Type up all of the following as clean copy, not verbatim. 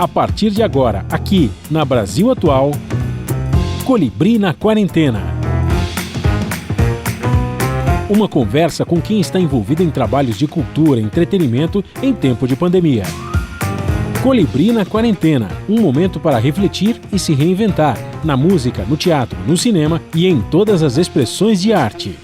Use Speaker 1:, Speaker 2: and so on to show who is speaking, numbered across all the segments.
Speaker 1: A partir de agora, aqui na Brasil Atual, Colibri na Quarentena. Uma conversa com quem está envolvido em trabalhos de cultura e entretenimento em tempo de pandemia. Colibri na Quarentena, um momento para refletir e se reinventar, na música, no teatro, no cinema e em todas as expressões de arte.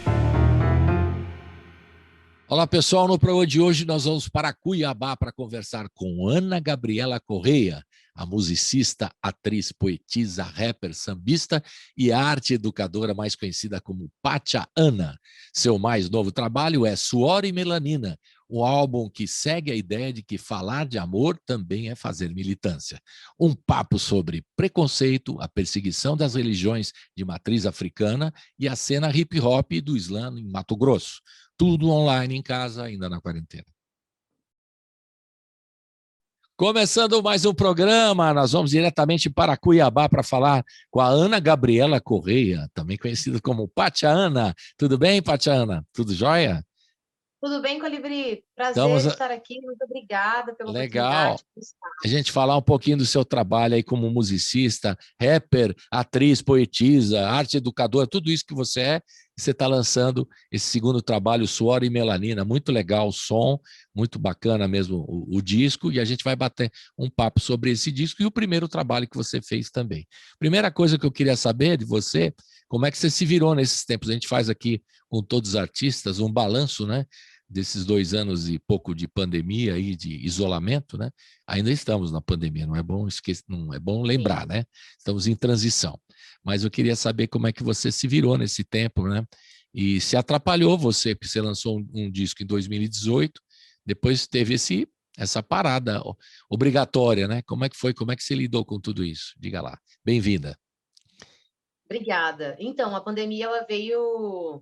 Speaker 2: Olá pessoal, no programa de hoje nós vamos para Cuiabá para conversar com Ana Gabriela Correia, a musicista, atriz, poetisa, rapper, sambista e arte educadora mais conhecida como Pátia Ana. Seu mais novo trabalho é Suor e Melanina, um álbum que segue a ideia de que falar de amor também é fazer militância. Um papo sobre preconceito, a perseguição das religiões de matriz africana e a cena hip-hop do Islã em Mato Grosso. Tudo online em casa, ainda na quarentena. Começando mais um programa, nós vamos diretamente para Cuiabá para falar com a Ana Gabriela Correia, também conhecida como Pátia Ana. Tudo bem, Pátia Ana? Tudo jóia?
Speaker 3: Tudo bem, Colibri?
Speaker 2: Estamos...
Speaker 3: Prazer estar aqui, muito obrigada pela
Speaker 2: Legal.
Speaker 3: oportunidade.
Speaker 2: A gente falar um pouquinho do seu trabalho aí como musicista, rapper, atriz, poetisa, arte educadora, tudo isso que você é. Você está lançando esse segundo trabalho, Suor e Melanina, muito legal o som, muito bacana mesmo o disco, e a gente vai bater um papo sobre esse disco e o primeiro trabalho que você fez também. Primeira coisa que eu queria saber de você, como é que você se virou nesses tempos? A gente faz aqui com todos os artistas um balanço, né? Desses 2 anos e pouco de pandemia e de isolamento, né? Ainda estamos na pandemia, não é bom esquecer, não é bom lembrar, né? Estamos em transição. Mas eu queria saber como é que você se virou nesse tempo, né? E se atrapalhou você, porque você lançou um disco em 2018, depois teve essa parada obrigatória, né? Como é que foi? Como é que você lidou com tudo isso? Diga lá. Bem-vinda.
Speaker 3: Obrigada. Então, a pandemia ela veio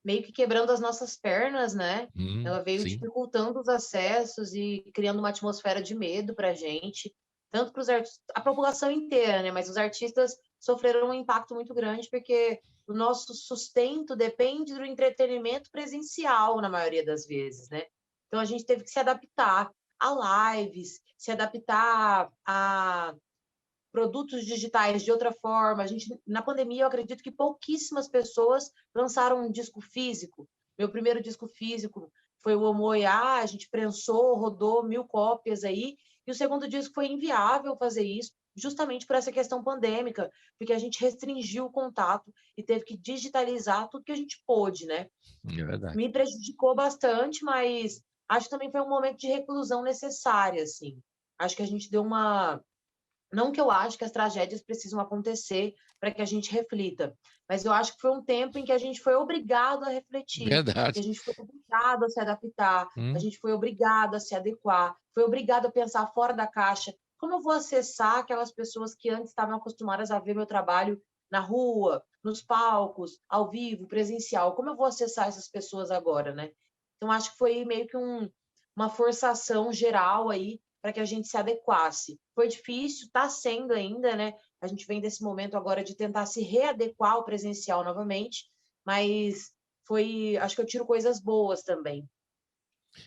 Speaker 3: meio que quebrando as nossas pernas, né? Ela veio
Speaker 2: sim.
Speaker 3: dificultando os acessos e criando uma atmosfera de medo para a gente, tanto para a população inteira, né? Mas os artistas sofreram um impacto muito grande porque o nosso sustento depende do entretenimento presencial na maioria das vezes, né? Então a gente teve que se adaptar a lives, se adaptar a produtos digitais de outra forma. Na pandemia, eu acredito que pouquíssimas pessoas lançaram um disco físico. Meu primeiro disco físico foi o Omoiá, a gente prensou, rodou 1000 cópias aí, e o segundo disco foi inviável fazer isso, justamente por essa questão pandêmica, porque a gente restringiu o contato e teve que digitalizar tudo que a gente pôde, né?
Speaker 2: É verdade.
Speaker 3: Me prejudicou bastante, mas acho que também foi um momento de reclusão necessária, assim. Acho que a gente deu uma... Não que eu acho que as tragédias precisam acontecer para que a gente reflita, mas eu acho que foi um tempo em que a gente foi obrigado a refletir,
Speaker 2: Verdade.
Speaker 3: que a gente foi obrigado a se adaptar, a gente foi obrigado a se adequar, foi obrigado a pensar fora da caixa. Como eu vou acessar aquelas pessoas que antes estavam acostumadas a ver meu trabalho na rua, nos palcos, ao vivo, presencial? Como eu vou acessar essas pessoas agora, né? Então, acho que foi meio que uma forçação geral aí para que a gente se adequasse. Foi difícil, está sendo ainda, né? A gente vem desse momento agora de tentar se readequar ao presencial novamente, mas acho que eu tiro coisas boas também.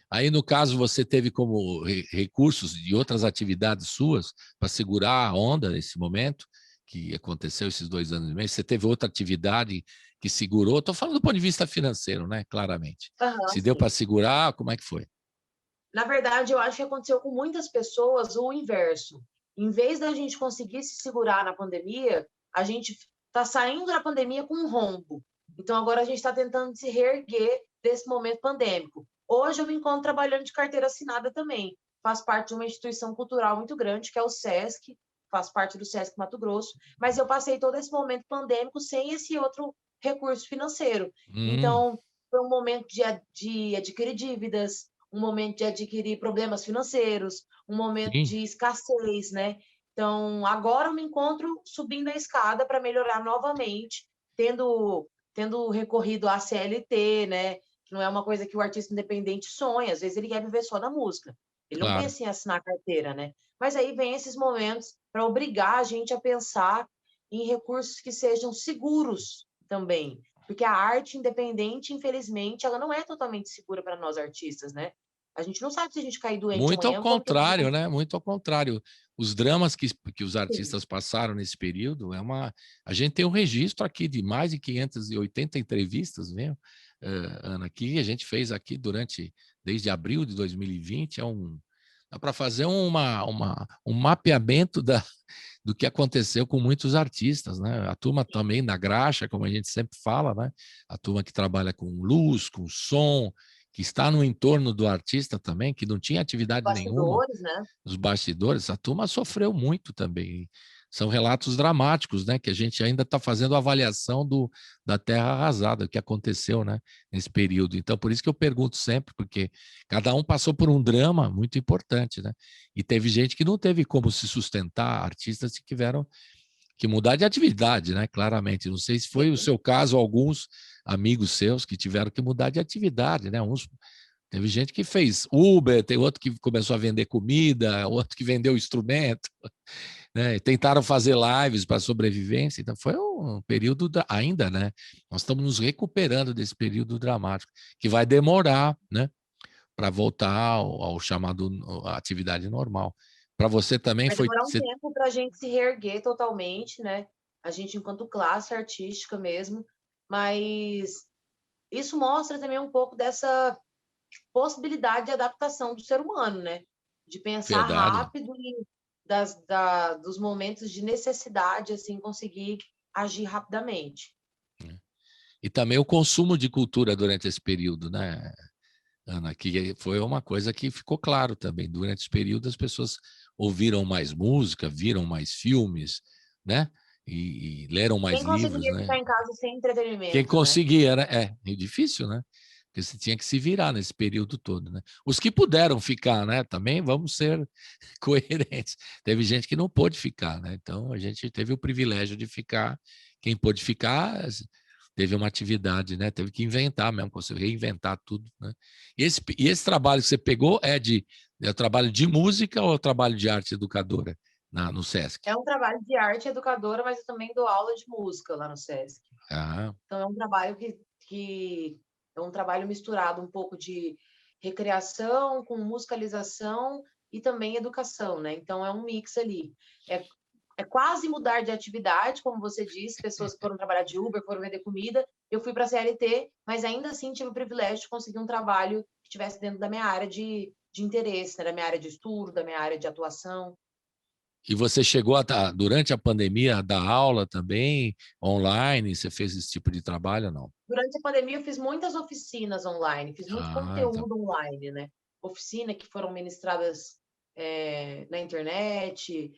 Speaker 2: Aí, no caso, você teve como recursos de outras atividades suas para segurar a onda nesse momento que aconteceu esses 2 anos e meio? Você teve outra atividade que segurou? Estou falando do ponto de vista financeiro, né? Claramente. Se deu para segurar, como é que foi?
Speaker 3: Na verdade, eu acho que aconteceu com muitas pessoas o inverso. Em vez da gente conseguir se segurar na pandemia, a gente está saindo da pandemia com um rombo. Então, agora a gente está tentando se reerguer desse momento pandêmico. Hoje eu me encontro trabalhando de carteira assinada também. Faço parte de uma instituição cultural muito grande, que é o SESC, faço parte do SESC Mato Grosso, mas eu passei todo esse momento pandêmico sem esse outro recurso financeiro. Então, foi um momento de adquirir dívidas, um momento de adquirir problemas financeiros, um momento de escassez, né? Então, agora eu me encontro subindo a escada para melhorar novamente, tendo recorrido à CLT, né? Que não é uma coisa que o artista independente sonha, às vezes ele quer viver só da música. Ele não pensa em assinar carteira, né? Mas aí vem esses momentos para obrigar a gente a pensar em recursos que sejam seguros também, porque a arte independente, infelizmente, ela não é totalmente segura para nós artistas, né? A gente não sabe se a gente cair doente
Speaker 2: Muito ao
Speaker 3: amanhã.
Speaker 2: contrário, né? Muito ao contrário. os dramas que os artistas passaram nesse período, a gente tem um registro aqui de mais de 580 entrevistas, né, Ana, que a gente fez aqui desde abril de 2020, dá para fazer um mapeamento do que aconteceu com muitos artistas, né? A turma também da graxa, como a gente sempre fala, né? A turma que trabalha com luz, com som, que está no entorno do artista também, que não tinha atividade nenhuma.
Speaker 3: Bastidores, né?
Speaker 2: Os bastidores, a turma sofreu muito também. São relatos dramáticos, né? Que a gente ainda está fazendo a avaliação da terra arrasada, o que aconteceu, né? Nesse período. Então, por isso que eu pergunto sempre, porque cada um passou por um drama muito importante, né? E teve gente que não teve como se sustentar, artistas que tiveram que mudar de atividade, né? Claramente. Não sei se foi o seu caso, alguns amigos seus que tiveram que mudar de atividade, né? Teve gente que fez Uber, tem outro que começou a vender comida, outro que vendeu instrumento, né? Tentaram fazer lives para sobrevivência. Então, foi um período ainda, né? Nós estamos nos recuperando desse período dramático, que vai demorar, né? Para voltar ao chamado à atividade normal. Para você também
Speaker 3: Vai
Speaker 2: foi.
Speaker 3: demorar um tempo para a gente se reerguer totalmente, né? A gente, enquanto classe artística mesmo, mas isso mostra também um pouco dessa possibilidade de adaptação do ser humano, né? De pensar
Speaker 2: Verdade.
Speaker 3: rápido e dos momentos de necessidade, assim, conseguir agir rapidamente.
Speaker 2: E também o consumo de cultura durante esse período, né, Ana? Que foi uma coisa que ficou claro também. Durante esse período, as pessoas ouviram mais música, viram mais filmes, né? E leram mais
Speaker 3: Quem
Speaker 2: livros,
Speaker 3: conseguiria
Speaker 2: né?
Speaker 3: ficar em casa sem entretenimento,
Speaker 2: Quem
Speaker 3: né?
Speaker 2: conseguia, é difícil, né? Porque você tinha que se virar nesse período todo, né? Os que puderam ficar, né? Também vamos ser coerentes. Teve gente que não pôde ficar, né? Então a gente teve o privilégio de ficar. Quem pôde ficar teve uma atividade, né? Teve que inventar mesmo, conseguiu reinventar tudo, né? E esse trabalho que você pegou é o trabalho de música ou é o trabalho de arte educadora no SESC?
Speaker 3: É um trabalho de arte educadora, mas eu também dou aula de música lá no SESC.
Speaker 2: Ah,
Speaker 3: Então, é um trabalho que é um trabalho misturado um pouco de recreação com musicalização e também educação, né? Então, é um mix ali. É, é quase mudar de atividade, como você disse, pessoas que foram trabalhar de Uber, foram vender comida. Eu fui para a CLT, mas ainda assim tive o privilégio de conseguir um trabalho que estivesse dentro da minha área de interesse, né? Da minha área de estudo, da minha área de atuação.
Speaker 2: e você chegou durante a pandemia, a dar aula também, online? Você fez esse tipo de trabalho ou não?
Speaker 3: Durante a pandemia, eu fiz muitas oficinas online, fiz muito
Speaker 2: Ah, tá.
Speaker 3: conteúdo online, né? Oficina que foram ministradas na internet,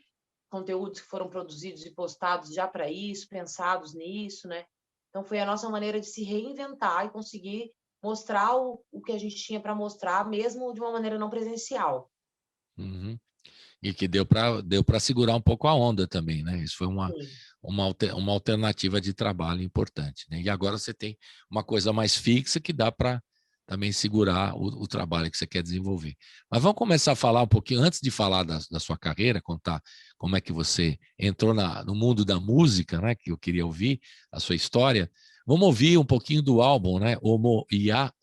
Speaker 3: conteúdos que foram produzidos e postados já para isso, pensados nisso, né? Então, foi a nossa maneira de se reinventar e conseguir mostrar o que a gente tinha para mostrar, mesmo de uma maneira não presencial.
Speaker 2: Uhum. E que deu para segurar um pouco a onda também, né? Isso foi
Speaker 3: Sim.
Speaker 2: uma alternativa de trabalho importante, né? E agora você tem uma coisa mais fixa que dá para também segurar o trabalho que você quer desenvolver. Mas vamos começar a falar um pouquinho, antes de falar da sua carreira, contar como é que você entrou no mundo da música, né? Que eu queria ouvir a sua história. Vamos ouvir um pouquinho do álbum, né? Omo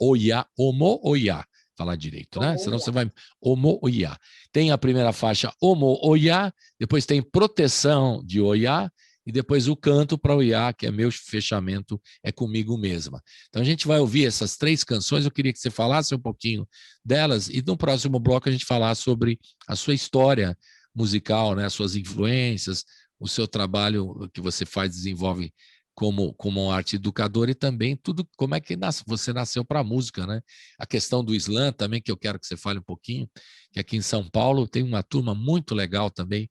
Speaker 2: Oiá, Omo Oiá. Falar direito, né? Senão você vai Omo Oiá. Tem a primeira faixa Omo Oiá, depois tem Proteção de Oiá, e depois o canto para Oiá, que é meu fechamento, é comigo mesma. Então a gente vai ouvir essas 3 canções, eu queria que você falasse um pouquinho delas, e no próximo bloco a gente falar sobre a sua história musical, né? As suas influências, o seu trabalho que você faz, desenvolve como arte educadora e também tudo, como é que você nasceu para a música, né? A questão do slam também, que eu quero que você fale um pouquinho, que aqui em São Paulo tem uma turma muito legal também,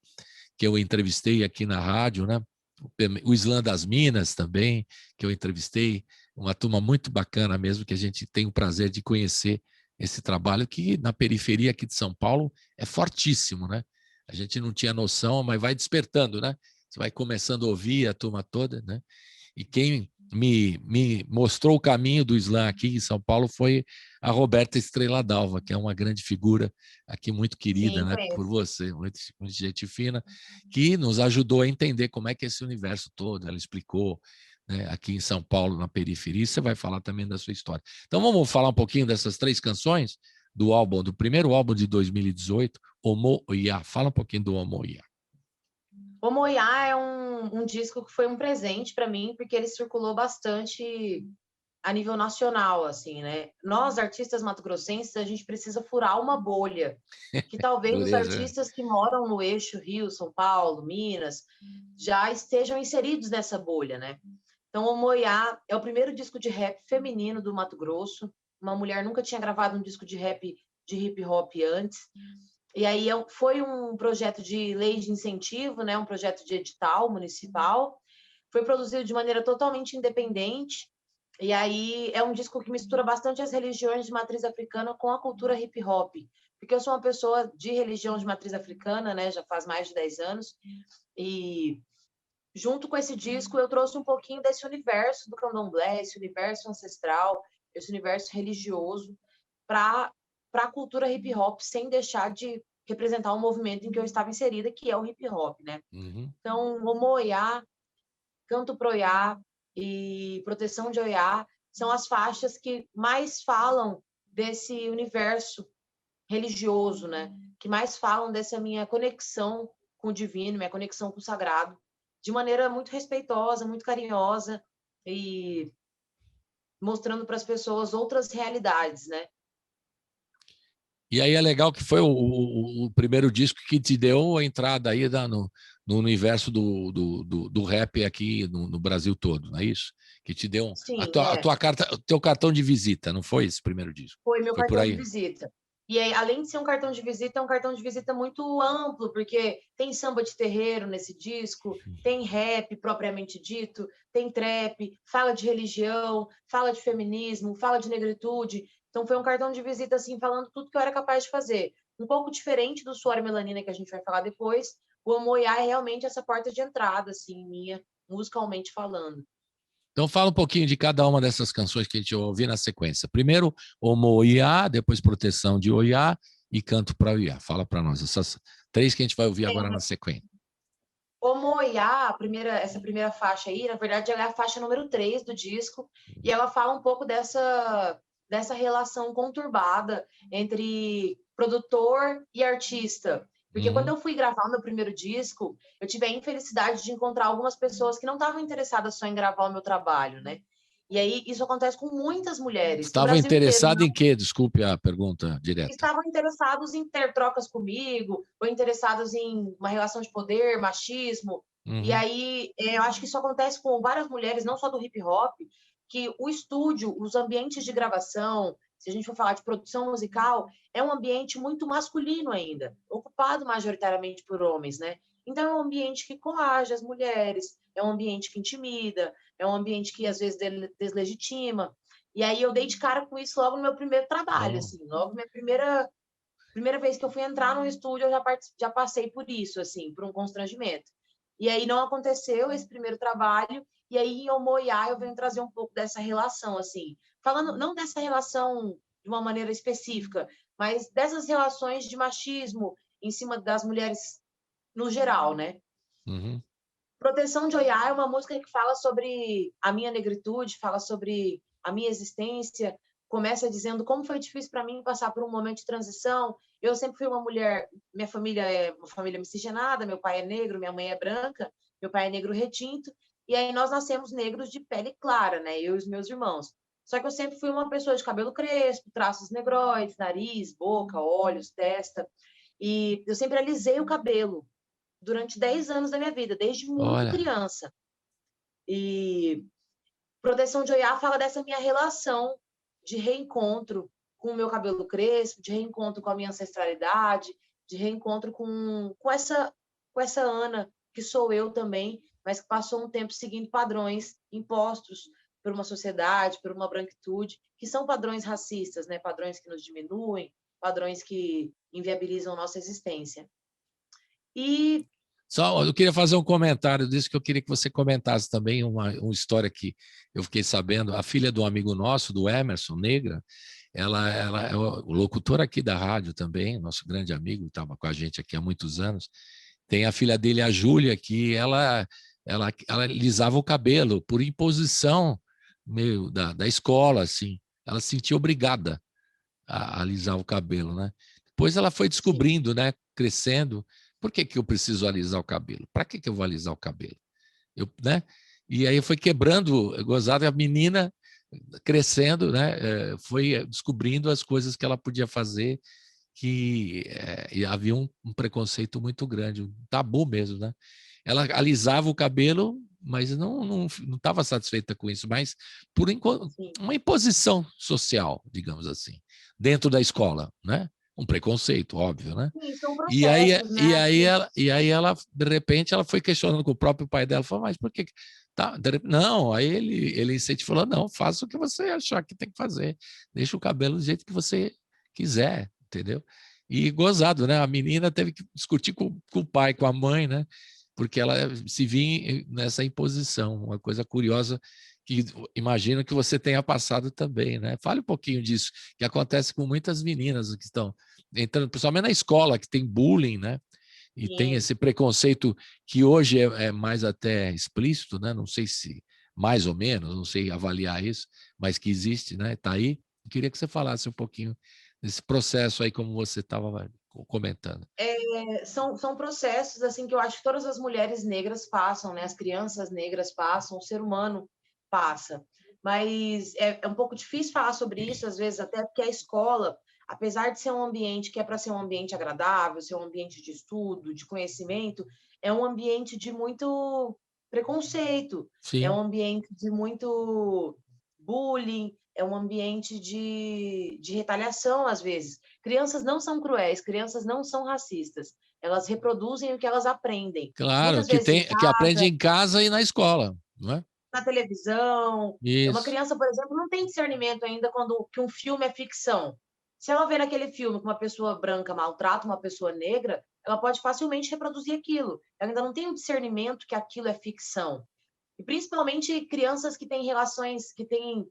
Speaker 2: que eu entrevistei aqui na rádio, né? O Slam das Minas também, que eu entrevistei, uma turma muito bacana mesmo, que a gente tem o prazer de conhecer esse trabalho, que na periferia aqui de São Paulo é fortíssimo, né? A gente não tinha noção, mas vai despertando, né? Você vai começando a ouvir a turma toda, né? E quem me mostrou o caminho do slam aqui em São Paulo foi a Roberta Estrela Dalva, que é uma grande figura aqui, muito querida,
Speaker 3: Sim,
Speaker 2: né, por
Speaker 3: conheço.
Speaker 2: você, muito gente fina, que nos ajudou a entender como é que é esse universo todo. Ela explicou, né, aqui em São Paulo, na periferia. Você vai falar também da sua história. Então vamos falar um pouquinho dessas 3 canções do primeiro álbum de 2018, Omoia. Fala um pouquinho do Omoia.
Speaker 3: O Moiá é um disco que foi um presente para mim, porque ele circulou bastante a nível nacional, assim, né? Nós, artistas mato-grossenses, a gente precisa furar uma bolha, que talvez os
Speaker 2: Dureza.
Speaker 3: artistas que moram no eixo Rio, São Paulo, Minas, já estejam inseridos nessa bolha, né? Então, o Moiá é o primeiro disco de rap feminino do Mato Grosso. Uma mulher nunca tinha gravado um disco de rap, de hip hop antes. E aí foi um projeto de lei de incentivo, né? Um projeto de edital municipal. Foi produzido de maneira totalmente independente. E aí é um disco que mistura bastante as religiões de matriz africana com a cultura hip hop. Porque eu sou uma pessoa de religião de matriz africana, né? Já faz mais de 10 anos. E junto com esse disco eu trouxe um pouquinho desse universo do candomblé, esse universo ancestral, esse universo religioso para a cultura hip hop, sem deixar de representar o movimento em que eu estava inserida, que é o hip hop, né?
Speaker 2: Uhum.
Speaker 3: Então, o Moiá, Canto pro Oiá e Proteção de Oiá são as faixas que mais falam desse universo religioso, né? Que mais falam dessa minha conexão com o divino, minha conexão com o sagrado, de maneira muito respeitosa, muito carinhosa e mostrando para as pessoas outras realidades, né?
Speaker 2: E aí é legal que foi o primeiro disco que te deu a entrada aí no universo do rap aqui no Brasil todo, não é isso? Que te deu
Speaker 3: Sim,
Speaker 2: a tua carta, o teu cartão de visita, não foi esse primeiro disco?
Speaker 3: foi meu
Speaker 2: Foi por
Speaker 3: cartão de
Speaker 2: aí.
Speaker 3: visita. E aí, além de ser um cartão de visita, é um cartão de visita muito amplo, porque tem samba de terreiro nesse disco, tem rap propriamente dito, tem trap, fala de religião, fala de feminismo, fala de negritude. Então foi um cartão de visita assim, falando tudo que eu era capaz de fazer. Um pouco diferente do Suor e Melanina que a gente vai falar depois. O Amoiá é realmente essa porta de entrada assim, minha, musicalmente falando.
Speaker 2: Então fala um pouquinho de cada uma dessas canções que a gente vai ouvir na sequência. Primeiro, Omoiá, depois Proteção de Oiá e Canto para Oiá. Fala para nós essas três que a gente vai ouvir agora na sequência.
Speaker 3: O Moiá, essa primeira faixa aí, na verdade, ela é a faixa número 3 do disco, e ela fala um pouco dessa relação conturbada entre produtor e artista. Porque quando eu fui gravar o meu primeiro disco, eu tive a infelicidade de encontrar algumas pessoas que não estavam interessadas só em gravar o meu trabalho, né? E aí isso acontece com muitas mulheres do
Speaker 2: Estava
Speaker 3: Brasil inteiro.
Speaker 2: interessado em quê? Desculpe a pergunta direta.
Speaker 3: Estavam interessados em ter trocas comigo, ou interessados em uma relação de poder, machismo. E aí, eu acho que isso acontece com várias mulheres, não só do hip hop, que o estúdio, os ambientes de gravação, se a gente for falar de produção musical, é um ambiente muito masculino ainda, ocupado majoritariamente por homens, né? Então, é um ambiente que coage as mulheres, é um ambiente que intimida, é um ambiente que, às vezes, deslegitima. E aí eu dei de cara com isso logo no meu primeiro trabalho, assim, logo minha primeira vez que eu fui entrar no estúdio, eu já passei por isso, assim, por um constrangimento. E aí não aconteceu esse primeiro trabalho, e aí em Omoiá eu venho trazer um pouco dessa relação, assim, falando não dessa relação de uma maneira específica, mas dessas relações de machismo em cima das mulheres no geral, né? Proteção de Oiá é uma música que fala sobre a minha negritude, fala sobre a minha existência, começa dizendo como foi difícil para mim passar por um momento de transição. Eu sempre fui uma mulher, minha família é uma família miscigenada, meu pai é negro, minha mãe é branca, meu pai é negro retinto, e aí nós nascemos negros de pele clara, né, eu e os meus irmãos. Só que eu sempre fui uma pessoa de cabelo crespo, traços negroides, nariz, boca, olhos, testa, e eu sempre alisei o cabelo durante 10 anos da minha vida, desde muito criança. E Proteção de Oiá fala dessa minha relação de reencontro com o meu cabelo crespo, de reencontro com a minha ancestralidade, de reencontro com essa Ana, que sou eu também, mas que passou um tempo seguindo padrões impostos por uma sociedade, por uma branquitude, que são padrões racistas, né? Padrões que nos diminuem, padrões que inviabilizam nossa existência. E
Speaker 2: só, eu queria fazer um comentário disso, que eu queria que você comentasse também uma história que eu fiquei sabendo. A filha de um amigo nosso, do Emerson Negra, ela é o locutor aqui da rádio também, nosso grande amigo, estava com a gente aqui há muitos anos. Tem a filha dele, a Júlia, que ela alisava o cabelo por imposição meio da escola, assim. Ela se sentia obrigada a alisar o cabelo, né? Depois ela foi descobrindo, né, crescendo, por que que eu preciso alisar o cabelo? Para que que eu vou alisar o cabelo? Né? E aí foi quebrando, gozado, a menina crescendo, né? Foi descobrindo as coisas que ela podia fazer, que havia um preconceito muito grande, um tabu mesmo, né? Ela alisava o cabelo, mas não estava satisfeita com isso, mas por uma imposição social, digamos assim, dentro da escola, né? Um preconceito, óbvio, né?
Speaker 3: Sim, são processos, né?
Speaker 2: E aí ela, de repente, ela foi questionando com o próprio pai dela, falou, mas por que... Tá, não, aí ele incentivou, não, faça o que você achar que tem que fazer, deixa o cabelo do jeito que você quiser, entendeu? E gozado, né? A menina teve que discutir com o pai, com a mãe, né? Porque ela se via nessa imposição, uma coisa curiosa que imagino que você tenha passado também, né? Fale um pouquinho disso, que acontece com muitas meninas que estão entrando, principalmente na escola, que tem bullying, né? E tem esse preconceito que hoje é mais até explícito, né? Não sei se mais ou menos, não sei avaliar isso, mas que existe, né? Está aí. Eu queria que você falasse um pouquinho desse processo aí, como você estava comentando.
Speaker 3: São processos assim que eu acho que todas as mulheres negras passam, né? As crianças negras passam, o ser humano passa. Mas é um pouco difícil falar sobre isso, às vezes, até porque a escola, apesar de ser um ambiente que é para ser um ambiente agradável, ser um ambiente de estudo, de conhecimento, é um ambiente de muito preconceito, é um
Speaker 2: Sim.
Speaker 3: ambiente de muito bullying, é um ambiente de retaliação, às vezes. Crianças não são cruéis, crianças não são racistas. Elas reproduzem o que elas aprendem.
Speaker 2: Claro,
Speaker 3: Muitas vezes em
Speaker 2: que aprende
Speaker 3: casa,
Speaker 2: em casa e na escola, não é?
Speaker 3: na televisão. Uma
Speaker 2: Isso.
Speaker 3: criança, por exemplo, não tem discernimento ainda quando que um filme é ficção. Se ela vê naquele filme que uma pessoa branca maltrata uma pessoa negra, ela pode facilmente reproduzir aquilo. Ela ainda não tem o discernimento que aquilo é ficção. E principalmente crianças que têm relações, que têm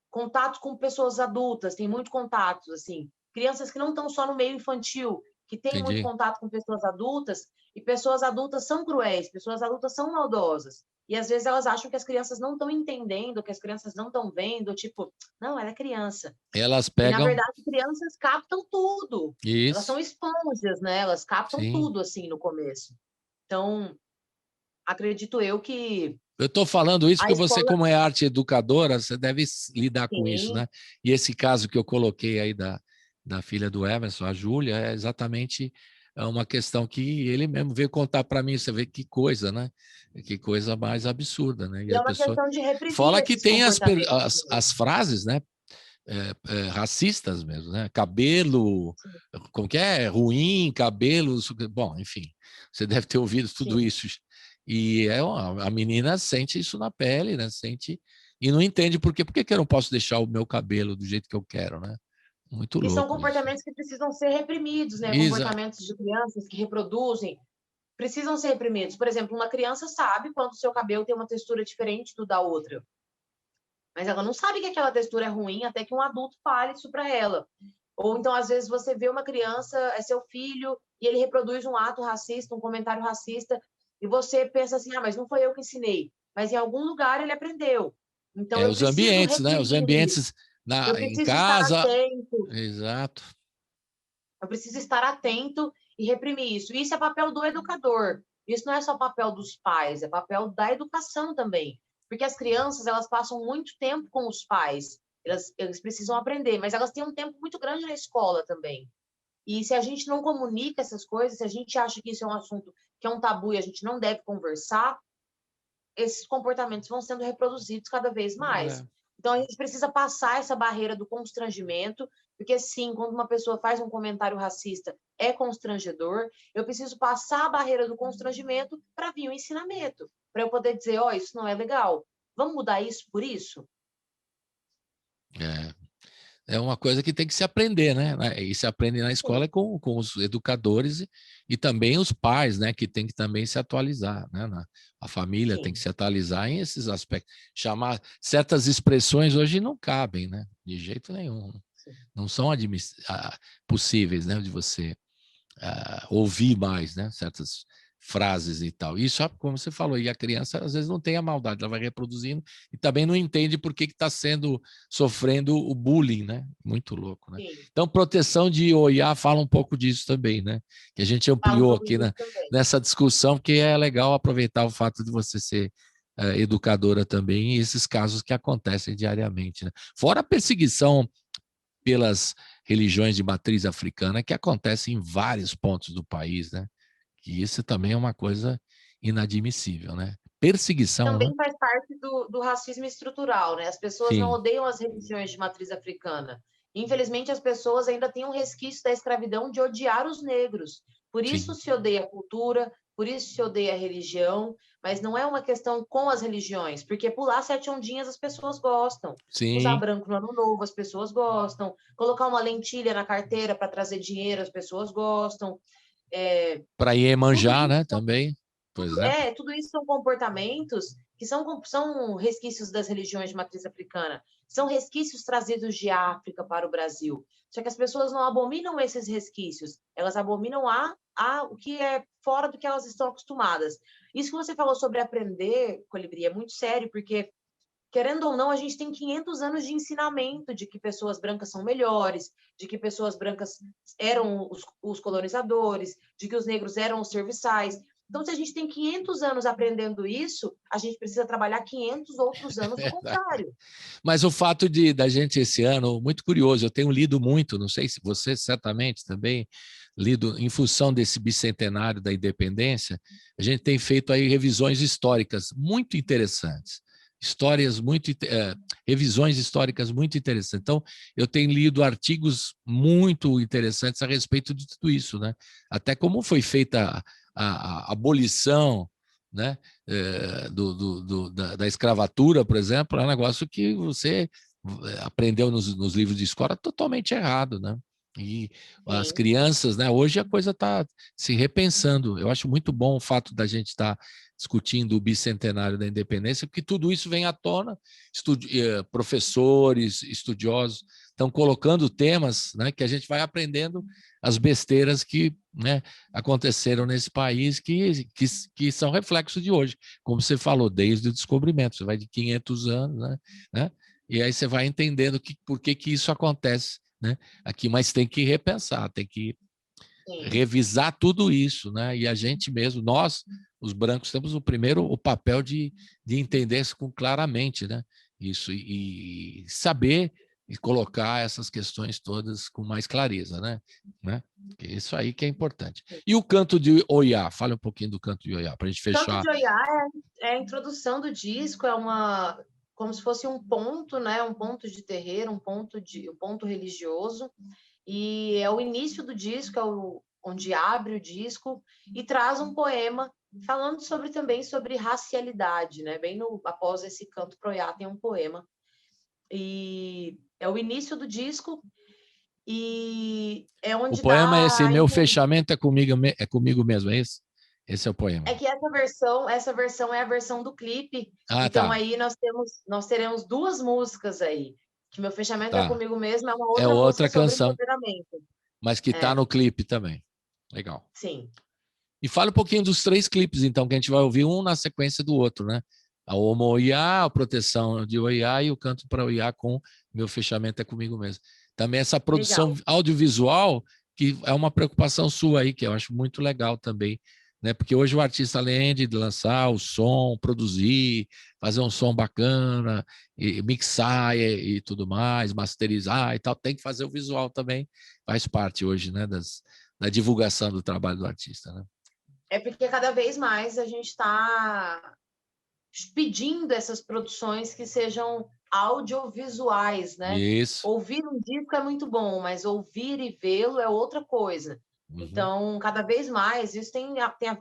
Speaker 3: contato com pessoas adultas, tem muito contato, assim. Crianças que não estão só no meio infantil, que têm muito
Speaker 2: Entendi.
Speaker 3: contato com pessoas adultas, e pessoas adultas são cruéis, pessoas adultas são maldosas. E às vezes elas acham que as crianças não estão entendendo, que as crianças não estão vendo, tipo, não, ela é criança.
Speaker 2: Elas
Speaker 3: E na
Speaker 2: pegam
Speaker 3: verdade, crianças captam tudo. Elas
Speaker 2: isso,
Speaker 3: são esponjas, né? Elas captam
Speaker 2: sim.
Speaker 3: tudo assim no começo. Então, acredito eu que
Speaker 2: Eu estou falando isso
Speaker 3: a
Speaker 2: porque você,
Speaker 3: escola
Speaker 2: como é arte educadora, você deve lidar com isso,
Speaker 3: tem.
Speaker 2: né? E esse caso que eu coloquei aí da filha do Emerson, a Júlia, é exatamente uma questão que ele mesmo veio contar para mim. Você vê que coisa, né? Que coisa mais absurda, né? E
Speaker 3: E é
Speaker 2: a
Speaker 3: uma
Speaker 2: pessoa
Speaker 3: questão de reprimir
Speaker 2: fala que
Speaker 3: esses
Speaker 2: tem
Speaker 3: comportamentos também.
Speaker 2: as frases, né? Racistas mesmo, né? Cabelo,
Speaker 3: Sim,
Speaker 2: como que é? Ruim, cabelo, bom, enfim, você deve ter ouvido tudo
Speaker 3: sim.
Speaker 2: isso. E a menina sente isso na pele, né? Sente e não entende por que que eu não posso deixar o meu cabelo do jeito que eu quero, né? Muito
Speaker 3: E são
Speaker 2: louco isso.
Speaker 3: comportamentos que precisam ser reprimidos, né?
Speaker 2: Isa,
Speaker 3: Comportamentos de crianças que reproduzem precisam ser reprimidos. Por exemplo, uma criança sabe quando o seu cabelo tem uma textura diferente do da outra, mas ela não sabe que aquela textura é ruim até que um adulto fale isso para ela. Ou então, às vezes, você vê uma criança, é seu filho, e ele reproduz um ato racista, um comentário racista, e você pensa assim, ah, mas não foi eu que ensinei. Mas em algum lugar ele aprendeu. Então, eu
Speaker 2: os
Speaker 3: preciso
Speaker 2: ambientes, né? Os
Speaker 3: reprimir isso.
Speaker 2: ambientes
Speaker 3: Eu
Speaker 2: em
Speaker 3: preciso estar
Speaker 2: casa,
Speaker 3: atento.
Speaker 2: exato.
Speaker 3: Eu preciso estar atento e reprimir isso. Isso é papel do educador. Isso não é só papel dos pais, é papel da educação também. Porque as crianças, elas passam muito tempo com os pais. Eles precisam aprender, mas elas têm um tempo muito grande na escola também. E se a gente não comunica essas coisas, se a gente acha que isso é um assunto que é um tabu e a gente não deve conversar, esses comportamentos vão sendo reproduzidos cada vez mais.
Speaker 2: É.
Speaker 3: Então, a gente precisa passar essa barreira do constrangimento, porque, sim, quando uma pessoa faz um comentário racista, é constrangedor. Eu preciso passar a barreira do constrangimento para vir o ensinamento, para eu poder dizer: ó, isso não é legal. Vamos mudar isso por isso?
Speaker 2: É. É uma coisa que tem que se aprender, né? E se aprende na escola
Speaker 3: Sim,
Speaker 2: com os educadores e também os pais, né? Que tem que também se atualizar, né? A família tem que
Speaker 3: sim.
Speaker 2: se atualizar em esses aspectos. Chamar certas expressões hoje não cabem, né? De jeito nenhum.
Speaker 3: Sim.
Speaker 2: Não são possíveis, né? De você ouvir mais, né? Certas frases e tal. Isso, como você falou, e a criança às vezes não tem a maldade, ela vai reproduzindo e também não entende por que está sofrendo o bullying, né? Muito louco, né?
Speaker 3: Sim,
Speaker 2: Então, proteção de OIA fala um pouco disso também, né? Que a gente
Speaker 3: fala um
Speaker 2: ampliou
Speaker 3: pouco
Speaker 2: aqui
Speaker 3: disso também.
Speaker 2: nessa discussão, porque é legal aproveitar o fato de você ser educadora também e esses casos que acontecem diariamente, né? Fora a perseguição pelas religiões de matriz africana que acontece em vários pontos do país, né? Que isso também é uma coisa inadmissível, né? Perseguição, né?
Speaker 3: Também faz parte do racismo estrutural, né? As pessoas não
Speaker 2: Sim,
Speaker 3: odeiam as religiões de matriz africana. Infelizmente, as pessoas ainda têm um resquício da escravidão de odiar os negros. Por isso
Speaker 2: sim,
Speaker 3: se odeia a cultura, por isso se odeia a religião, mas não é uma questão com as religiões, porque pular 7 ondinhas as pessoas gostam. Usar
Speaker 2: sim,
Speaker 3: branco no ano novo as pessoas gostam. Colocar uma lentilha na carteira para trazer dinheiro as pessoas gostam.
Speaker 2: para
Speaker 3: Tudo
Speaker 2: Iemanjá, né?
Speaker 3: isso
Speaker 2: Também, por exemplo.
Speaker 3: tudo isso são comportamentos que são resquícios das religiões de matriz africana, são resquícios trazidos de África para o Brasil. Só que as pessoas não abominam esses resquícios, elas abominam o que é fora do que elas estão acostumadas. Isso que você falou sobre aprender, Colibri, é muito sério, porque, querendo ou não, a gente tem 500 anos de ensinamento de que pessoas brancas são melhores, de que pessoas brancas eram os colonizadores, de que os negros eram os serviçais. Então, se a gente tem 500 anos aprendendo isso, a gente precisa trabalhar 500 outros anos o contrário.
Speaker 2: Mas o fato da gente esse ano, muito curioso, eu tenho lido muito, não sei se você certamente também, lido em função desse bicentenário da independência, a gente tem feito aí revisões históricas muito interessantes, revisões históricas muito interessantes. Então, eu tenho lido artigos muito interessantes a respeito de tudo isso, né? Até como foi feita a abolição, né? Da escravatura, por exemplo, é um negócio que você aprendeu nos livros de escola totalmente errado, né? E as
Speaker 3: Sim,
Speaker 2: crianças, né? Hoje a coisa está se repensando. Eu acho muito bom o fato da gente estar discutindo o bicentenário da independência, porque tudo isso vem à tona. Professores, estudiosos estão colocando temas, né, que a gente vai aprendendo as besteiras que, né, aconteceram nesse país que são reflexos de hoje, como você falou, desde o descobrimento, você vai de 500 anos, né? E aí você vai entendendo por que isso acontece, né, aqui, mas tem que repensar, tem que
Speaker 3: sim,
Speaker 2: revisar tudo isso, né? E a gente mesmo, nós, os brancos, temos o papel de entender isso claramente, né? Isso, e saber e colocar essas questões todas com mais clareza, né? Isso aí que é importante.
Speaker 3: sim.
Speaker 2: E o canto de Oiá? Fala um pouquinho do canto de Oiá, para a gente
Speaker 3: Canto
Speaker 2: fechar.
Speaker 3: de Oiá é a introdução do disco, como se fosse um ponto, né? Um ponto de terreiro, um ponto religioso. E é o início do disco, onde abre o disco e traz um poema falando também sobre racialidade, né? Após esse canto pro Oiá tem um poema. E é o início do disco e é
Speaker 2: O
Speaker 3: onde
Speaker 2: poema é
Speaker 3: dá
Speaker 2: esse,
Speaker 3: a
Speaker 2: meu
Speaker 3: entender.
Speaker 2: fechamento é comigo mesmo, é esse? Esse é o poema.
Speaker 3: É que essa versão é a versão do clipe.
Speaker 2: Ah,
Speaker 3: Então
Speaker 2: tá,
Speaker 3: aí nós teremos duas músicas aí. Que meu fechamento é
Speaker 2: tá.
Speaker 3: comigo mesmo, é uma
Speaker 2: É
Speaker 3: outra música
Speaker 2: outra
Speaker 3: sobre
Speaker 2: canção,
Speaker 3: empoderamento.
Speaker 2: mas que está
Speaker 3: É,
Speaker 2: no clipe também. Legal.
Speaker 3: sim.
Speaker 2: E fala um pouquinho dos 3 clipes, então, que a gente vai ouvir um na sequência do outro, né? A Omo Oiá, a proteção de Oiá e o canto para Oiá com Meu Fechamento é Comigo Mesmo. Também essa produção
Speaker 3: Legal.
Speaker 2: audiovisual, que é uma preocupação sua aí, que eu acho muito legal também, né? Porque hoje o artista, além de lançar o som, produzir, fazer um som bacana, e mixar e tudo mais, masterizar e tal, tem que fazer o visual também, faz parte hoje, né, da divulgação do trabalho do artista, né?
Speaker 3: É porque cada vez mais a gente está pedindo essas produções que sejam audiovisuais, né?
Speaker 2: Isso.
Speaker 3: Ouvir um disco é muito bom, mas ouvir e vê-lo é outra coisa.
Speaker 2: Uhum.
Speaker 3: Então, cada vez mais, isso tem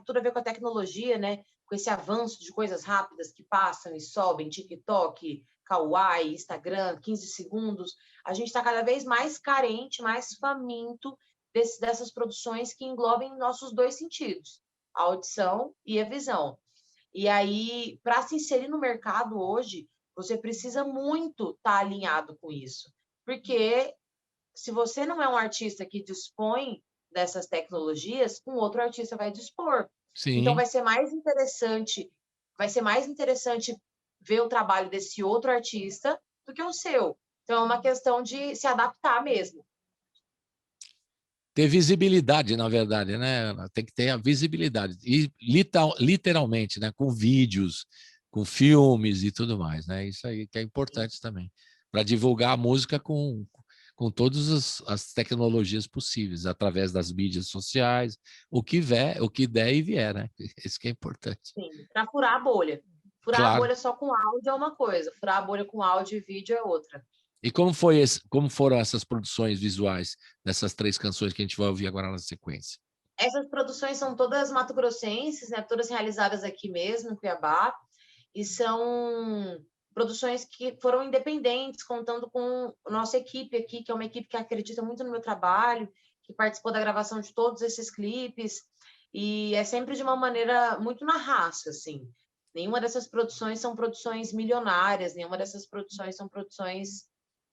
Speaker 3: tudo a ver com a tecnologia, né? Com esse avanço de coisas rápidas que passam e sobem, TikTok, Kawaii, Instagram, 15 segundos. A gente está cada vez mais carente, mais faminto dessas produções que englobem nossos dois sentidos, a audição e a visão. E aí, para se inserir no mercado hoje, você precisa muito estar alinhado com isso. Porque se você não é um artista que dispõe dessas tecnologias, um outro artista vai dispor.
Speaker 2: Sim.
Speaker 3: Então vai ser mais interessante ver o trabalho desse outro artista do que o seu. Então é uma questão de se adaptar mesmo.
Speaker 2: Ter visibilidade, na verdade, né? Tem que ter a visibilidade. E literalmente, né? Com vídeos, com filmes e tudo mais, né? Isso aí que é importante também. Para divulgar a música com todas as tecnologias possíveis, através das mídias sociais, o que der e vier, né? Isso que é importante.
Speaker 3: Sim, para furar a bolha. Furar
Speaker 2: Claro.
Speaker 3: a bolha só com áudio é uma coisa, furar a bolha com áudio e vídeo é outra.
Speaker 2: E como foram essas produções visuais dessas 3 canções que a gente vai ouvir agora na sequência?
Speaker 3: Essas produções são todas mato-grossenses, né? Todas realizadas aqui mesmo, em Cuiabá, e são produções que foram independentes, contando com a nossa equipe aqui, que é uma equipe que acredita muito no meu trabalho, que participou da gravação de todos esses clipes, e é sempre de uma maneira muito na raça, assim. Nenhuma dessas produções são produções milionárias, nenhuma dessas produções são produções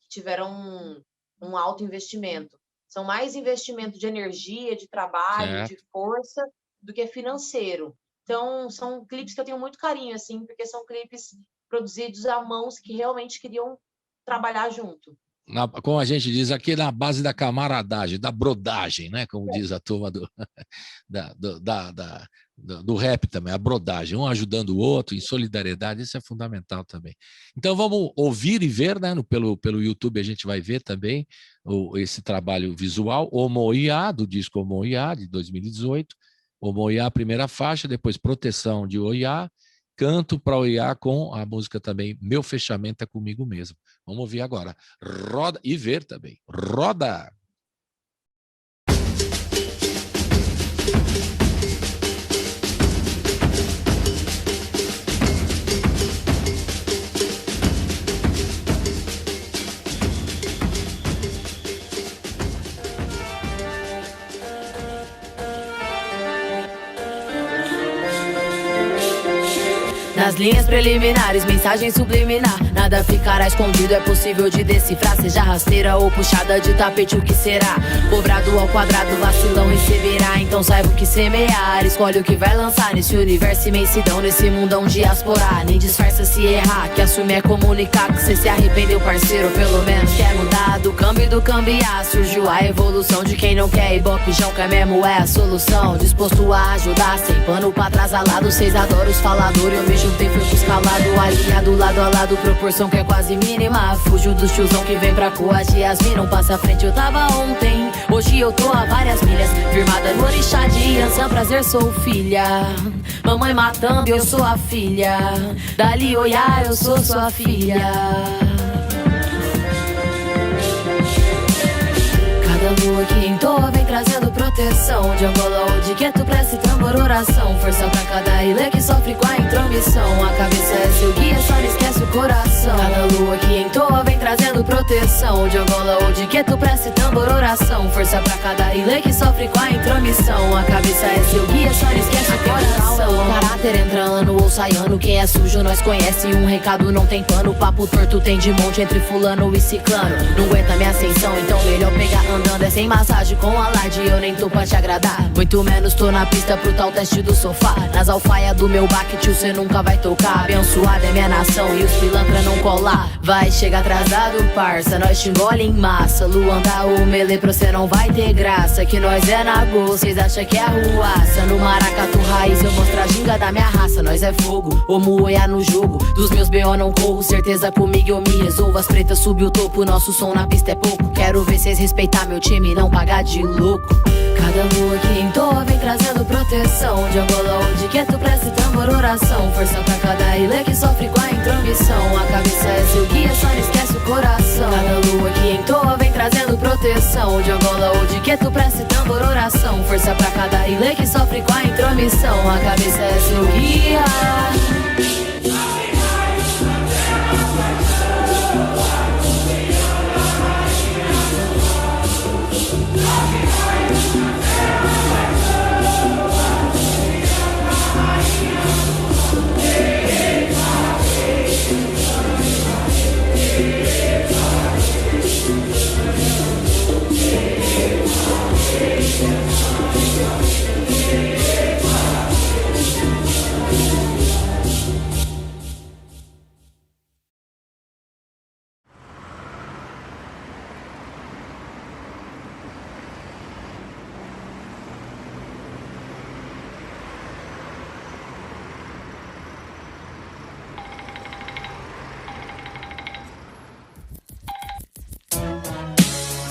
Speaker 3: que tiveram um alto investimento. São mais investimento de energia, de trabalho,
Speaker 2: Certo.
Speaker 3: de força, do que financeiro. Então, são clipes que eu tenho muito carinho, assim, porque são clipes produzidos a mãos que realmente queriam trabalhar junto.
Speaker 2: Como a gente diz aqui, na base da camaradagem, da brodagem, né? Como diz a turma do rap também, a brodagem, um ajudando o outro, em solidariedade, isso é fundamental também. Então vamos ouvir e ver, né? Pelo YouTube a gente vai ver também esse trabalho visual, Omoiá, do disco Omoiá, de 2018. Omoiá, a primeira faixa, depois Proteção de Oiá, Canto para Oiá com a música também Meu Fechamento é Comigo Mesmo. Vamos ouvir agora. Roda e ver também. Roda!
Speaker 4: Nas linhas preliminares, mensagem subliminar. Nada ficará escondido, é possível de decifrar. Seja rasteira ou puxada de tapete, o que será? Cobrado ao quadrado, vacilão receberá. Então saiba o que semear, escolhe o que vai lançar. Nesse universo imensidão, nesse mundão diaspora. Nem disfarça se errar, que assumir é comunicar. Que cê se arrependeu, parceiro, pelo menos quer mudar. Do câmbio e do cambiar, surgiu a evolução de quem não quer. Ibope, João, que mesmo é a solução. Disposto a ajudar, sem pano pra trás alado. Cês adoram os faladores, eu me juntei, fui buscar lado aliado, lado a lado, proporção que é quase mínima. Fujo dos tiozão que vem pra coagir as minas. Não passa à frente, eu tava ontem, hoje eu tô a várias milhas. Firmada no orixá de Ansan, prazer, sou filha. Mamãe matando, eu sou a filha. Dali Oiá, eu sou sua filha. Cada lua que entoa vem trazendo proteção. De Angola ou de Queto, prece, tambor, oração. Força pra cada ilha que sofre com a intromissão. A cabeça é seu guia, só não esquece o coração. Cada lua que entoa vem trazendo proteção. De Angola ou de Queto, prece, tambor, oração. Força pra cada ilha que sofre com a intromissão. A cabeça é seu guia, só não esquece o coração. O caráter entrando ou saindo, quem é sujo nós conhece. Um recado não tem pano, papo torto tem de monte entre fulano e ciclano. Não aguenta minha ascensão, então melhor pegar andando. É sem massagem com alarde, eu nem tô pra te agradar. Muito menos tô na pista pro tal teste do sofá. Nas alfaias do meu baque, tio, cê nunca vai tocar. Abençoada é minha nação e os pilantra não colar. Vai chegar atrasado, parça, nós te engole em massa. Luanda ou Melê, pra cê não vai ter graça. Que nós é na gol, cês acham que é arruaça. No maracatu raiz eu mostro a ginga da minha raça. Nós é fogo, ou moia no jogo. Dos meus B.O. não corro, certeza comigo eu me resolvo. As pretas subiu o topo, nosso som na pista é pouco. Quero ver cês respeitar meu time, não pagar de louco. Cada lua que entoa vem trazendo proteção. De Angola ou de Queto, prece, tambor, oração. Força pra cada ilha que sofre com a intromissão. A cabeça é seu guia, só não esquece o coração. Cada lua que entoa vem trazendo proteção. De Angola ou de Queto, prece, tambor, oração. Força pra cada ilha que sofre com a intromissão. A cabeça é seu guia.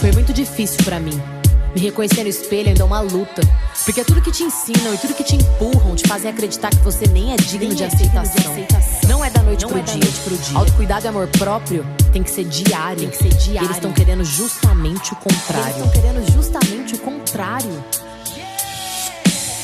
Speaker 5: Foi muito difícil pra mim me reconhecer no espelho ainda é uma luta. Porque tudo que te ensinam e tudo que te empurram te fazem acreditar que você nem é digno de aceitação. Não é da noite pro dia. Autocuidado e amor próprio tem que ser diário. E eles estão querendo justamente o contrário.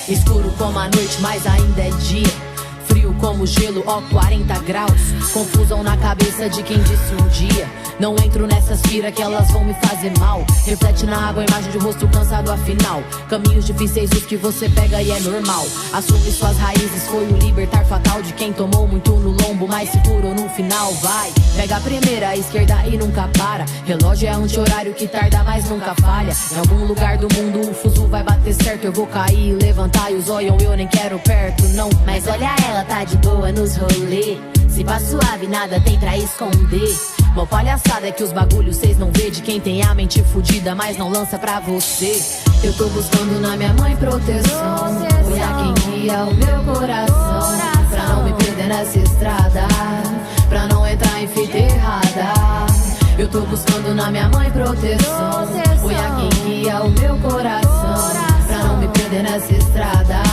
Speaker 5: Escuro como a noite, mas ainda é dia. Frio como gelo, ó 40 graus. Confusão na cabeça de quem disse um dia: não entro nessas firas que elas vão me fazer mal. Reflete na água a imagem de rosto cansado afinal. Caminhos difíceis os que você pega e é normal. Assume suas raízes, foi o libertar fatal de quem tomou muito no lombo, mas se curou no final. Vai, pega a primeira, a esquerda e nunca para. Relógio é anti-horário que tarda, mas nunca falha. Em algum lugar do mundo o fuso vai bater certo. Eu vou cair e levantar e os olham eu nem quero perto, não. Mas olha ela, tá de boa nos rolê. Se passa suave, nada tem pra esconder. Mó palhaçada é que os bagulhos cês não vê de quem tem a mente fudida, mas não lança pra você. Eu tô buscando na minha mãe proteção. Olhar quem guia o meu coração, pra não me perder nessa estrada, pra não entrar em fita errada. Eu tô buscando na minha mãe proteção. Olhar quem guia o meu coração, pra não me perder nessa estrada,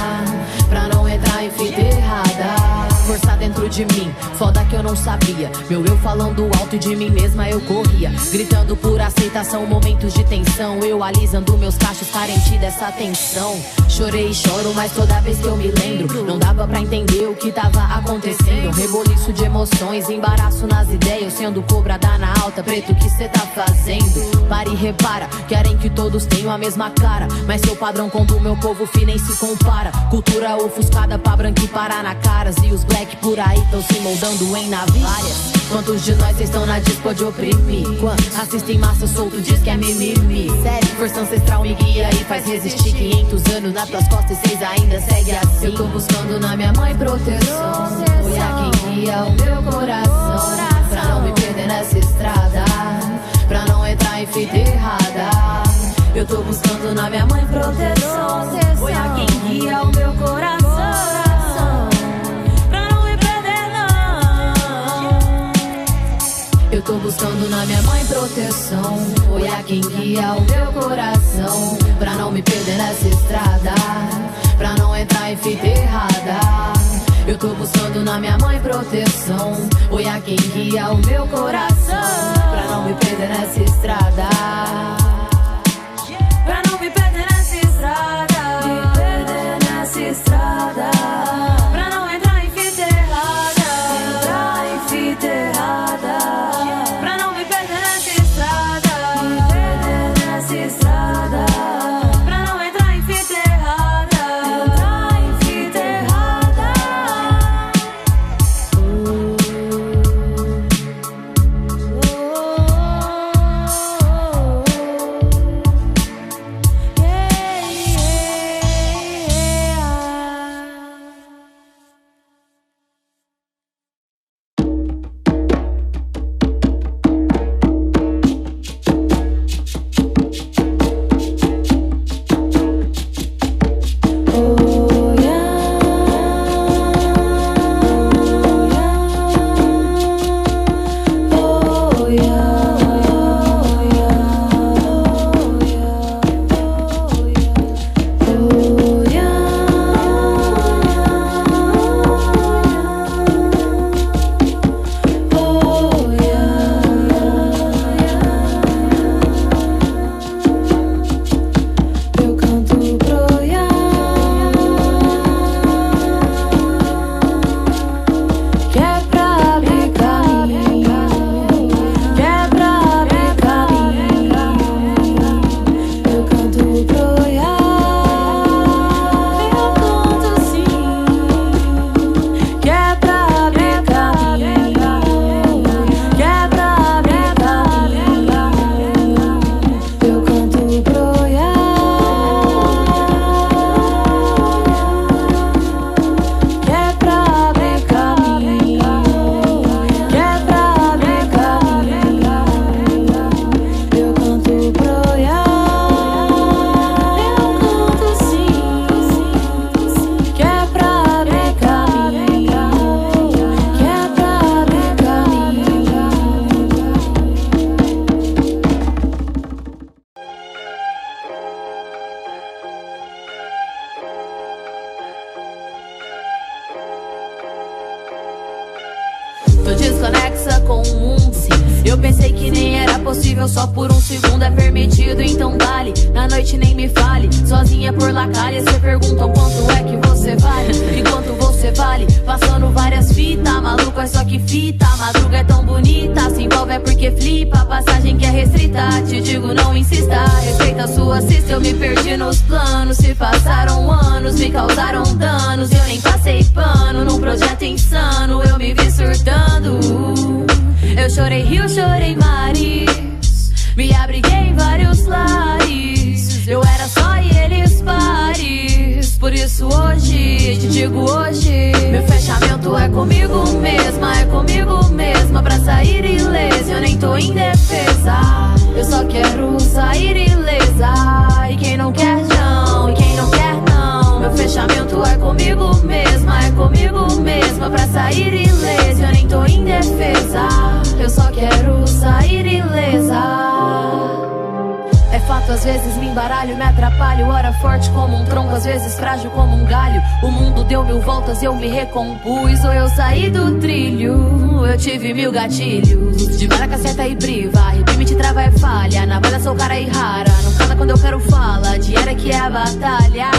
Speaker 5: pra não entrar em fita errada. Força dentro de mim, foda que eu não sabia. Meu eu falando alto e de mim mesma eu corria, gritando por aceitação, momentos de tensão. Eu alisando meus cachos, carente dessa atenção. Chorei e choro, mas toda vez que eu me lembro, não dava pra entender o que tava acontecendo. Um reboliço de emoções, embaraço nas ideias, sendo cobrada na alta, preto, o que cê tá fazendo? Para e repara, querem que todos tenham a mesma cara, mas seu padrão com do meu povo fi nem se compara. Cultura ofuscada pra branco e parar na caras, e os black por aí tão se moldando em navalhas. Quantos de nós estão na disco de oprimir? Quantos assistem massa solto, diz que é mimimi? Sério, força ancestral me guia e faz resistir 500 anos nas tuas costas e cês ainda segue assim. Eu tô buscando na minha mãe proteção. Olhar quem guia o meu coração, pra não me perder nessa estrada, pra não entrar em fita errada. Eu tô buscando na minha mãe proteção. Olhar quem guia o meu coração, eu tô buscando na minha mãe proteção. Olhar quem guia o meu coração, pra não me perder nessa estrada, pra não entrar em fita errada. Eu tô buscando na minha mãe proteção. Olhar quem guia o meu coração, pra não me perder nessa estrada, pra não me perder nessa estrada, me perder nessa estrada, pra não entrar em fita errada, entrar em fita errada.
Speaker 6: Yeah.
Speaker 5: Tô desconexa com o mundo, sim. Eu pensei que nem era possível, só por um segundo é permitido, então dale. Na noite nem me fale, sozinha por lacalha. Cê perguntam quanto é que você vale, e quanto você vale. Passando várias fitas, maluco é só que fita. A madruga é tão bonita, se envolve é porque flipa. Passagem que é restrita, te digo não insista. Respeita a sua assista, eu me perdi nos planos. Se passaram anos, me causaram danos. Eu nem passei pano num projeto insano, eu me vi surtando. Eu chorei rio, chorei mares, me abriguei em vários lares. Eu era só e eles pares. Por isso hoje, te digo hoje, meu fechamento é comigo mesma pra sair ilesa, eu nem tô indefesa. Eu só quero sair ilesa. E quem não quer não, e quem não quer não. Meu fechamento é comigo mesma pra sair ilesa, eu nem tô indefesa. Eu só quero sair ilesa. É fato, às vezes me embaralho, me atrapalho. Ora forte como um tronco, às vezes frágil como um galho. O mundo deu 1000 voltas, eu me recompus. Ou eu saí do trilho, eu tive 1000 gatilhos. De vara, caceta e briva, reprime, te trava é falha. Na bala sou cara e rara, não cala quando eu quero fala. Diária que é a batalha,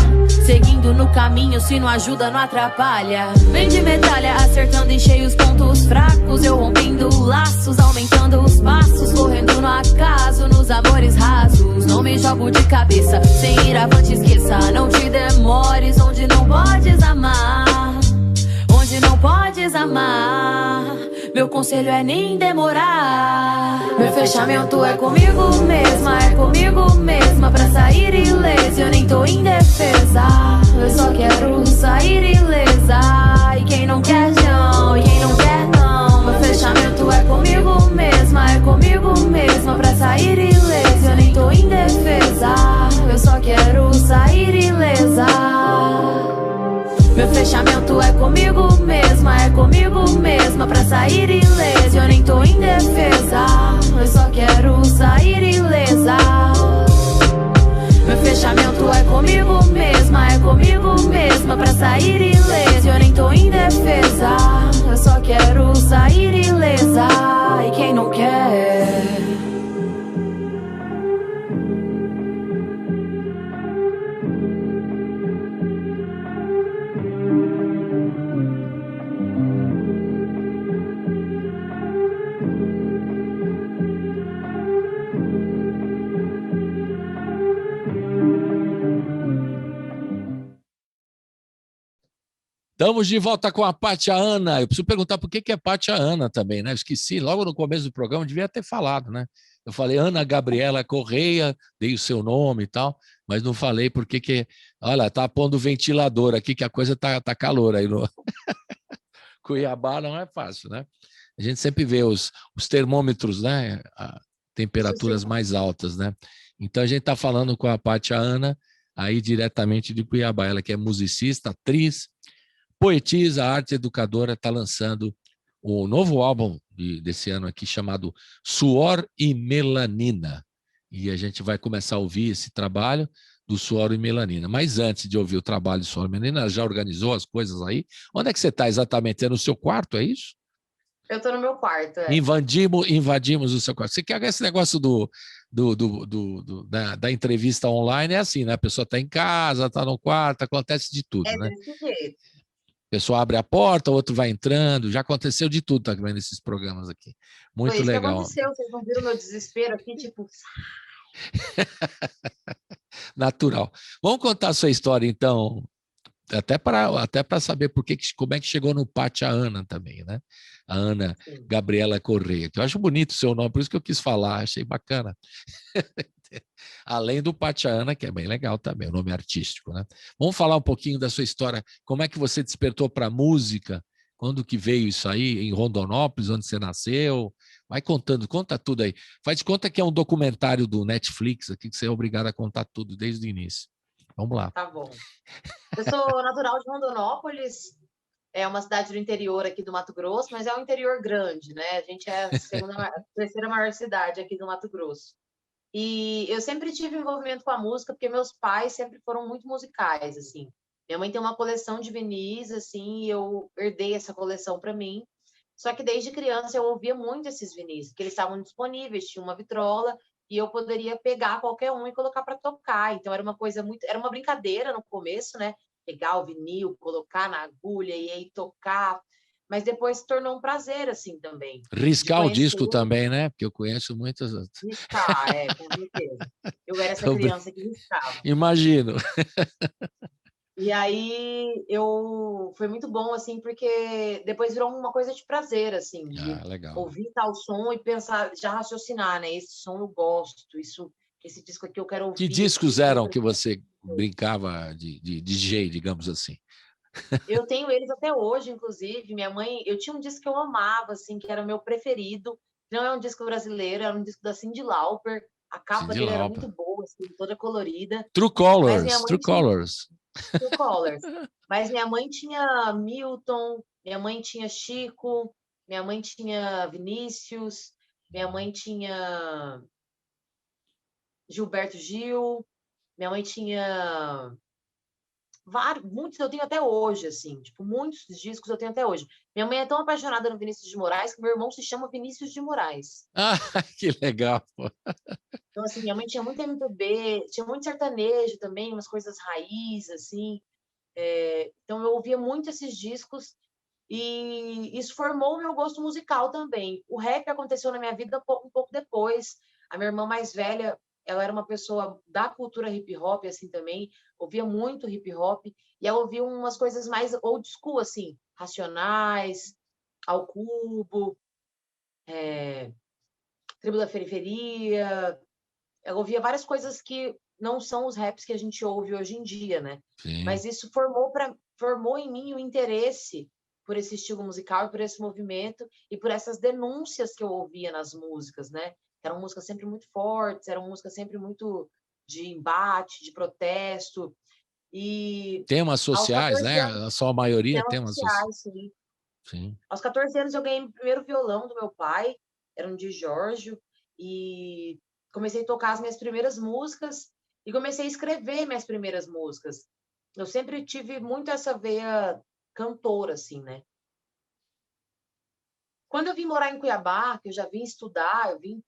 Speaker 5: seguindo no caminho, se não ajuda não atrapalha. Vem de medalha, acertando em cheio os pontos fracos. Eu rompendo laços, aumentando os passos. Correndo no acaso, nos amores rasos. Não me jogo de cabeça, sem ir avante esqueça. Não te demores, onde não podes amar. Onde não podes amar. Meu conselho é nem demorar. Meu fechamento é comigo mesma pra sair ilesa, eu nem tô indefesa. Eu só quero sair ilesa. E quem não quer não, e quem não quer não. Meu fechamento é comigo mesma pra sair ilesa, eu nem tô indefesa. Eu só quero sair ilesa. Meu fechamento é comigo mesma pra sair ilesa, eu nem tô indefesa. Eu só quero sair ilesa. Meu fechamento é comigo mesma pra sair ilesa, eu nem tô indefesa. Eu só quero sair ilesa. E quem não quer?
Speaker 2: Estamos de volta com a Pátia Ana. Eu preciso perguntar por que é Pátia Ana também, né? Eu esqueci, logo no começo do programa, devia ter falado, né? Eu falei Ana Gabriela Correia, dei o seu nome e tal, mas não falei por que... Olha, tá pondo ventilador aqui, que a coisa tá calor aí no... Cuiabá não é fácil, né? A gente sempre vê os termômetros, né? Temperaturas mais altas, né? Então a gente está falando com a Pátia Ana, aí diretamente de Cuiabá. Ela que é musicista, atriz, poetisa, arte educadora, está lançando o novo álbum desse ano aqui chamado Suor e Melanina. E a gente vai começar a ouvir esse trabalho do Suor e Melanina. Mas antes de ouvir o trabalho do Suor e Melanina, ela já organizou as coisas aí? Onde é que você está exatamente? É no seu quarto, é isso?
Speaker 3: Eu estou no meu quarto.
Speaker 2: Invadimos o seu quarto. Você quer esse negócio da entrevista online? É assim, né? A pessoa está em casa, está no quarto, acontece de tudo, né?
Speaker 3: Desse jeito.
Speaker 2: A pessoa abre a porta, o outro vai entrando, já aconteceu de tudo, tá vendo nesses programas aqui. Muito
Speaker 3: Foi isso
Speaker 2: legal.
Speaker 3: que aconteceu, vocês não viram meu desespero aqui, tipo...
Speaker 2: Natural. Vamos contar a sua história, então, até para saber como é que chegou no Pátia Ana também, né? A Ana Gabriela Correia, que eu acho bonito o seu nome, por isso que eu quis falar, achei bacana. Além do Pátia Ana, que é bem legal também, o nome artístico, né? Vamos falar um pouquinho da sua história, como é que você despertou para a música, quando que veio isso aí, em Rondonópolis, onde você nasceu? Vai contando, conta tudo aí. Faz de conta que é um documentário do Netflix aqui, que você é obrigado a contar tudo desde o início. Vamos lá.
Speaker 3: Tá bom. Eu sou natural de Rondonópolis, é uma cidade do interior aqui do Mato Grosso, mas é um interior grande, né? A gente é a terceira maior cidade aqui do Mato Grosso. E eu sempre tive envolvimento com a música, porque meus pais sempre foram muito musicais, assim. Minha mãe tem uma coleção de vinis, assim, e eu herdei essa coleção para mim. Só que desde criança eu ouvia muito esses vinis, porque eles estavam disponíveis, tinha uma vitrola e eu poderia pegar qualquer um e colocar para tocar. Então era uma coisa muito, era uma brincadeira no começo, né? Pegar o vinil, colocar na agulha e aí tocar, mas depois se tornou um prazer assim também.
Speaker 2: Riscar o disco também, né? Porque eu conheço muitas outras.
Speaker 3: Riscar, com certeza. Eu era essa criança que riscava.
Speaker 2: Imagino.
Speaker 3: E aí foi muito bom, assim, porque depois virou uma coisa de prazer, assim, de
Speaker 2: legal.
Speaker 3: ouvir tal som e pensar, já raciocinar, né? Esse som eu gosto, esse disco aqui eu quero ouvir.
Speaker 2: Que discos eram que você brincava de DJ, digamos assim?
Speaker 3: Eu tenho eles até hoje, inclusive. Minha mãe, eu tinha um disco que eu amava, assim, que era o meu preferido. Não é um disco brasileiro, era um disco da Cyndi Lauper. A capa dele era muito boa, assim, toda colorida.
Speaker 2: True Colors, True Colors.
Speaker 3: True Colors. Mas minha mãe tinha Milton, minha mãe tinha Chico, minha mãe tinha Vinícius, minha mãe tinha Gilberto Gil, minha mãe tinha muitos, eu tenho até hoje, assim, tipo, muitos discos eu tenho até hoje. Minha mãe é tão apaixonada no Vinícius de Moraes que meu irmão se chama Vinícius de Moraes.
Speaker 2: Ah, que legal, pô.
Speaker 3: Então, assim, minha mãe tinha muito MPB, tinha muito sertanejo também, umas coisas raiz, assim. Então, eu ouvia muito esses discos e isso formou o meu gosto musical também. O rap aconteceu na minha vida um pouco depois. A minha irmã mais velha, ela era uma pessoa da cultura hip hop, assim, também, ouvia muito hip hop, e ela ouvia umas coisas mais old school, assim, Racionais, Ao Cubo, Tribo da Periferia. Ela ouvia várias coisas que não são os raps que a gente ouve hoje em dia, né?
Speaker 2: Sim.
Speaker 3: Mas isso formou em mim o interesse por esse estilo musical e por esse movimento e por essas denúncias que eu ouvia nas músicas, né? Eram músicas sempre muito fortes, eram músicas sempre muito de embate, de protesto. E
Speaker 2: temas sociais, né?
Speaker 3: Anos,
Speaker 2: a sua maioria temas sociais.
Speaker 3: Sim.
Speaker 2: Sim.
Speaker 3: Aos 14 anos eu ganhei o primeiro violão do meu pai, era um de Giorgio, e comecei a tocar as minhas primeiras músicas e comecei a escrever minhas primeiras músicas. Eu sempre tive muito essa veia cantora, assim, né? Quando eu vim morar em Cuiabá, que eu já vim estudar, eu vim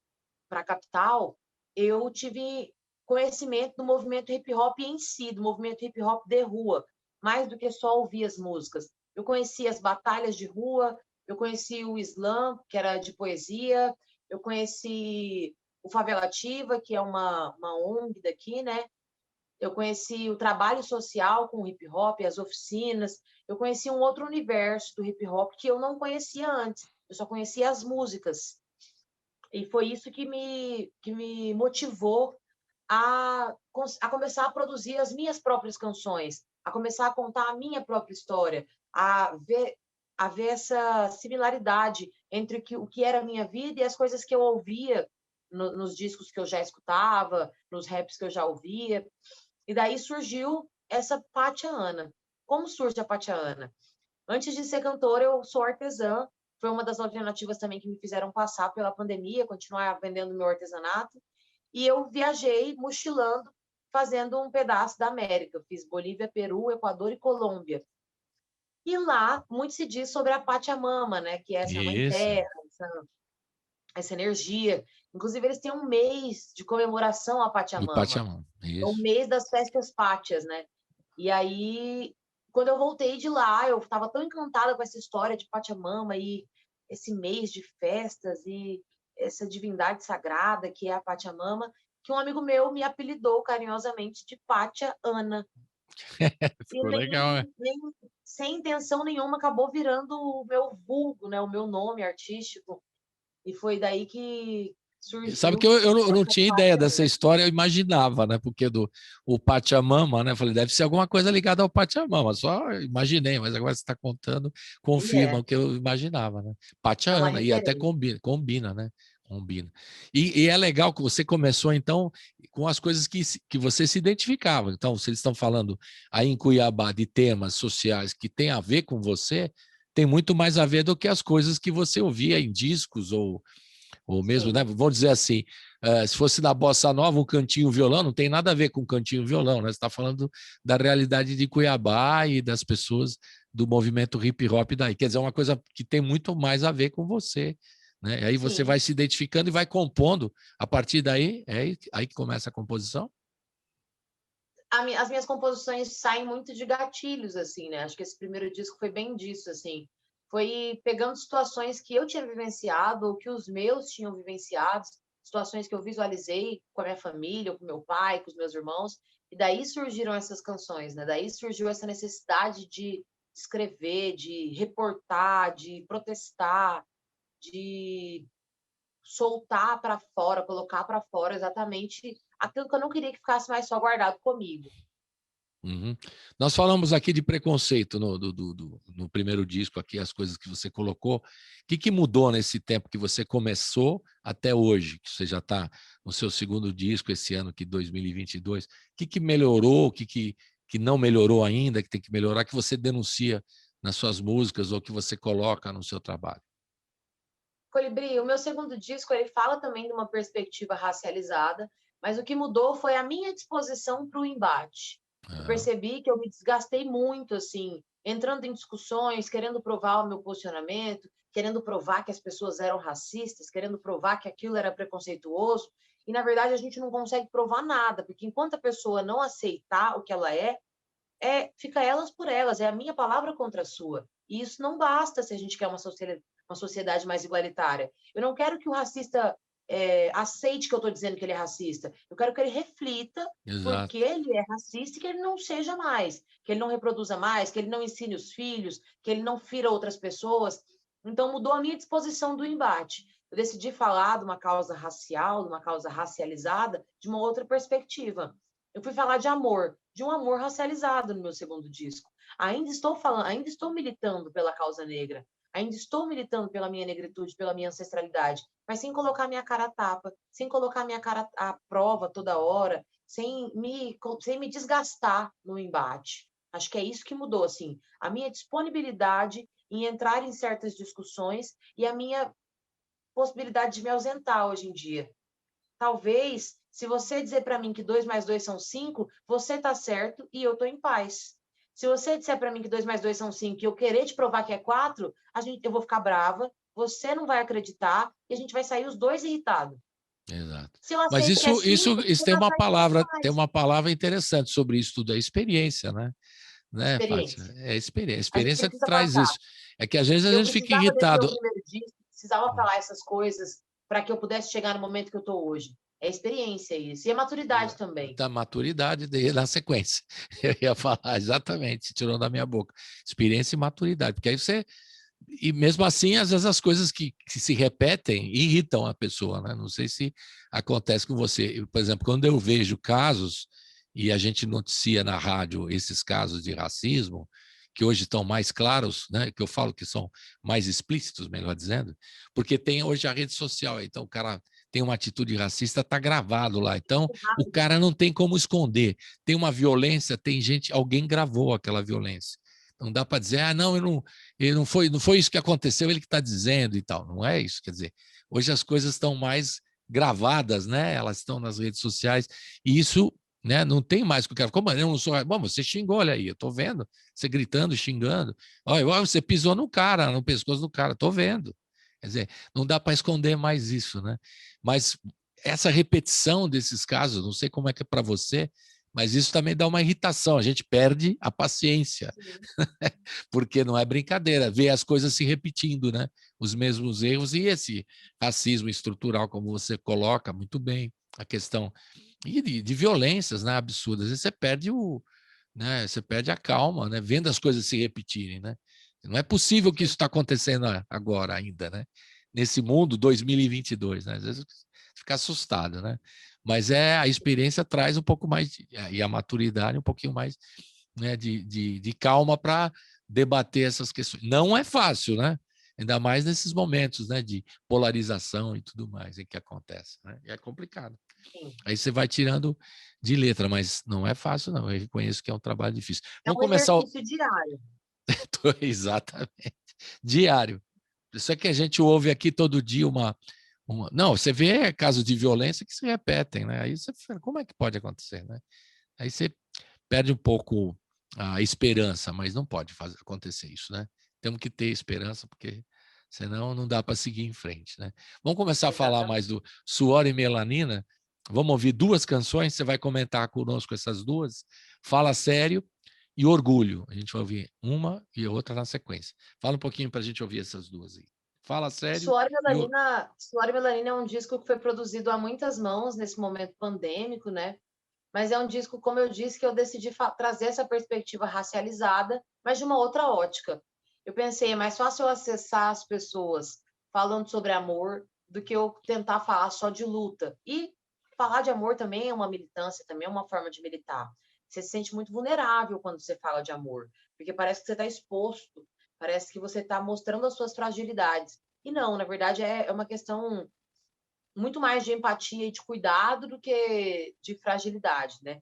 Speaker 3: para a capital, eu tive conhecimento do movimento hip hop em si, do movimento hip hop de rua, mais do que só ouvir as músicas. Eu conheci as batalhas de rua, eu conheci o slam, que era de poesia, eu conheci o Favelativa, que é uma ONG daqui, né? Eu conheci o trabalho social com o hip hop, as oficinas. Eu conheci um outro universo do hip hop que eu não conhecia antes. Eu só conhecia as músicas. E foi isso que me motivou a começar a produzir as minhas próprias canções, a começar a contar a minha própria história, a ver essa similaridade entre o que era a minha vida e as coisas que eu ouvia nos discos que eu já escutava, nos raps que eu já ouvia. E daí surgiu essa Pátia Ana. Como surge a Pátia Ana? Antes de ser cantora, eu sou artesã. Foi uma das alternativas também que me fizeram passar pela pandemia, continuar vendendo meu artesanato. E eu viajei mochilando, fazendo um pedaço da América. Eu fiz Bolívia, Peru, Equador e Colômbia. E lá, muito se diz sobre a Pachamama, né? Que é essa mãe terra, essa energia. Inclusive, eles têm um mês de comemoração à Pachamama. É o mês das festas pátias, né? E aí, quando eu voltei de lá, eu estava tão encantada com essa história de Pachamama e esse mês de festas e essa divindade sagrada que é a Pachamama, que um amigo meu me apelidou carinhosamente de Pátia Ana.
Speaker 2: Ficou legal, né?
Speaker 3: Sem intenção nenhuma, acabou virando o meu vulgo, né? O meu nome artístico. E foi daí que surgiu.
Speaker 2: Sabe que eu não tinha ideia dessa história, eu imaginava, né? Porque o Pachamama, né? Eu falei, deve ser alguma coisa ligada ao Pachamama, só imaginei, mas agora você está contando, confirma o que eu imaginava, né? Pátia Ana, e até combina, né? Combina. E é legal que você começou, então, com as coisas que você se identificava. Então, se eles estão falando aí em Cuiabá de temas sociais que tem a ver com você, tem muito mais a ver do que as coisas que você ouvia em discos ou mesmo, né? Vamos dizer assim, Se fosse na bossa nova, um cantinho violão, não tem nada a ver com cantinho violão, né? Você está falando da realidade de Cuiabá e das pessoas do movimento hip hop daí. Quer dizer, é uma coisa que tem muito mais a ver com você, né? E aí você
Speaker 3: Sim.
Speaker 2: vai se identificando e vai compondo. A partir daí, é aí que começa a composição?
Speaker 3: As minhas composições saem muito de gatilhos, assim, né? Acho que esse primeiro disco foi bem disso, assim. Foi pegando situações que eu tinha vivenciado ou que os meus tinham vivenciado, situações que eu visualizei com a minha família, ou com meu pai, com os meus irmãos, e daí surgiram essas canções, né? Daí surgiu essa necessidade de escrever, de reportar, de protestar, de soltar para fora, colocar para fora exatamente aquilo que eu não queria que ficasse mais só guardado comigo.
Speaker 2: Uhum. Nós falamos aqui de preconceito no primeiro disco, aqui as coisas que você colocou. O que mudou nesse tempo que você começou até hoje, que você já está no seu segundo disco esse ano, que 2022? O que melhorou, o que não melhorou ainda, que tem que melhorar, que você denuncia nas suas músicas ou que você coloca no seu trabalho?
Speaker 3: Colibri, o meu segundo disco, ele fala também de uma perspectiva racializada, mas o que mudou foi a minha disposição para o embate. Eu percebi que eu me desgastei muito, assim, entrando em discussões, querendo provar o meu posicionamento, querendo provar que as pessoas eram racistas, querendo provar que aquilo era preconceituoso, e na verdade a gente não consegue provar nada, porque enquanto a pessoa não aceitar o que ela fica elas por elas, é a minha palavra contra a sua. E isso não basta se a gente quer uma sociedade mais igualitária. Eu não quero que o racista aceite que eu estou dizendo que ele é racista. Eu quero que ele reflita porque ele é racista e que ele não seja mais, que ele não reproduza mais, que ele não ensine os filhos, que ele não fira outras pessoas. Então, mudou a minha disposição do embate. Eu decidi falar de uma causa racial, de uma causa racializada, de uma outra perspectiva. Eu fui falar de amor, de um amor racializado no meu segundo disco. Ainda estou militando pela causa negra, ainda estou militando pela minha negritude, pela minha ancestralidade, mas sem colocar minha cara a tapa, sem colocar minha cara à prova toda hora, sem me desgastar no embate. Acho que é isso que mudou, assim, a minha disponibilidade em entrar em certas discussões e a minha possibilidade de me ausentar hoje em dia. Talvez, se você dizer para mim que 2 mais 2 são 5, você está certo e eu estou em paz. Se você disser para mim que 2 mais 2 são 5 e eu querer te provar que é 4, eu vou ficar brava, você não vai acreditar e a gente vai sair os dois irritados.
Speaker 2: Exato.
Speaker 3: Se eu
Speaker 2: Mas
Speaker 3: aceito que é 5,
Speaker 2: isso tem uma palavra interessante sobre isso tudo, é experiência, né?
Speaker 3: Experiência.
Speaker 2: Fátia? É experiência. A
Speaker 3: A
Speaker 2: experiência
Speaker 3: gente precisa
Speaker 2: traz
Speaker 3: passar.
Speaker 2: isso. É que às vezes a gente fica
Speaker 3: Eu precisava
Speaker 2: irritado.
Speaker 3: desse meu primeiro disco, precisava falar essas coisas para que eu pudesse chegar no momento que eu estou hoje. É experiência isso. E é maturidade também.
Speaker 2: Da maturidade na sequência. Eu ia falar exatamente, tirou da minha boca. Experiência e maturidade. Porque aí você... E mesmo assim, às vezes as coisas que se repetem irritam a pessoa, né? Não sei se acontece com você. Por exemplo, quando eu vejo casos, e a gente noticia na rádio esses casos de racismo, que hoje estão mais claros, né? Que eu falo que são mais explícitos, melhor dizendo, porque tem hoje a rede social, então o cara tem uma atitude racista, está gravado lá, então o cara não tem como esconder. Tem uma violência, tem gente, alguém gravou aquela violência. Não dá para dizer, não, não foi isso que aconteceu, ele que está dizendo e tal. Não é isso, quer dizer, hoje as coisas estão mais gravadas, né? Elas estão nas redes sociais, e isso, né, não tem mais que o cara, como eu não sou, bom, você xingou, olha aí, eu estou vendo, você gritando, xingando, olha, você pisou no cara, no pescoço do cara, estou vendo. Quer dizer, não dá para esconder mais isso, né? Mas essa repetição desses casos, não sei como é que é para você, mas isso também dá uma irritação, a gente perde a paciência, porque não é brincadeira, ver as coisas se repetindo, né? Os mesmos erros e esse racismo estrutural, como você coloca muito bem, a questão de violências, né, absurdas, e você perde né, você perde a calma, né, vendo as coisas se repetirem, né? Não é possível que isso está acontecendo agora ainda, né? Nesse mundo 2022, né? Às vezes fica assustado, né? Mas a experiência traz um pouco mais, e a maturidade um pouquinho mais, né, de calma para debater essas questões. Não é fácil, né? Ainda mais nesses momentos, né, de polarização e tudo mais em que acontece, né? E é complicado.
Speaker 3: Sim.
Speaker 2: Aí você vai tirando de letra, mas não é fácil, não. Eu reconheço que é um trabalho difícil.
Speaker 3: Vamos começar exercício diário.
Speaker 2: Exatamente. Diário. Isso é que a gente ouve aqui todo dia Não, você vê casos de violência que se repetem, né? Aí você fala, como é que pode acontecer, né? Aí você perde um pouco a esperança, mas não pode acontecer isso, né? Temos que ter esperança, porque senão não dá para seguir em frente, né? Vamos começar a falar mais do Suor e Melanina. Vamos ouvir 2 canções, você vai comentar conosco essas 2. Fala Sério e Orgulho. A gente vai ouvir uma e a outra na sequência. Fala um pouquinho para a gente ouvir essas 2 aí. Fala Sério.
Speaker 3: Suor e Melanina é um disco que foi produzido a muitas mãos nesse momento pandêmico, né? Mas é um disco, como eu disse, que eu decidi trazer essa perspectiva racializada, mas de uma outra ótica. Eu pensei, é mais fácil eu acessar as pessoas falando sobre amor do que eu tentar falar só de luta. E falar de amor também é uma militância, também é uma forma de militar. Você se sente muito vulnerável quando você fala de amor, porque parece que você está exposto, parece que você está mostrando as suas fragilidades. E não, na verdade, é uma questão muito mais de empatia e de cuidado do que de fragilidade, né?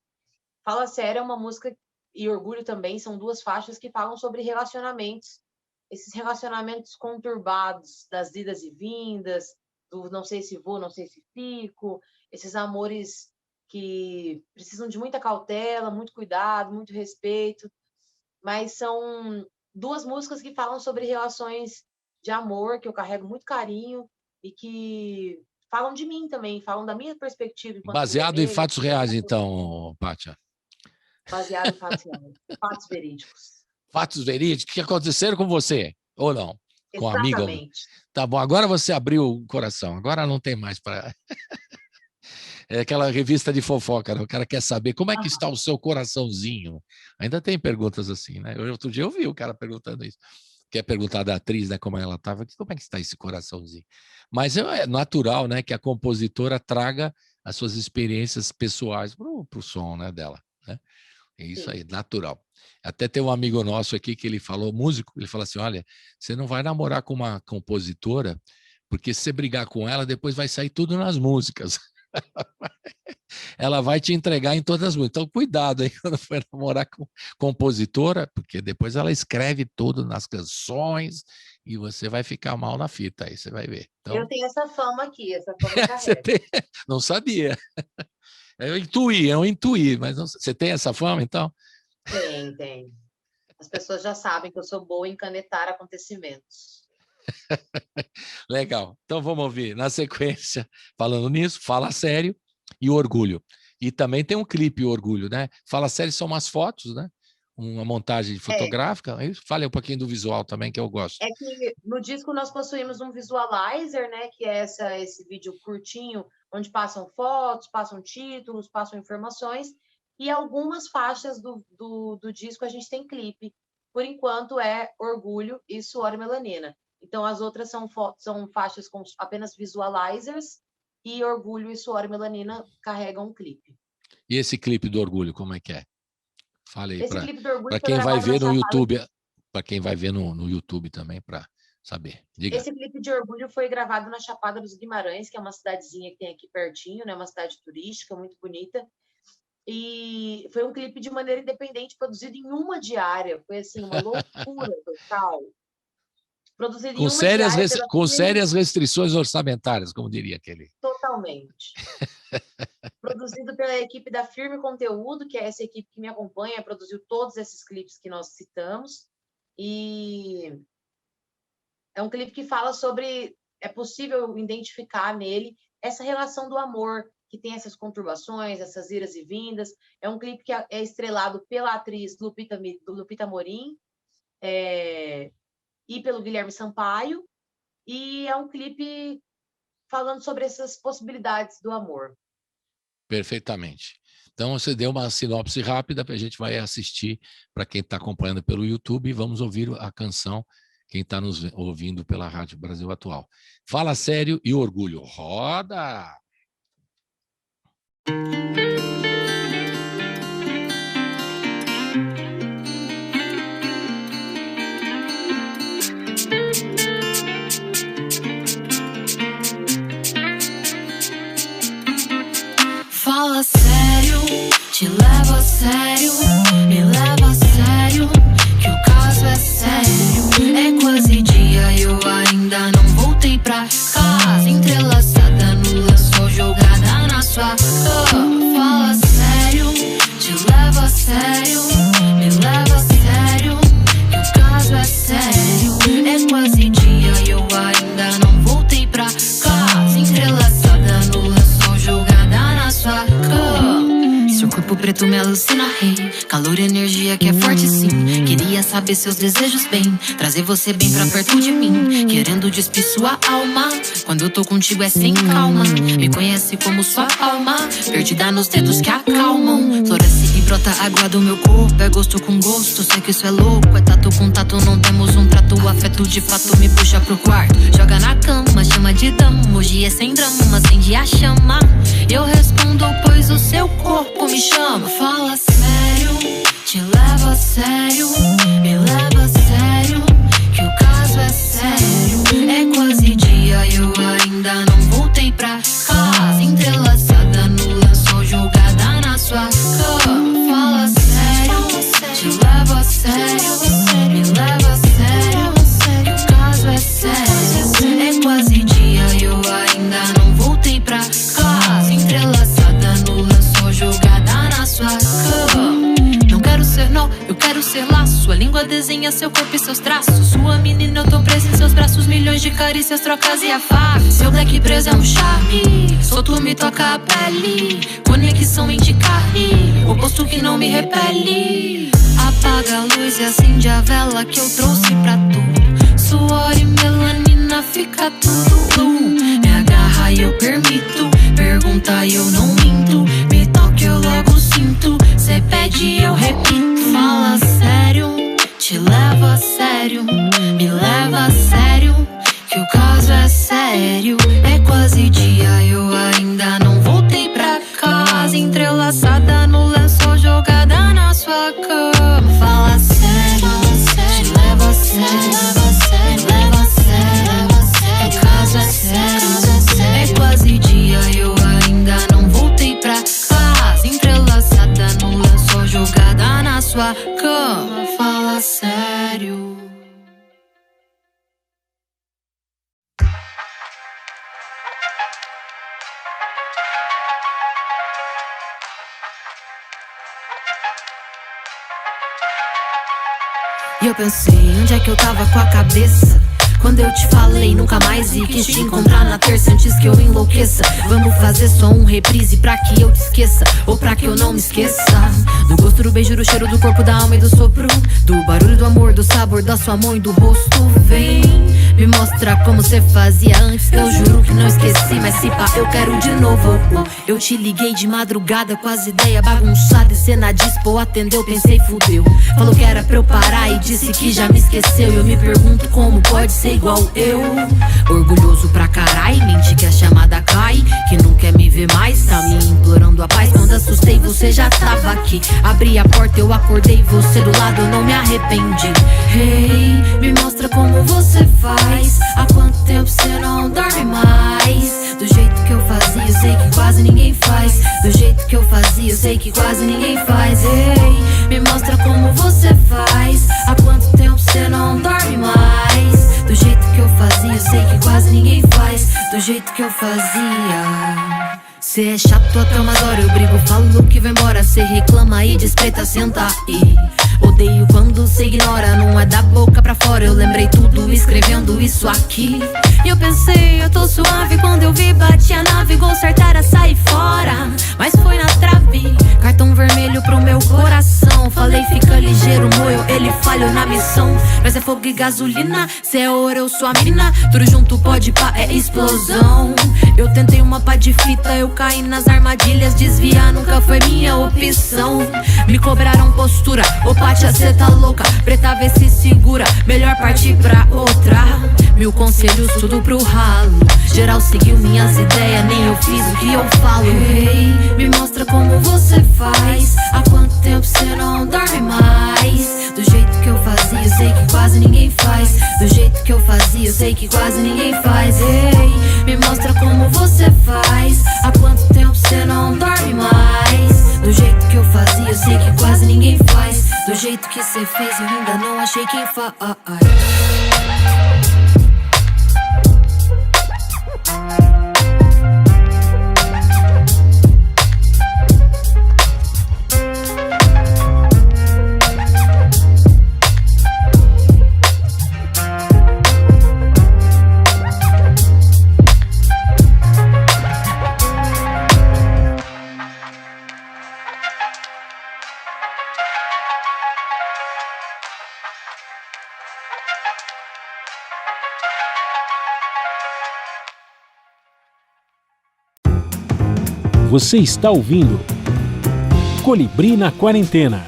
Speaker 3: Fala Sério é uma música, e Orgulho também, são 2 faixas que falam sobre relacionamentos, esses relacionamentos conturbados, das idas e vindas, do não sei se vou, não sei se fico, esses amores que precisam de muita cautela, muito cuidado, muito respeito, mas são 2 músicas que falam sobre relações de amor, que eu carrego muito carinho e que falam de mim também, falam da minha perspectiva.
Speaker 2: Baseado em fatos reais, então, Pátia.
Speaker 3: Baseado em fatos reais, fatos verídicos.
Speaker 2: Fatos verídicos que aconteceram com você, ou não? Com a amiga? Tá bom, agora você abriu o coração, agora não tem mais para... É aquela revista de fofoca, né? O cara quer saber como é que está o seu coraçãozinho. Ainda tem perguntas assim, né? Outro dia eu vi o cara perguntando isso. Quer perguntar da atriz, né, como ela estava, como é que está esse coraçãozinho? Mas é natural, né, que a compositora traga as suas experiências pessoais para o som, né, dela, né? É isso aí, natural. Até tem um amigo nosso aqui que ele falou, músico, ele falou assim, olha, você não vai namorar com uma compositora, porque se você brigar com ela, depois vai sair tudo nas músicas. Ela vai te entregar em todas as músicas. Então, cuidado aí quando for namorar com compositora, porque depois ela escreve tudo nas canções e você vai ficar mal na fita, aí você vai ver. Então,
Speaker 3: eu tenho essa fama aqui, essa fama você
Speaker 2: tem... Não sabia. Eu intuí, mas não... Você tem essa fama, então?
Speaker 3: Tem. As pessoas já sabem que eu sou boa em canetar acontecimentos.
Speaker 2: Legal. Então vamos ouvir na sequência, falando nisso, Fala Sério e Orgulho. E também tem um clipe, Orgulho, né? Fala Sério são umas fotos, né? Uma montagem fotográfica. Fale um pouquinho do visual também, que eu gosto.
Speaker 3: É que no disco nós possuímos um visualizer, né? Que é esse vídeo curtinho, onde passam fotos, passam títulos, passam informações. E algumas faixas do disco a gente tem clipe. Por enquanto é Orgulho e Suor e Melanina. Então, as outras são faixas com apenas visualizers e Orgulho e Suor e Melanina carregam um clipe.
Speaker 2: E esse clipe do Orgulho, como é que é? Fala aí
Speaker 3: para
Speaker 2: quem vai ver no YouTube, para quem vai ver no YouTube também, para saber. Diga.
Speaker 3: Esse clipe de Orgulho foi gravado na Chapada dos Guimarães, que é uma cidadezinha que tem aqui pertinho, né? Uma cidade turística muito bonita. E foi um clipe de maneira independente, produzido em uma diária. Foi assim, uma loucura total. Produzido
Speaker 2: com sérias restrições orçamentárias, como diria aquele.
Speaker 3: Totalmente. Produzido pela equipe da Firme Conteúdo, que é essa equipe que me acompanha, produziu todos esses clipes que nós citamos. E é um clipe que fala sobre... É possível identificar nele essa relação do amor, que tem essas conturbações, essas idas e vindas. É um clipe que é estrelado pela atriz Lupita Morim, e pelo Guilherme Sampaio, e é um clipe falando sobre essas possibilidades do amor.
Speaker 2: Perfeitamente. Então, você deu uma sinopse rápida, a gente vai assistir para quem está acompanhando pelo YouTube, e vamos ouvir a canção, quem está nos ouvindo pela Rádio Brasil Atual. Fala Sério e Orgulho. Roda!
Speaker 4: Fala sério, te levo a sério, me leva a sério, que o caso é sério. É quase dia e eu ainda não voltei pra casa. Entrelaçado alucina, rei. Calor e energia que é forte sim. Queria saber seus desejos bem, trazer você bem pra perto de mim, querendo despir sua alma. Quando eu tô contigo é sem calma. Me conhece como sua alma, perdida nos dedos que acalmam. Floresce e brota água do meu corpo, é gosto com gosto, sei que isso é louco. É tato com tato, não temos um trato. Afeto de fato me puxa pro quarto, joga na cama, chama de dama. Hoje é sem drama, acende a chama. Eu respondo, pois o seu corpo me chama. Fala sério, te levo a sério, me leva a sério, que o caso é sério. É quase dia e eu ainda não voltei pra casa, entrelaçada no lençol, jogada na sua cama. Fala sério, te levo a sério, me leva a sério, que o caso é sério. É quase dia e eu ainda não voltei pra casa, entrelaçada no lençol, jogada na sua cama. Não quero ser nó, eu quero ser laço. Sua língua desenha seu corpo e seus traços. Sua menina, eu tô presa em seus braços. Milhões de carícias, trocas e afagos. Seu black preso é um charme, solto me toca a pele. Conexão de carne, oposto que não me repele. Apaga a luz e acende a vela que eu trouxe pra tu. Suor e melanina, fica tudo. Me agarra e eu permito, pergunta e eu não minto. Me toque eu logo sinto, cê pede e eu repito. Fala sério, te levo a sério, me leva a sério, que o caso é sério. É quase dia, eu ainda não voltei pra casa, entrelaçada no lençol, jogada na sua cama. Fala sério, te levo a sério, me leva a sério, que o caso é sério. É quase dia, eu ainda não voltei pra casa, entrelaçada no lençol, jogada na sua cama. Fala sério. E eu pensei, onde é que eu tava com a cabeça quando eu te falei nunca mais e quis te encontrar na terça antes que eu enlouqueça. Vamos fazer só um reprise pra que eu te esqueça, ou pra que eu não me esqueça. Do gosto do beijo, do cheiro do corpo, da alma e do sopro, do barulho do amor, do sabor da sua mão e do rosto. Vem, me mostra como cê fazia antes, eu juro que não esqueci. Mas se pá, eu quero de novo. Eu te liguei de madrugada com as ideias bagunçadas e cê na dispo atendeu, pensei fudeu. Falou que era pra eu parar e disse que já me esqueceu. Eu me pergunto como pode ser igual eu. Orgulhoso pra carai, mente que a chamada cai, que não quer me ver mais, tá me implorando a paz. Quando assustei você já tava aqui, abri a porta, eu acordei, você do lado, eu não me arrependi. Hey, me mostra como você faz, há quanto tempo você não dorme mais. Do jeito que eu fazia, eu sei que quase ninguém faz. Do jeito que eu fazia, eu sei que quase ninguém faz. Hey, me mostra como você faz, há quanto tempo você não dorme mais. Do jeito que eu fazia, eu sei que quase ninguém faz. Do jeito que eu fazia. Cê é chato até umas horas, eu brigo, falo que vai embora. Cê reclama e despreita, senta aí. Odeio quando cê ignora, não é da boca pra fora. Eu lembrei tudo escrevendo isso aqui. E eu pensei, eu tô suave, quando eu vi bati a nave, gol certara, saí fora, mas foi na trave. Cartão vermelho pro meu coração, falei fica ligeiro, moio, ele falhou na missão. Mas é fogo e gasolina, cê é ouro, eu sou a mina, tudo junto pode pá, é explosão. Eu tentei uma pá de fita, eu caí nas armadilhas, desviar nunca foi minha opção. Me cobraram postura, opa tia cê tá louca, preta vê se segura, melhor partir pra outra. Mil conselhos, tudo pro ralo, geral seguiu minhas ideias, nem eu fiz o que eu falo. Hey, me mostra como você faz, há quanto tempo cê não dorme mais. Do jeito que eu fazia, eu sei que quase ninguém faz. Do jeito que eu fazia, eu sei que quase ninguém faz. Hey, me mostra como você faz, há quanto tempo cê não dorme mais. Do jeito que eu fazia, eu sei que quase ninguém faz. Do jeito que cê fez, eu ainda não achei quem faz.
Speaker 1: Você está ouvindo Colibri na Quarentena.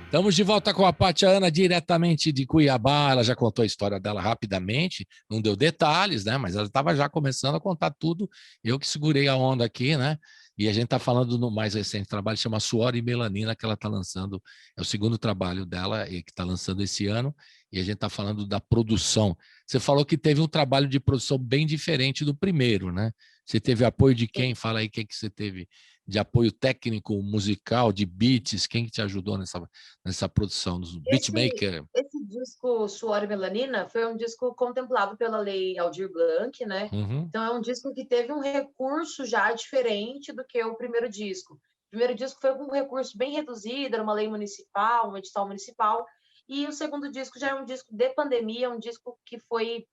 Speaker 2: Estamos de volta com a Pátia Ana, diretamente de Cuiabá. Ela já contou a história dela rapidamente, não deu detalhes, né? Mas ela estava já começando a contar tudo. Eu que segurei a onda aqui, né? E a gente está falando no mais recente trabalho, chama Suor e Melanina, que ela está lançando, é o segundo trabalho dela, e que está lançando esse ano, e a gente está falando da produção. Você falou que teve um trabalho de produção bem diferente do primeiro, né? Você teve apoio de quem? Fala aí quem que você teve de apoio técnico, musical, de beats, quem que te ajudou nessa produção, dos beatmaker?
Speaker 3: Esse disco Suor e Melanina foi um disco contemplado pela Lei Aldir Blanc, né?
Speaker 2: Uhum.
Speaker 3: Então é um disco que teve um recurso já diferente do que o primeiro disco. O primeiro disco foi com um recurso bem reduzido, era uma lei municipal, um edital municipal, e o segundo disco já é um disco de pandemia, um disco que foi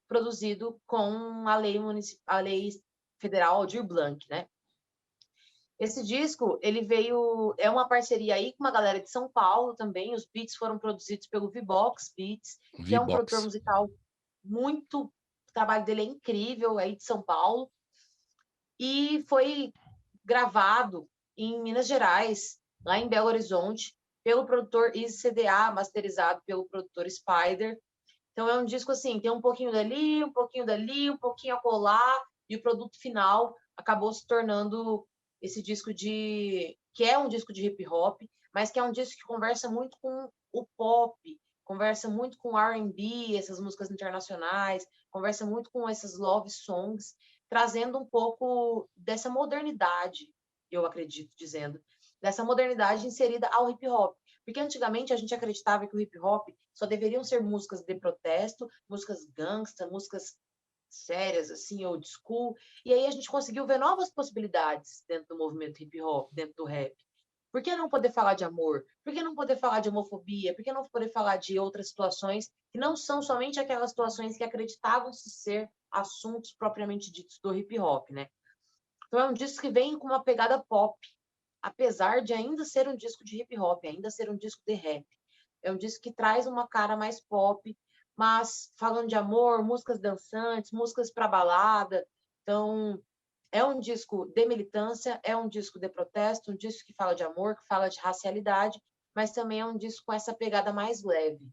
Speaker 3: produzido com a lei federal Aldir Blanc, né? Esse disco, ele veio, é uma parceria aí com uma galera de São Paulo também. Os beats foram produzidos pelo Vibox Beats, que é um produtor musical muito, o trabalho dele é incrível, aí de São Paulo. E foi gravado em Minas Gerais, lá em Belo Horizonte, pelo produtor Easy CDA, masterizado pelo produtor Spider. Então é um disco assim, tem um pouquinho dali, um pouquinho dali, um pouquinho a colar, e o produto final acabou se tornando esse disco que é um disco de hip hop, mas que é um disco que conversa muito com o pop, conversa muito com R&B, essas músicas internacionais, conversa muito com essas love songs, trazendo um pouco dessa modernidade, eu acredito, dessa modernidade inserida ao hip hop. Porque antigamente a gente acreditava que o hip hop só deveriam ser músicas de protesto, músicas gangsta, músicas sérias, assim, old school. E aí a gente conseguiu ver novas possibilidades dentro do movimento hip hop, dentro do rap. Por que não poder falar de amor? Por que não poder falar de homofobia? Por que não poder falar de outras situações que não são somente aquelas situações que acreditavam-se ser assuntos propriamente ditos do hip hop, né? Então é um disco que vem com uma pegada pop, apesar de ainda ser um disco de hip hop, ainda ser um disco de rap. É um disco que traz uma cara mais pop, mas falando de amor, músicas dançantes, músicas para balada. Então, é um disco de militância, é um disco de protesto, um disco que fala de amor, que fala de racialidade, mas também é um disco com essa pegada mais leve.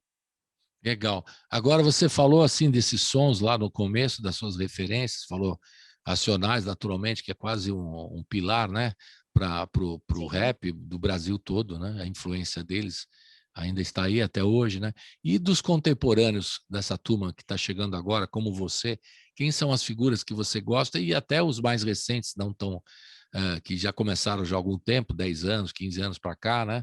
Speaker 2: Legal. Agora você falou assim desses sons lá no começo das suas referências, falou Racionais, naturalmente, que é quase um pilar, né, para o rap do Brasil todo, né? A influência deles ainda está aí até hoje, né? E dos contemporâneos dessa turma que está chegando agora, como você, quem são as figuras que você gosta e até os mais recentes, não tão que já começaram já há algum tempo, 10 anos, 15 anos para cá, né?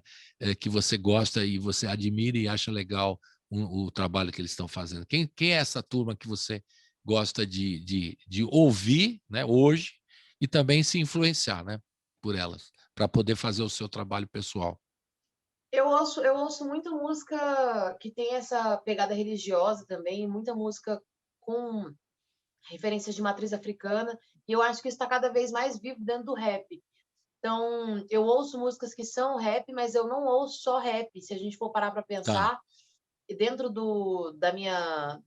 Speaker 2: Que você gosta e você admira e acha legal o trabalho que eles estão fazendo. Quem é essa turma que você gosta de ouvir, né, hoje e também se influenciar, né, por elas, para poder fazer o seu trabalho pessoal?
Speaker 3: Eu ouço muita música que tem essa pegada religiosa também, muita música com referências de matriz africana, e eu acho que isso está cada vez mais vivo dentro do rap. Então, eu ouço músicas que são rap, mas eu não ouço só rap. Se a gente for parar para pensar,
Speaker 2: Tá.
Speaker 3: dentro do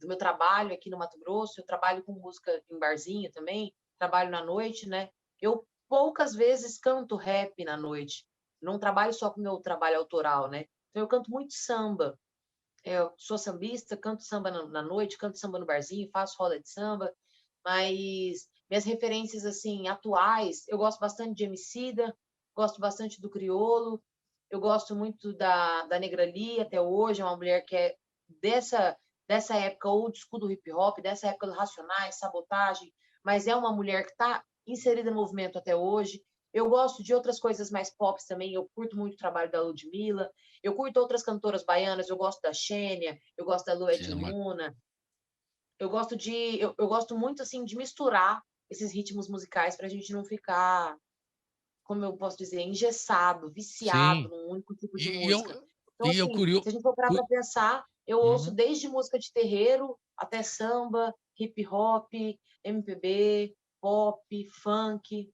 Speaker 3: meu trabalho aqui no Mato Grosso, eu trabalho com música em barzinho também, trabalho na noite, né? Eu poucas vezes canto rap na noite. Não trabalho só com o meu trabalho autoral, né? Então, eu canto muito samba. Eu sou sambista, canto samba na noite, canto samba no barzinho, faço roda de samba, mas minhas referências, assim, atuais, eu gosto bastante de Emicida, gosto bastante do Criolo, eu gosto muito da Negra Lee até hoje, é uma mulher que é dessa época old school do hip hop, dessa época do Racionais, Sabotagem, mas é uma mulher que está inserida no movimento até hoje. Eu gosto de outras coisas mais pop também, eu curto muito o trabalho da Ludmilla, eu curto outras cantoras baianas, eu gosto da Xênia, eu gosto da Lued Luna, eu gosto muito assim de misturar esses ritmos musicais para a gente não ficar, como eu posso dizer, engessado, viciado
Speaker 2: Sim.
Speaker 3: num único tipo de
Speaker 2: E
Speaker 3: música. Então,
Speaker 2: eu
Speaker 3: assim,
Speaker 2: curioso.
Speaker 3: se a gente for parar para pensar, eu ouço
Speaker 2: Uhum.
Speaker 3: desde música de terreiro até samba, hip hop, MPB, pop, funk.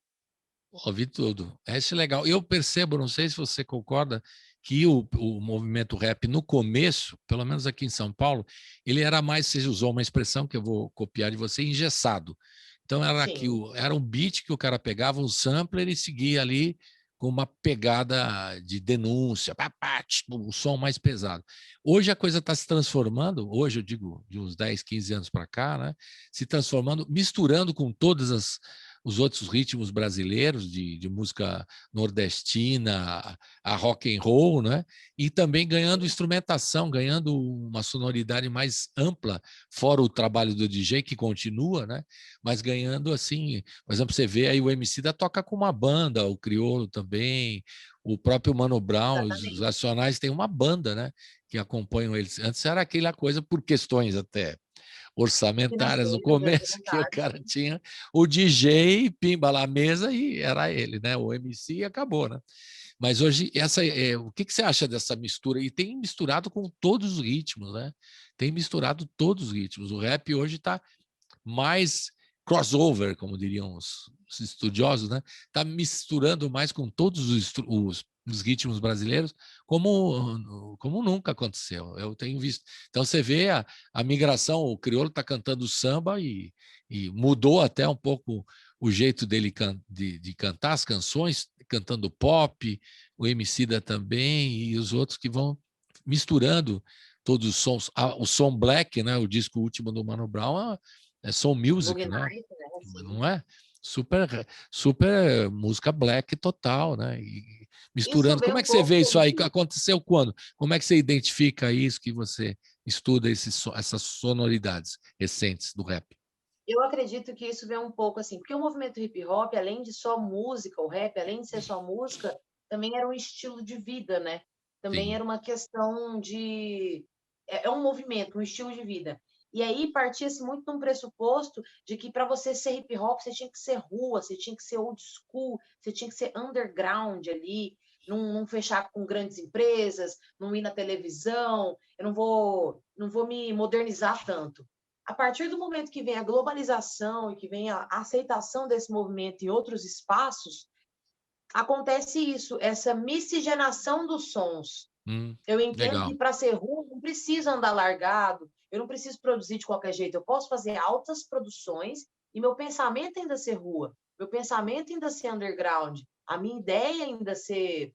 Speaker 2: Ouvi tudo. Isso é legal. Eu percebo, não sei se você concorda, que o movimento rap no começo, pelo menos aqui em São Paulo, ele era mais, você usou uma expressão que eu vou copiar de você, engessado. Então era
Speaker 3: Sim.
Speaker 2: era um beat que o cara pegava, um sampler e seguia ali com uma pegada de denúncia, tipo, o som mais pesado. Hoje a coisa está se transformando, hoje eu digo de uns 10, 15 anos para cá, né? Se transformando, misturando com todos os outros ritmos brasileiros de música nordestina, a rock and roll, né? E também ganhando instrumentação, ganhando uma sonoridade mais ampla, fora o trabalho do DJ que continua, né? Mas ganhando assim, por exemplo, você vê aí o Emicida toca com uma banda, o Criolo também, o próprio Mano Brown, os
Speaker 3: Exatamente.
Speaker 2: Racionais têm uma banda, né? Que acompanham eles. Antes era aquela coisa por questões até orçamentárias no
Speaker 3: Financeiras, é
Speaker 2: começo, que o
Speaker 3: verdade.
Speaker 2: cara tinha o DJ, pimba lá a mesa e era ele, né? O MC e acabou, né? Mas hoje, o que você acha dessa mistura? E tem misturado com todos os ritmos, né? Tem misturado todos os ritmos. O rap hoje está mais crossover, como diriam os estudiosos, né? Está misturando mais com todos os ritmos brasileiros, como nunca aconteceu. Eu tenho visto. Então você vê a migração, o crioulo está cantando samba e mudou até um pouco o jeito dele de cantar as canções, cantando pop, o Emicida também e os outros que vão misturando todos os sons. O som black, né? O disco último do Mano Brown é soul
Speaker 3: Bug
Speaker 2: music, né?
Speaker 3: Night, né? Assim.
Speaker 2: Não é? Super música black total, né? E
Speaker 3: Isso
Speaker 2: misturando.
Speaker 3: vem
Speaker 2: Como é
Speaker 3: um
Speaker 2: que você
Speaker 3: pouco
Speaker 2: vê isso aí?
Speaker 3: também.
Speaker 2: Aconteceu quando? Como é que você identifica isso que você estuda essas sonoridades recentes do rap?
Speaker 3: Eu acredito que isso vem um pouco assim, porque o movimento hip hop, além de só música, o rap, além de ser só música, também era um estilo de vida, né? Também
Speaker 2: Sim.
Speaker 3: era uma questão de. É um movimento, um estilo de vida. E aí partia-se muito de um pressuposto de que para você ser hip hop, você tinha que ser rua, você tinha que ser old school, você tinha que ser underground ali, não fechar com grandes empresas, não ir na televisão, eu não vou me modernizar tanto. A partir do momento que vem a globalização e que vem a aceitação desse movimento em outros espaços, acontece isso, essa miscigenação dos sons. Eu entendo que
Speaker 2: Legal.
Speaker 3: para ser ruim não precisa andar largado, eu não preciso produzir de qualquer jeito, eu posso fazer altas produções e meu pensamento ainda ser rua, meu pensamento ainda ser underground, a minha ideia ainda ser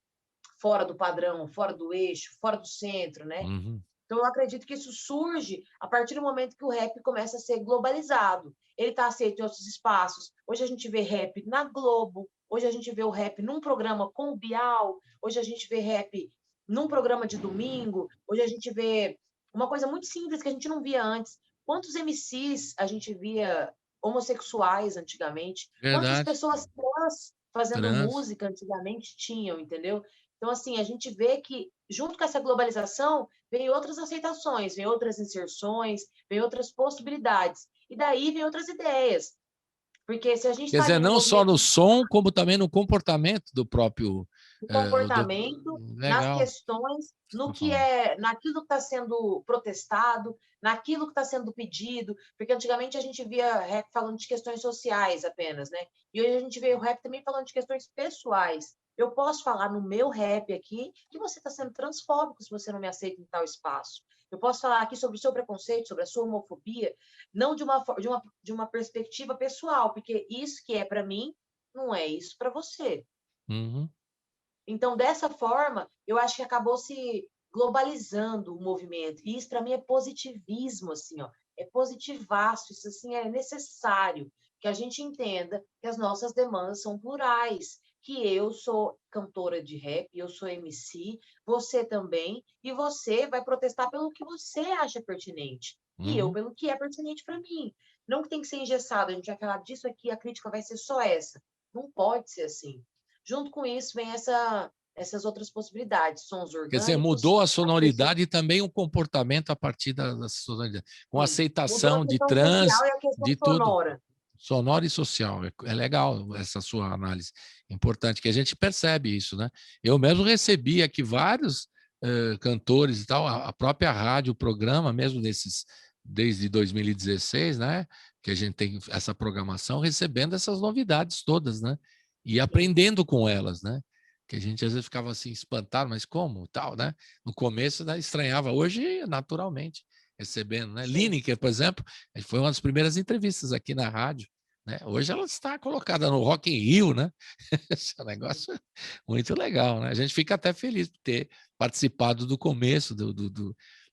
Speaker 3: fora do padrão, fora do eixo, fora do centro, né?
Speaker 2: Uhum.
Speaker 3: Então, eu acredito que isso surge a partir do momento que o rap começa a ser globalizado. Ele está aceito em outros espaços. Hoje a gente vê rap na Globo, hoje a gente vê o rap num programa com o Bial, hoje a gente vê rap num programa de domingo, hoje a gente vê uma coisa muito simples que a gente não via antes. Quantos MCs a gente via homossexuais antigamente? Quantas
Speaker 2: Verdade.
Speaker 3: pessoas trans fazendo
Speaker 2: Trans.
Speaker 3: música antigamente tinham, entendeu? Então, assim, a gente vê que, junto com essa globalização, vem outras aceitações, vem outras inserções, vem outras possibilidades. E daí vem outras ideias. Porque se a gente
Speaker 2: Quer
Speaker 3: está
Speaker 2: dizer,
Speaker 3: ali no
Speaker 2: não só
Speaker 3: movimento
Speaker 2: no som, como também no comportamento do próprio.
Speaker 3: do
Speaker 2: eh, do...
Speaker 3: comportamento, nas
Speaker 2: Legal.
Speaker 3: questões, no
Speaker 2: Estou
Speaker 3: que
Speaker 2: falando.
Speaker 3: é, naquilo que está sendo protestado, naquilo que está sendo pedido, porque antigamente a gente via rap falando de questões sociais apenas, né? E hoje a gente vê o rap também falando de questões pessoais. Eu posso falar no meu rap aqui que você está sendo transfóbico se você não me aceita em tal espaço. Eu posso falar aqui sobre o seu preconceito, sobre a sua homofobia, não de uma perspectiva pessoal, porque isso que é para mim não é isso para você.
Speaker 2: Uhum.
Speaker 3: Então, dessa forma, eu acho que acabou se globalizando o movimento. E isso, para mim, é positivismo, assim, ó. É positivaço, isso, assim, é necessário que a gente entenda que as nossas demandas são plurais, que eu sou cantora de rap, eu sou MC, você também, e você vai protestar pelo que você acha pertinente, e eu
Speaker 2: Uhum.
Speaker 3: pelo que é pertinente para mim. Não que tem que ser engessado, a gente vai falar disso aqui, a crítica vai ser só essa. Não pode ser assim. Junto com isso, vem essas outras possibilidades, sons
Speaker 2: Quer dizer,
Speaker 3: orgânicos,
Speaker 2: mudou a
Speaker 3: as pessoas,
Speaker 2: sonoridade e também o comportamento a partir da sonoridade, com
Speaker 3: sim, mudou a
Speaker 2: aceitação de
Speaker 3: questão social
Speaker 2: trans,
Speaker 3: e a questão
Speaker 2: de tudo,
Speaker 3: sonora.
Speaker 2: sonoro e social. É legal essa sua análise, importante, que a gente percebe isso, né? Eu mesmo recebi aqui vários cantores e tal, a própria rádio, o programa mesmo desses, desde 2016, né? Que a gente tem essa programação, recebendo essas novidades todas, né? E
Speaker 3: Sim,
Speaker 2: aprendendo com elas, né? Que a gente às vezes ficava assim espantado, mas como, tal, né? No começo, né, estranhava, hoje naturalmente recebendo, né?
Speaker 3: sim.
Speaker 2: Lineker, por exemplo, foi uma das primeiras entrevistas aqui na rádio, né? Hoje ela está colocada no Rock in Rio, né? Esse negócio é muito legal, né? A gente fica até feliz por ter participado do começo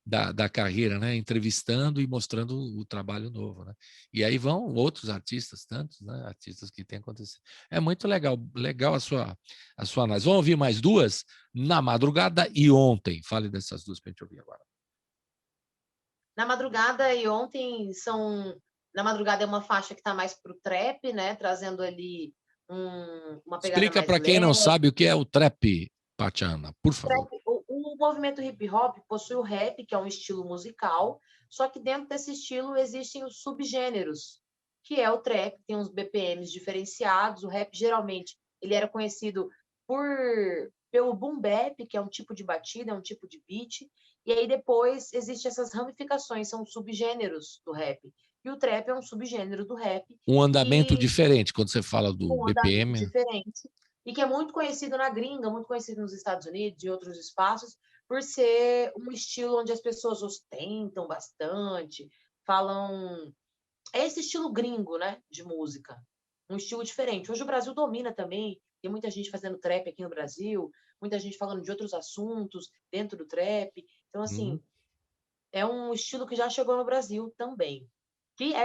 Speaker 2: da carreira, né? Entrevistando e mostrando o trabalho novo, né? E aí vão outros artistas, tantos, né? Artistas que têm acontecido. É muito legal a sua análise. Vamos ouvir mais duas? Na Madrugada e Ontem. Fale dessas duas para a gente ouvir agora.
Speaker 3: Na Madrugada e Ontem Na Madrugada é uma faixa que está mais para o trap, né? Trazendo ali uma pegada
Speaker 2: Explica
Speaker 3: mais
Speaker 2: para quem
Speaker 3: leve.
Speaker 2: não sabe o que é o trap, Tatiana, por favor.
Speaker 3: O movimento hip hop possui o rap, que é um estilo musical, só que dentro desse estilo existem os subgêneros, que é o trap, tem uns BPMs diferenciados. O rap, geralmente, ele era conhecido pelo boom bap, que é um tipo de batida, é um tipo de beat, e aí depois existem essas ramificações, são subgêneros do rap. E o trap é um subgênero do rap.
Speaker 2: Um andamento diferente, quando você fala do BPM.
Speaker 3: Diferente. E que é muito conhecido na gringa, muito conhecido nos Estados Unidos e outros espaços, por ser um estilo onde as pessoas ostentam bastante, falam... É esse estilo gringo, né, de música. Um estilo diferente. Hoje o Brasil domina também, tem muita gente fazendo trap aqui no Brasil, muita gente falando de outros assuntos dentro do trap. Então, assim, é um estilo que já chegou no Brasil também. Que é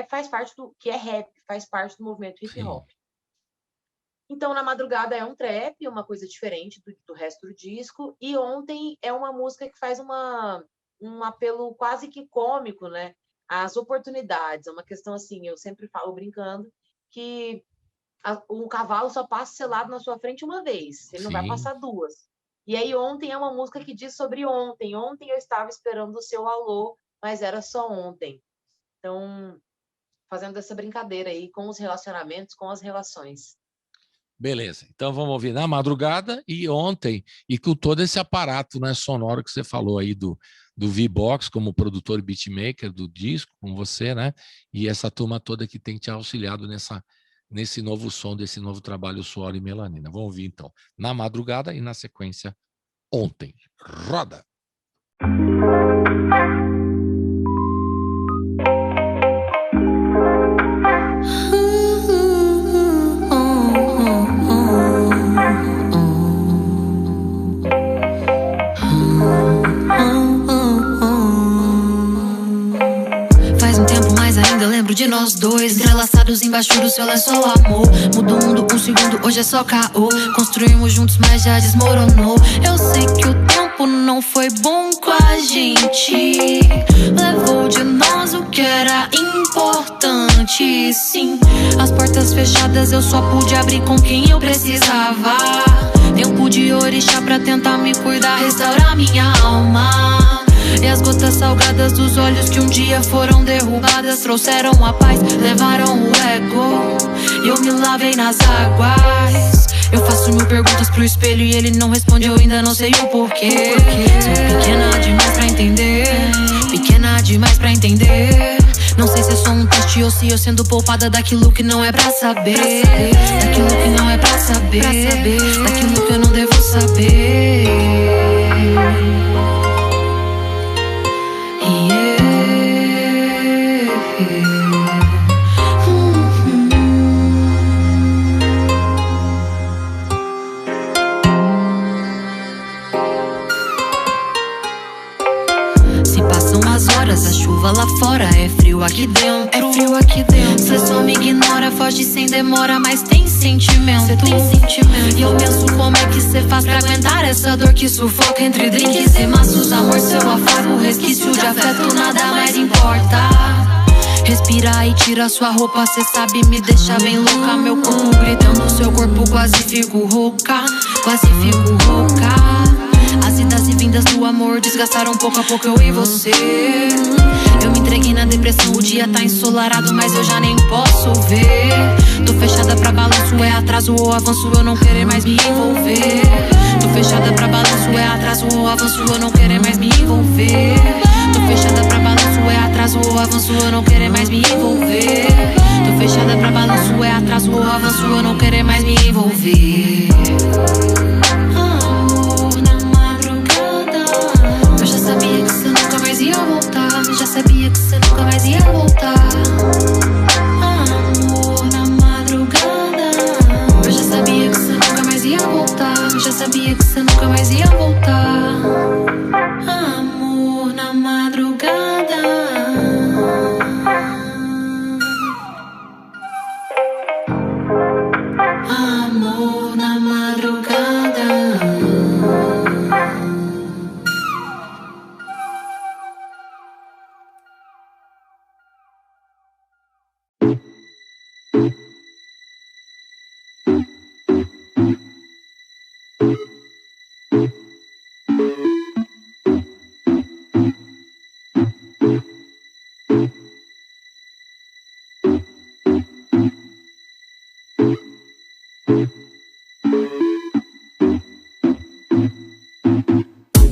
Speaker 3: rap, faz parte do movimento hip hop. Então, Na Madrugada é um trap, uma coisa diferente do resto do disco, e Ontem é uma música que faz um apelo quase que cômico, né? Às oportunidades, é uma questão assim, eu sempre falo brincando, que um cavalo só passa selado na sua frente uma vez, ele não vai passar duas. E aí Ontem é uma música que diz sobre ontem. Ontem eu estava esperando o seu alô, mas era só ontem. Então, fazendo essa brincadeira aí com os relacionamentos, com as relações.
Speaker 2: Beleza. Então vamos ouvir Na Madrugada e Ontem, e com todo esse aparato, né, sonoro que você falou aí do V-Box como produtor e beatmaker do disco, com você, né? E essa turma toda que tem te auxiliado nesse novo som, desse novo trabalho Suor e Melanina. Vamos ouvir então Na Madrugada e na sequência Ontem. Roda!
Speaker 4: De nós dois, entrelaçados embaixo do seu lençol, amor. Mudou o mundo um segundo, hoje é só caô. Construímos juntos, mas já desmoronou. Eu sei que o tempo não foi bom com a gente. Levou de nós o que era importante, sim. As portas fechadas eu só pude abrir com quem eu precisava. Tempo de orixá pra tentar me cuidar, restaurar minha alma. E as gotas salgadas dos olhos que um dia foram derrubadas trouxeram a paz, levaram o ego. E eu me lavei nas águas. Eu faço mil perguntas pro espelho e ele não responde, eu ainda não sei o porquê. Sou pequena demais pra entender, pequena demais pra entender. Não sei se é só um teste ou se eu sendo poupada daquilo que não é pra saber. Daquilo que não é pra saber, daquilo que eu não devo saber. Se passam as horas, a chuva lá fora é frio aqui dentro. É frio aqui dentro. Cê só me ignora, foge sem demora, mas tem sentimento. Cê tem sentimento. E eu penso como é que cê faz pra aguentar essa dor que sufoca entre drinks e maços. Amor, seu afago, resquício de afeto, nada mais importa. Respira e tira sua roupa, cê sabe, me deixa bem louca. Meu corpo gritando, seu corpo quase fico rouca, quase fico rouca. As idas e vindas do amor desgastaram pouco a pouco eu e você. Eu me entreguei na depressão, o dia tá ensolarado, mas eu já nem posso ver. Tô fechada pra balanço, é atraso ou avanço, eu não querer mais me envolver. Tô fechada pra balanço, é atraso ou avanço, eu não querer mais me envolver. Tô fechada pra balanço, é atraso ou avanço, eu não querer mais me envolver. Tô fechada pra balanço, é atraso ou avanço, eu não querer mais me envolver. Sabia que você nunca mais ia voltar. Já sabia que você nunca mais ia voltar. Amor, na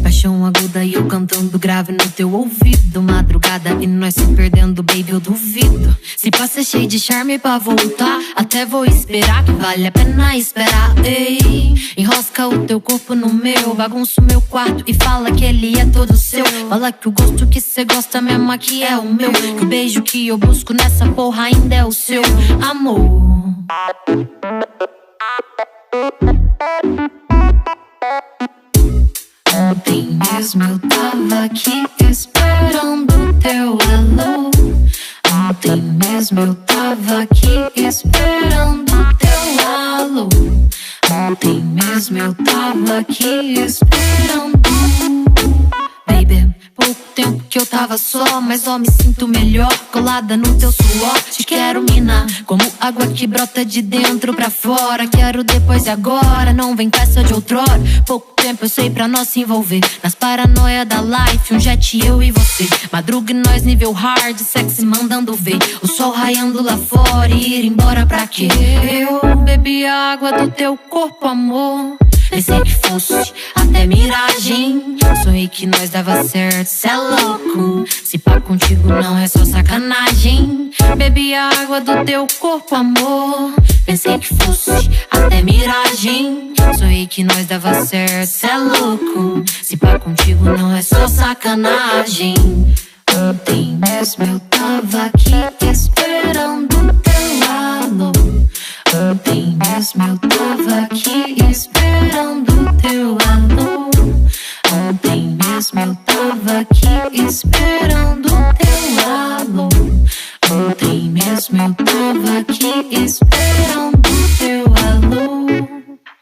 Speaker 4: Paixão aguda e eu cantando grave no teu ouvido. Madrugada e nós se perdendo, baby, eu duvido. Se passa cheio de charme pra voltar, até vou esperar, que vale a pena esperar. Ei, enrosca o teu corpo no meu, bagunça o meu quarto e fala que ele é todo seu. Fala que o gosto que cê gosta mesmo aqui é o meu, que o beijo que eu busco nessa porra ainda é o seu amor. Ontem mesmo eu tava aqui esperando teu alô. Ontem mesmo eu tava aqui esperando teu alô. Ontem mesmo eu tava aqui esperando. Baby, pouco tempo que eu tava só, mas ó, me sinto melhor, colada no teu suor. Te quero, mina, como água que brota de dentro pra fora. Quero depois e agora, não vem com essa de outrora. Pouco tempo eu sei pra nós se envolver nas paranoia da life, um jet eu e você. Madruga e nós nível hard, sexy mandando ver o sol raiando lá fora e ir embora pra quê? Eu bebi a água do teu corpo, amor. Pensei que fosse até miragem, sonhei que nós dava certo, cê é louco. Se pá contigo não é só sacanagem. Bebi a água do teu corpo, amor. Pensei que fosse até miragem, sonhei que nós dava certo, cê é louco. Se pá contigo não é só sacanagem. Ontem mesmo eu tava aqui esperando teu alô. Ontem mesmo eu tava aqui esperando teu alô. Ontem mesmo eu tava aqui esperando teu alô. Ontem mesmo eu tava aqui esperando teu alô.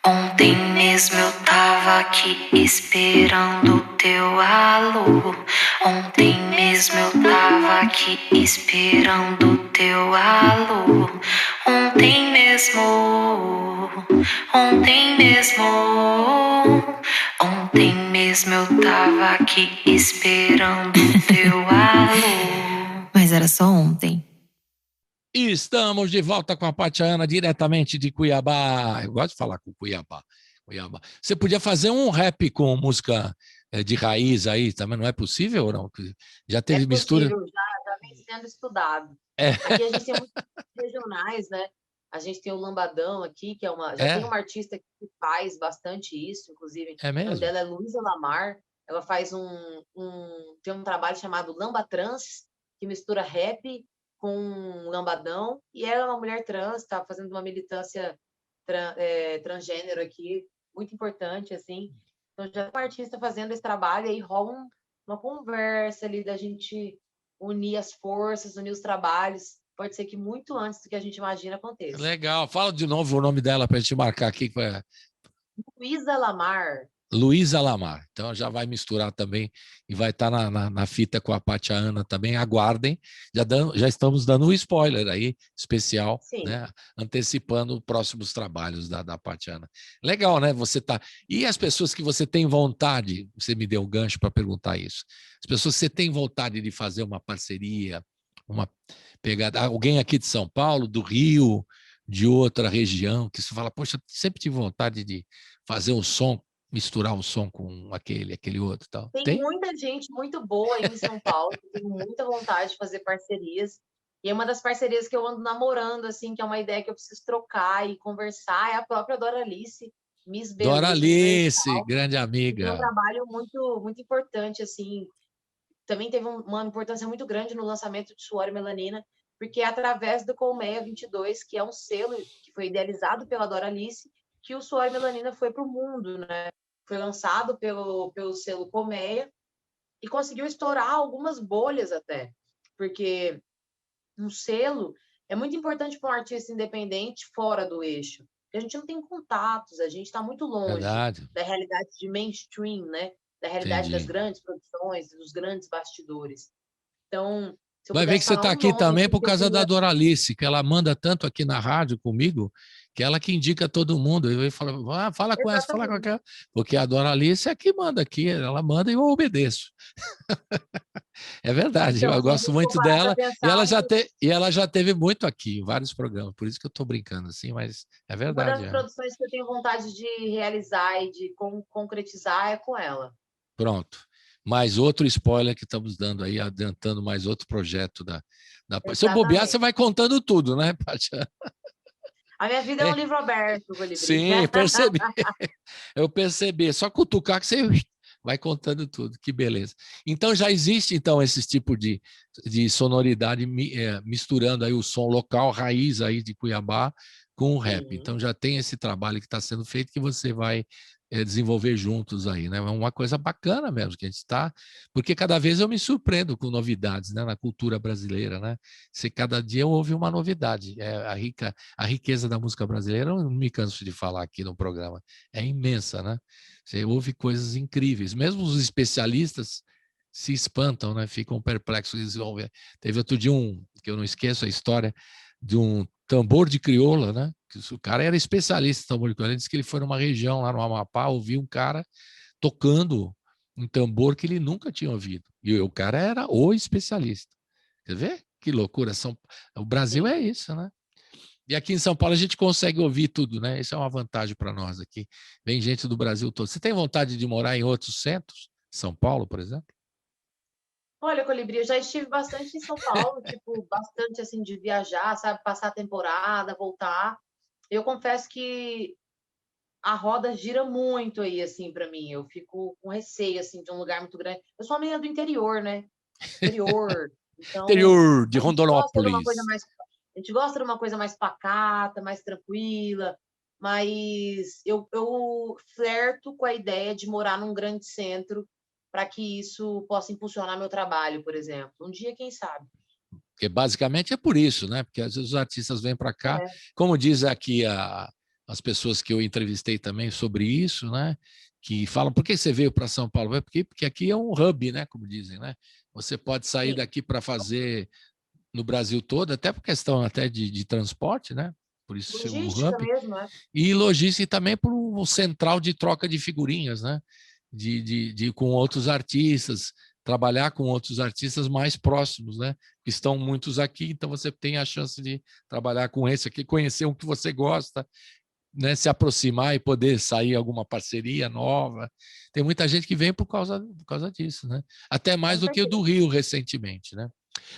Speaker 4: Ontem mesmo eu tava aqui esperando teu alô. Ontem mesmo eu tava aqui esperando teu alô. Ontem mesmo, ontem mesmo, ontem mesmo eu tava aqui esperando teu alô. Mas era só ontem.
Speaker 2: Estamos de volta com a Patiana, diretamente de Cuiabá. Eu gosto de falar com Cuiabá. Você podia fazer um rap com música de raiz aí também, não é possível ou não? Já teve mistura?
Speaker 3: É possível, já vem sendo estudado.
Speaker 2: É.
Speaker 3: Aqui a gente tem muitos regionais, né? A gente tem o Lambadão aqui, que tem uma artista que faz bastante isso, inclusive.
Speaker 2: É mesmo?
Speaker 3: O nome dela é Luísa Lamar. Ela faz tem um trabalho chamado Lamba Trans, que mistura rap com lambadão, e ela é uma mulher trans, está fazendo uma militância transgênero aqui, muito importante, assim. Então, já tem um artista fazendo esse trabalho, e aí rola uma conversa ali da gente unir as forças, unir os trabalhos. Pode ser que muito antes do que a gente imagina aconteça.
Speaker 2: Legal. Fala de novo o nome dela para a gente marcar aqui.
Speaker 3: Luísa Lamar.
Speaker 2: Luísa Lamar. Então já vai misturar também e vai estar na fita com a Patiana também. Aguardem. Já estamos dando um spoiler aí, especial, né? Antecipando próximos trabalhos da Patiana. Legal, né? Você tá. E as pessoas que você tem vontade, você me deu um gancho para perguntar isso. As pessoas que você tem vontade de fazer uma parceria, pegada, alguém aqui de São Paulo, do Rio, de outra região, que você fala, poxa, sempre tive vontade de fazer um som, misturar um som com aquele outro e tal.
Speaker 3: Tem muita gente muito boa aí em São Paulo, que tem muita vontade de fazer parcerias. E é uma das parcerias que eu ando namorando, assim, que é uma ideia que eu preciso trocar e conversar, é a própria Doralice, Miss Beleza.
Speaker 2: Doralice, grande amiga.
Speaker 3: É um trabalho muito, muito importante, assim. Também teve uma importância muito grande no lançamento de Suor e Melanina, porque é através do Colmeia 22, que é um selo que foi idealizado pela Doralice, que o Suor e Melanina foi para o mundo, né? Foi lançado pelo selo Colmeia e conseguiu estourar algumas bolhas até, porque um selo é muito importante para um artista independente fora do eixo. A gente não tem contatos, a gente está muito longe da realidade de mainstream, né? Da realidade das grandes produções, dos grandes bastidores. Então,
Speaker 2: vai ver que você está aqui também por causa da Doralice, que ela manda tanto aqui na rádio comigo, que ela que indica todo mundo. Eu falo, fala com essa, fala com aquela. Porque a Doralice é que manda aqui, ela manda e eu obedeço. É verdade,
Speaker 3: Então,
Speaker 2: eu
Speaker 3: se a
Speaker 2: gosto
Speaker 3: gente for
Speaker 2: muito
Speaker 3: parar para
Speaker 2: dela e
Speaker 3: pensar,
Speaker 2: ela já teve muito aqui, em vários programas, por isso que eu estou brincando assim, mas é
Speaker 3: uma
Speaker 2: verdade.
Speaker 3: das produções que eu tenho vontade de realizar e de concretizar é com ela.
Speaker 2: Pronto. Mais outro spoiler que estamos dando aí, adiantando mais outro projeto Se eu bobear, você
Speaker 3: Exatamente.
Speaker 2: vai contando tudo, né, Pátia?
Speaker 3: A minha vida é um livro aberto, Colibri.
Speaker 2: Sim, percebi. Eu percebi. É só cutucar que você vai contando tudo. Que beleza. Então, já existe então esse tipo de sonoridade misturando aí o som local, raiz aí de Cuiabá, com o rap.
Speaker 3: Sim.
Speaker 2: Então, já tem esse trabalho que está sendo feito que você vai desenvolver juntos aí, né? É uma coisa bacana mesmo que a gente está, porque cada vez eu me surpreendo com novidades, né, na cultura brasileira, né? Você cada dia ouve uma novidade. A riqueza da música brasileira, eu não me canso de falar aqui no programa, é imensa, né? Você ouve coisas incríveis. Mesmo os especialistas se espantam, né? Ficam perplexos. Eles vão ver. Teve outro dia que eu não esqueço a história, de um tambor de crioula, né? O cara era especialista em tambor de crioula. Ele disse que ele foi numa região lá no Amapá, ouviu um cara tocando um tambor que ele nunca tinha ouvido. E o cara era o especialista. Quer ver? Que loucura. O Brasil é isso, né? E aqui em São Paulo a gente consegue ouvir tudo, né? Isso é uma vantagem para nós aqui. Vem gente do Brasil todo. Você tem vontade de morar em outros centros? São Paulo, por exemplo?
Speaker 3: Olha, Colibri, eu já estive bastante em São Paulo, tipo, bastante assim de viajar, sabe, passar a temporada, voltar. Eu confesso que a roda gira muito aí assim para mim. Eu fico com receio assim de um lugar muito grande. Eu sou uma menina do interior, né? Interior. Então,
Speaker 2: Interior de
Speaker 3: a gente gosta de uma coisa
Speaker 2: Rondonópolis.
Speaker 3: mais a gente gosta de uma coisa mais pacata, mais tranquila, mas eu flerto com a ideia de morar num grande centro para que isso possa impulsionar meu trabalho, por exemplo. Um dia, quem sabe?
Speaker 2: Porque basicamente é por isso, né? Porque às vezes os artistas vêm para cá,
Speaker 3: É,
Speaker 2: como diz aqui as pessoas que eu entrevistei também sobre isso, né? Que falam, por que você veio para São Paulo? Porque aqui é um hub, né? Como dizem, né? Você pode sair
Speaker 3: sim.
Speaker 2: daqui para fazer no Brasil todo, até por questão até de transporte, né? Por isso ser um
Speaker 3: Logística
Speaker 2: hub.
Speaker 3: mesmo, né?
Speaker 2: E logística também por um central de troca de figurinhas, né? Com outros artistas, trabalhar com outros artistas mais próximos, né? Que estão muitos aqui, então você tem a chance de trabalhar com esse aqui, conhecer um que você gosta, né? Se aproximar e poder sair alguma parceria nova. Tem muita gente que vem por causa disso, né? Até mais
Speaker 3: Com
Speaker 2: do que o
Speaker 3: certeza.
Speaker 2: do Rio recentemente, né?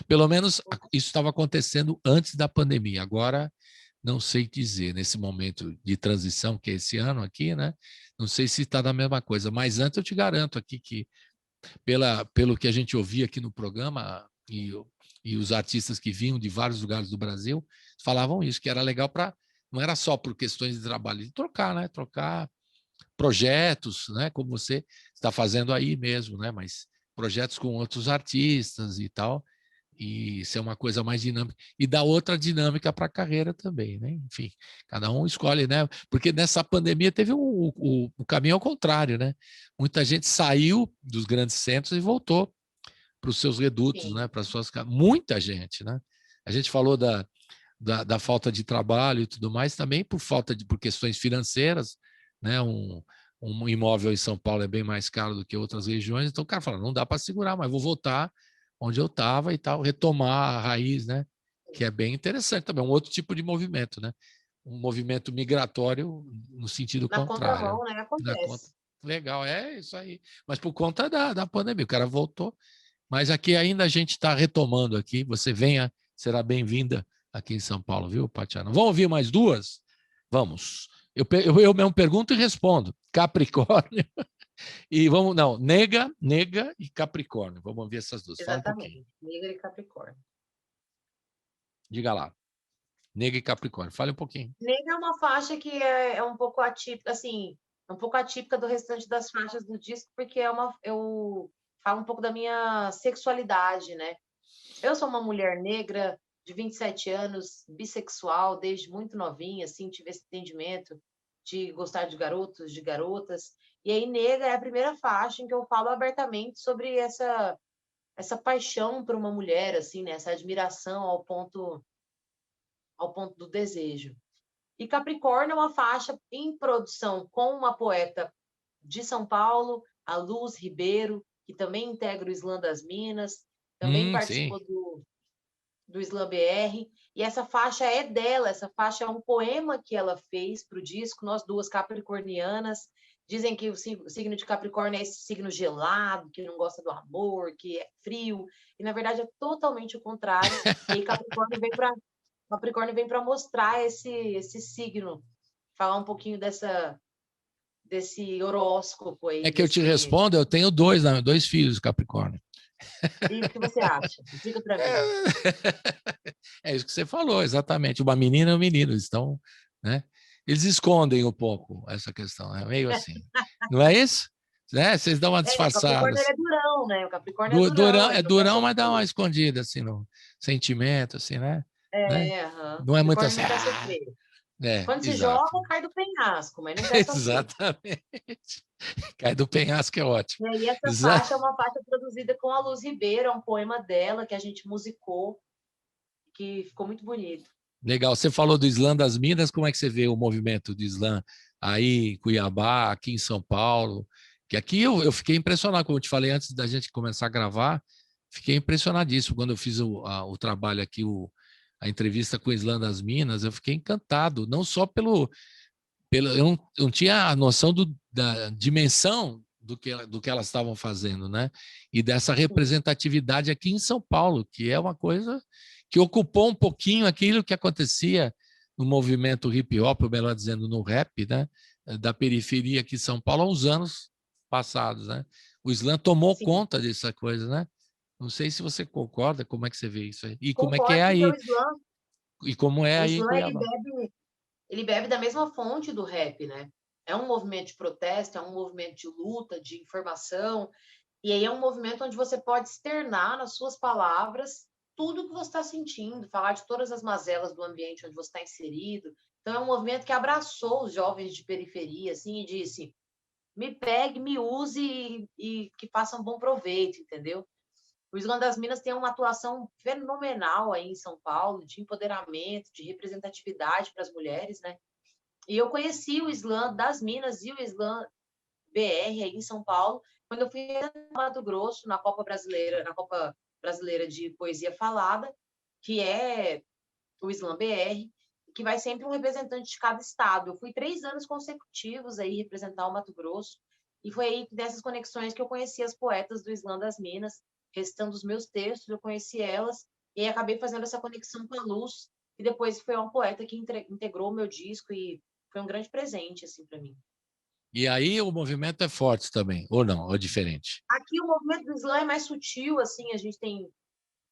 Speaker 2: Pelo menos isso estava acontecendo antes da pandemia. Agora, não sei dizer, nesse momento de transição, que é esse ano aqui, né? Não sei se está da mesma coisa, mas antes eu te garanto aqui que, pelo que a gente ouvia aqui no programa, e os artistas que vinham de vários lugares do Brasil falavam isso, que era legal para. Não era só por questões de trabalho, de trocar, né? Trocar projetos, né? Como você está fazendo aí mesmo, né? Mas projetos com outros artistas e tal, e ser uma coisa mais dinâmica e dar outra dinâmica para a carreira também, né? Enfim, cada um escolhe, né? Porque nessa pandemia teve o caminho ao contrário, né? Muita gente saiu dos grandes centros e voltou para os seus redutos,
Speaker 3: Sim,
Speaker 2: né? Para suas muita gente, né? A gente falou da falta de trabalho e tudo mais, também por questões financeiras, né? Um imóvel em São Paulo é bem mais caro do que outras regiões, então o cara fala, não dá para segurar, mas vou voltar onde eu estava e tal, retomar a raiz, né? Que é bem interessante também, um outro tipo de movimento, né? Um movimento migratório no sentido
Speaker 3: na
Speaker 2: contrário.
Speaker 3: contramão, né?
Speaker 2: Na conta.
Speaker 3: Acontece.
Speaker 2: Legal, é isso aí. Mas por conta da pandemia, o cara voltou. Mas aqui ainda a gente está retomando aqui. Você venha, será bem-vinda aqui em São Paulo, viu, Patiana? Vamos ouvir mais duas? Vamos. Eu mesmo pergunto e respondo. Capricórnio e vamos, não, nega e Capricórnio. Vamos ver essas duas. Fala um pouquinho.
Speaker 3: Exatamente. Negra e Capricórnio.
Speaker 2: Diga lá. Nega e Capricórnio. Fale um pouquinho.
Speaker 3: Negra é uma faixa que é um pouco atípica, assim, é um pouco atípica do restante das faixas do disco, porque eu falo um pouco da minha sexualidade, né? Eu sou uma mulher negra de 27 anos, bissexual, desde muito novinha, assim, tive esse entendimento de gostar de garotos, de garotas. E aí, Negra é a primeira faixa em que eu falo abertamente sobre essa paixão por uma mulher, assim, né? Essa admiração ao ponto do desejo. E Capricórnio é uma faixa em produção com uma poeta de São Paulo, a Luz Ribeiro, que também integra o Islã das Minas. também
Speaker 2: Sim.
Speaker 3: participou do Slam BR, e essa faixa é dela, essa faixa é um poema que ela fez para o disco, nós duas capricornianas. Dizem que o signo de Capricórnio é esse signo gelado, que não gosta do amor, que é frio, e na verdade é totalmente o contrário. E aí Capricórnio vem para mostrar esse signo, falar um pouquinho desse horóscopo aí.
Speaker 2: É que eu te respondo, eu tenho dois filhos Capricórnio.
Speaker 3: E o que você acha? Diga para mim.
Speaker 2: É isso que você falou, exatamente. Uma menina e um menino estão, né? Eles escondem um pouco essa questão, é meio assim. Não é isso? Né? Vocês dão uma
Speaker 3: O
Speaker 2: disfarçada.
Speaker 3: Capricórnio ele é durão, né? O Capricórnio é durão.
Speaker 2: É durão, mas dá uma escondida, assim, no sentimento, assim, né?
Speaker 3: Aham.
Speaker 2: Não é muito
Speaker 3: Capricórnio
Speaker 2: assim.
Speaker 3: não quer sofrer. Quando se
Speaker 2: Exato.
Speaker 3: joga, cai do penhasco, mas não quer sofrer.
Speaker 2: Exatamente. Cai do penhasco é ótimo.
Speaker 3: E aí essa faixa é uma faixa produzida com a Luz Ribeiro, é um poema dela que a gente musicou, que ficou muito bonito.
Speaker 2: Legal. Você falou do Slam das Minas, como é que você vê o movimento do Slam aí em Cuiabá, aqui em São Paulo? Que aqui eu fiquei impressionado, como eu te falei antes da gente começar a gravar, fiquei impressionadíssimo quando eu fiz o trabalho aqui, a entrevista com o Slam das Minas, eu fiquei encantado, não só eu não tinha a noção da dimensão do que elas estavam fazendo, né? E dessa representatividade aqui em São Paulo, que é uma coisa que ocupou um pouquinho aquilo que acontecia no movimento hip hop, ou melhor dizendo, no rap, né? Da periferia aqui em São Paulo há uns anos passados, né? O Slam tomou conta dessa coisa, né? Não sei se você concorda, como é que você vê isso aí? E como é que é aí?
Speaker 3: O Slam,
Speaker 2: E como é aí em Cuiabá?
Speaker 3: ele bebe da mesma fonte do rap, né? É um movimento de protesto, é um movimento de luta, de informação, e aí é um movimento onde você pode externar nas suas palavras tudo que você está sentindo, falar de todas as mazelas do ambiente onde você está inserido. Então, é um movimento que abraçou os jovens de periferia, assim, e disse: me pegue, me use e que faça um bom proveito, entendeu? O Slam das Minas tem uma atuação fenomenal aí em São Paulo, de empoderamento, de representatividade para as mulheres, né? E eu conheci o Slam das Minas e o Slam BR aí em São Paulo, quando eu fui no Mato Grosso, na Copa Brasileira de Poesia Falada, que é o Slam BR, que vai sempre um representante de cada estado. Eu fui 3 anos consecutivos aí representar o Mato Grosso, e foi aí dessas conexões que eu conheci as poetas do Slam das Minas, recitando os meus textos, eu conheci elas, e aí acabei fazendo essa conexão com a Luz, e depois foi uma poeta que integrou o meu disco, e foi um grande presente, assim, para mim.
Speaker 2: E aí o movimento é forte também, ou não? Ou é diferente?
Speaker 3: Aqui o movimento do slam é mais sutil, assim, a gente tem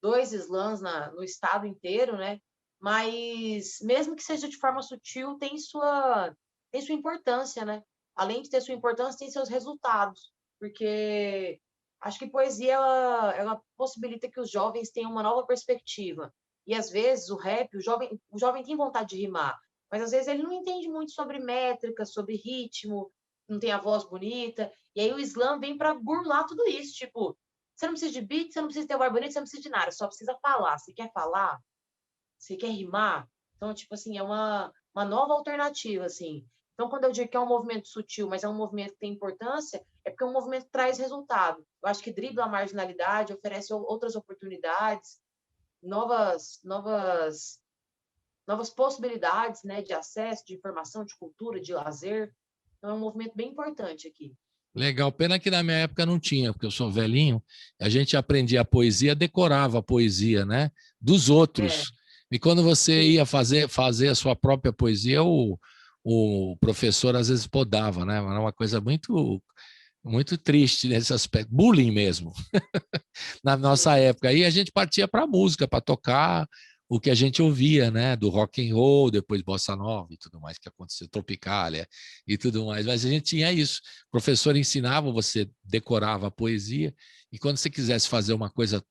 Speaker 3: 2 slams no estado inteiro, né? Mas mesmo que seja de forma sutil, tem sua importância, né? Além de ter sua importância, tem seus resultados, porque acho que poesia ela possibilita que os jovens tenham uma nova perspectiva. E às vezes o rap, o jovem tem vontade de rimar, mas às vezes ele não entende muito sobre métrica, sobre ritmo, não tem a voz bonita. E aí o slam vem para burlar tudo isso, tipo, você não precisa de beat, você não precisa ter voz bonita, você não precisa de nada, só precisa falar. Você quer falar? Você quer rimar? Então, tipo assim, é uma nova alternativa, assim. Então, quando eu digo que é um movimento sutil, mas é um movimento que tem importância, é porque é um movimento que traz resultado. Eu acho que dribla a marginalidade, oferece outras oportunidades, novas possibilidades, né, de acesso, de informação, de cultura, de lazer. Então, é um movimento bem importante aqui.
Speaker 2: Legal, pena que na minha época não tinha, porque eu sou velhinho, a gente aprendia a poesia, decorava a poesia, né, dos outros. E quando você ia fazer a sua própria poesia, o professor às vezes podava, né? Era uma coisa muito, muito triste nesse aspecto, bullying mesmo, na nossa época. Aí a gente partia para a música, para tocar o que a gente ouvia, né? Do rock and roll, depois bossa nova e tudo mais que aconteceu, Tropicália e tudo mais. Mas a gente tinha isso. O professor ensinava, você decorava a poesia, e quando você quisesse fazer uma coisa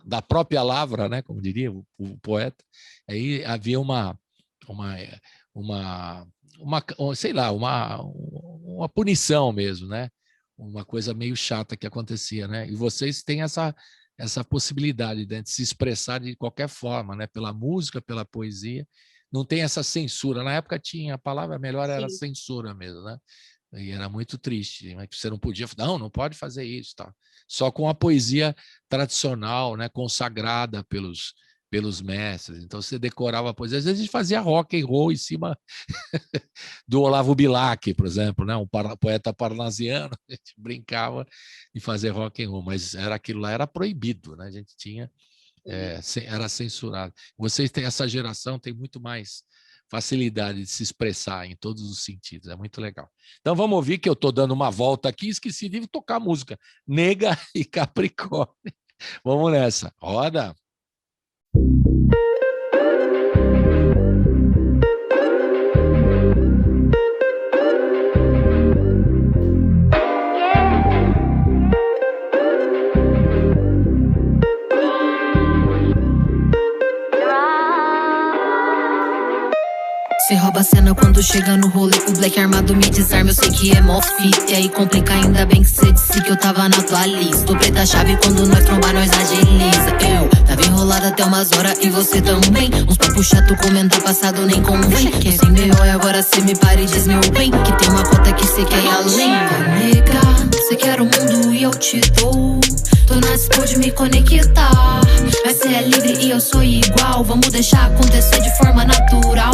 Speaker 2: da própria lavra, né? Como diria o poeta, aí havia sei lá, uma punição mesmo, né? Uma coisa meio chata que acontecia, né? E vocês têm essa possibilidade, né, de se expressar de qualquer forma, né? Pela música, pela poesia, não tem essa censura. Na época tinha, a palavra melhor era censura mesmo, né? E era muito triste, mas você não podia, não pode fazer isso, tá? Só com a poesia tradicional, né, consagrada pelos mestres. Então você decorava a poesia. Às vezes a gente fazia rock and roll em cima do Olavo Bilac, por exemplo, né, um poeta parnasiano. A gente brincava de fazer rock and roll, mas aquilo lá era proibido, né? A gente tinha, era censurado. Vocês têm essa geração, tem muito mais facilidade de se expressar em todos os sentidos, é muito legal. Então vamos ouvir, que eu estou dando uma volta aqui, esqueci de tocar a música, Nega e Capricórnio. Vamos nessa, roda!
Speaker 5: Cê rouba a cena quando chega no rolê. O Black armado me desarma, eu sei que é mó fita. E aí complica, ainda bem que cê disse que eu tava na tua lista. O preta chave, quando nós trombar, nós agiliza. Eu tava enrolada até umas horas e você também. Uns papo chato, comentar passado nem convém. Quem sem melhor agora cê me para e diz meu bem, que tem uma cota que cê quer ir além. Nega, cê quer o mundo e eu te dou. Tô na dispo de me conectar, mas cê é livre e eu sou igual. Vamos deixar acontecer de forma natural.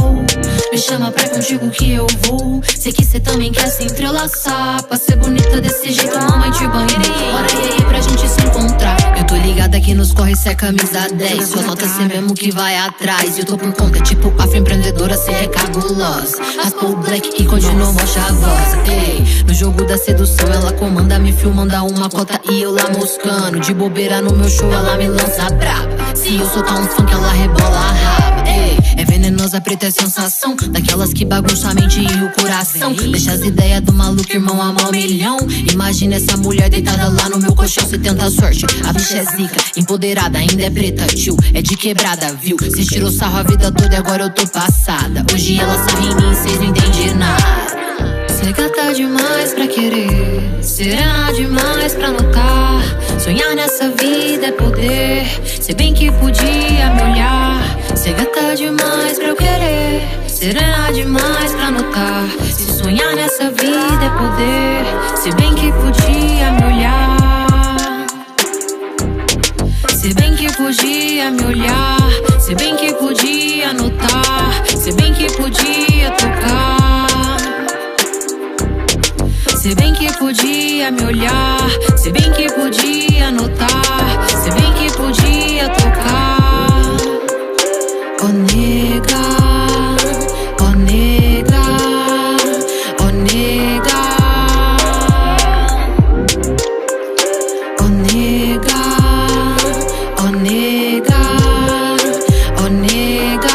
Speaker 5: Me chama pra contigo que eu vou. Sei que cê também quer se entrelaçar. Pra ser bonita desse jeito, mamãe te banheirei. Bora e aí pra gente se encontrar. Eu tô ligada que nos corre se é camisa 10. Só nota cê mesmo que vai atrás. Eu tô por conta, tipo afroempreendedora, cê é cabulosa. Raspou o Black e continuou mó chavosa. Ei, no jogo da sedução ela comanda, me filmando a uma cota e eu lá moscando. De bobeira no meu show ela me lança braba. Se eu soltar um funk ela rebola a raba. Ei, é venenosa, preta é sensação, daquelas que bagunça a mente e o coração. Deixa as ideias do maluco, irmão, a mó milhão. Imagina essa mulher deitada lá no meu colchão. Cê tenta a sorte, a bicha é zica, empoderada, ainda é preta, tio, é de quebrada, viu? Cê tirou sarro a vida toda e agora eu tô passada. Hoje ela sabe em mim, cês não entendem nada. Cê gata demais pra querer, serena demais pra notar. Sonhar nessa vida é poder, se bem que podia me olhar. Cê gata demais pra eu querer, serena demais pra notar. Se sonhar nessa vida é poder, se bem que podia me olhar. Se bem que podia me olhar, se bem que podia notar, se bem que podia tocar. Se bem que podia me olhar, se bem que podia notar, se bem que podia tocar. Oh nega, oh nega, oh nega, oh nega, oh nega, oh nega.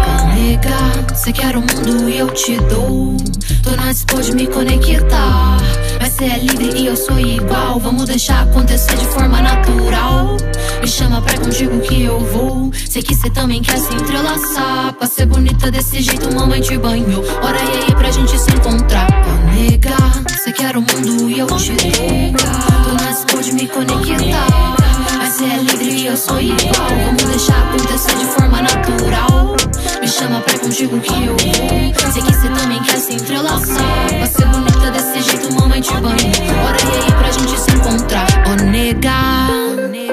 Speaker 5: Oh nega, cê quer o mundo e eu te dou. Tô na dispo de me conectar, mas cê é livre e eu sou igual. Vamos deixar acontecer de forma natural. Me chama pra contigo que eu vou. Sei que cê também quer se entrelaçar. Pra ser bonita desse jeito, mamãe te banhou. Bora e aí pra gente se encontrar. Oh nega, cê quer o mundo e eu te dou. Tô na dispo de me conectar, mas cê é livre e eu sou igual. Vamos deixar acontecer de forma natural. Me chama pra contigo que eu vou. Sei que cê também quer se entrelaçar. Pra ser bonita desse jeito, mamãe te banho. Bora e aí pra gente se encontrar. Oh nega, oh nega.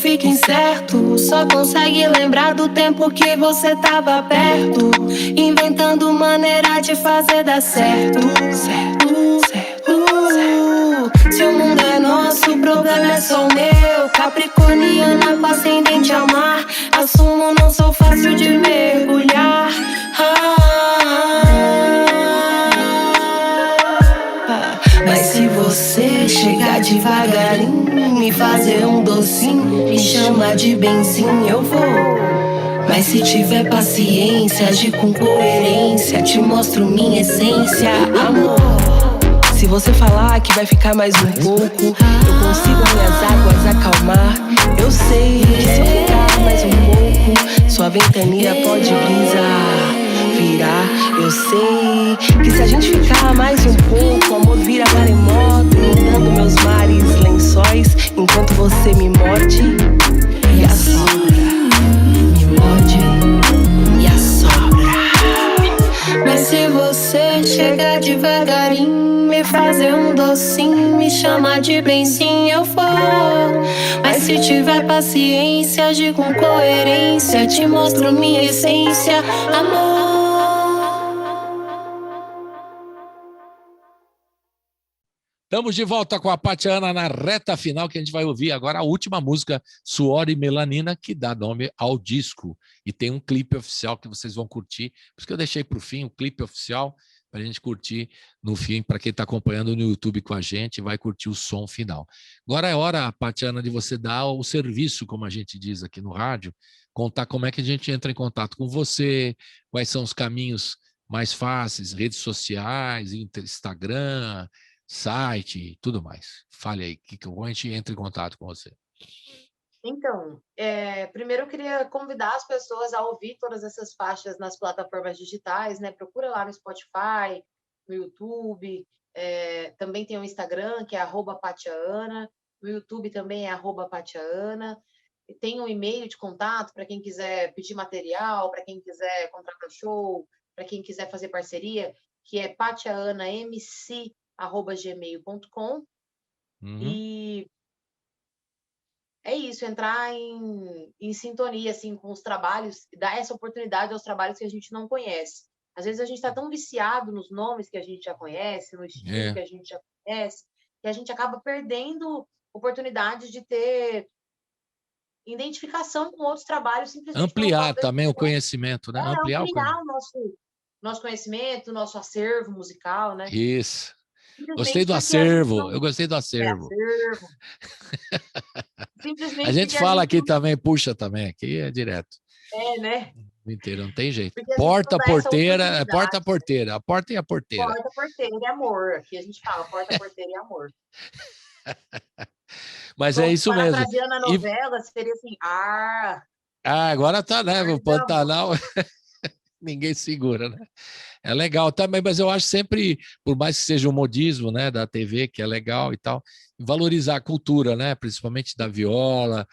Speaker 6: Fica incerto, só consegue lembrar do tempo que você tava perto, inventando maneira de fazer dar certo. Se o mundo é nosso, isso o problema é só meu. Capricorniana com ascendente a mar. Assumo, não sou fácil de mergulhar. Mas se você chegar devagarinho, me fazer um docinho, me chama de benzinho, eu vou. Mas se tiver paciência, agir com coerência, te mostro minha essência, amor. Se você falar que vai ficar mais um pouco, eu consigo minhas águas acalmar. Eu sei que se eu ficar mais um pouco, sua ventania pode brisar, virar. Eu sei que se a gente ficar mais um pouco, o amor vira maremoto, inundando meus mares, lençóis, enquanto você me morde e assopra. Me morde e assopra. Mas se você chegar devagarinho, me fazer um docinho, me chamar de benzinho, eu vou. Mas se tiver paciência, agir com coerência, te mostro minha essência, amor.
Speaker 2: Estamos de volta com a Patiana na reta final, que a gente vai ouvir agora a última música, Suor e Melanina, que dá nome ao disco. E tem um clipe oficial que vocês vão curtir. Por isso que eu deixei para o fim o clipe oficial, para a gente curtir no fim, para quem está acompanhando no YouTube com a gente, vai curtir o som final. Agora é hora, Patiana, de você dar o serviço, como a gente diz aqui no rádio, contar como é que a gente entra em contato com você, quais são os caminhos mais fáceis, redes sociais, Instagram, site e tudo mais. Fale aí, como a gente entra em contato com você?
Speaker 3: Então, primeiro eu queria convidar as pessoas a ouvir todas essas faixas nas plataformas digitais, né? Procura lá no Spotify, no YouTube, também tem o Instagram, que é @patiana, no YouTube também é @patiana, tem um e-mail de contato para quem quiser pedir material, para quem quiser contratar show, para quem quiser fazer parceria, que é patianamc@gmail.com. E é isso, entrar em sintonia assim, com os trabalhos, dar essa oportunidade aos trabalhos que a gente não conhece. Às vezes a gente está tão viciado nos nomes que a gente já conhece, no estilo que a gente já conhece, que a gente acaba perdendo oportunidade de ter identificação com outros trabalhos, simplesmente
Speaker 2: ampliar também o conhecimento, né?
Speaker 3: Ampliar o nosso conhecimento, nosso acervo musical, né?
Speaker 2: Isso. Gostei do acervo, eu gostei do acervo. A gente fala aqui também, puxa também, aqui é direto.
Speaker 3: Né?
Speaker 2: Inteiro, não tem jeito. Porta, porteira, porta, porteira, a porta e a porteira.
Speaker 3: Porta, porteira e amor. Aqui a gente fala porta, porteira e amor.
Speaker 2: Mas é isso mesmo.
Speaker 3: Na novela seria assim,
Speaker 2: agora tá, né? O Pantanal, ninguém segura, né? É legal também, mas eu acho sempre, por mais que seja um modismo, né, da TV, que é legal e tal, valorizar a cultura, né, principalmente da viola,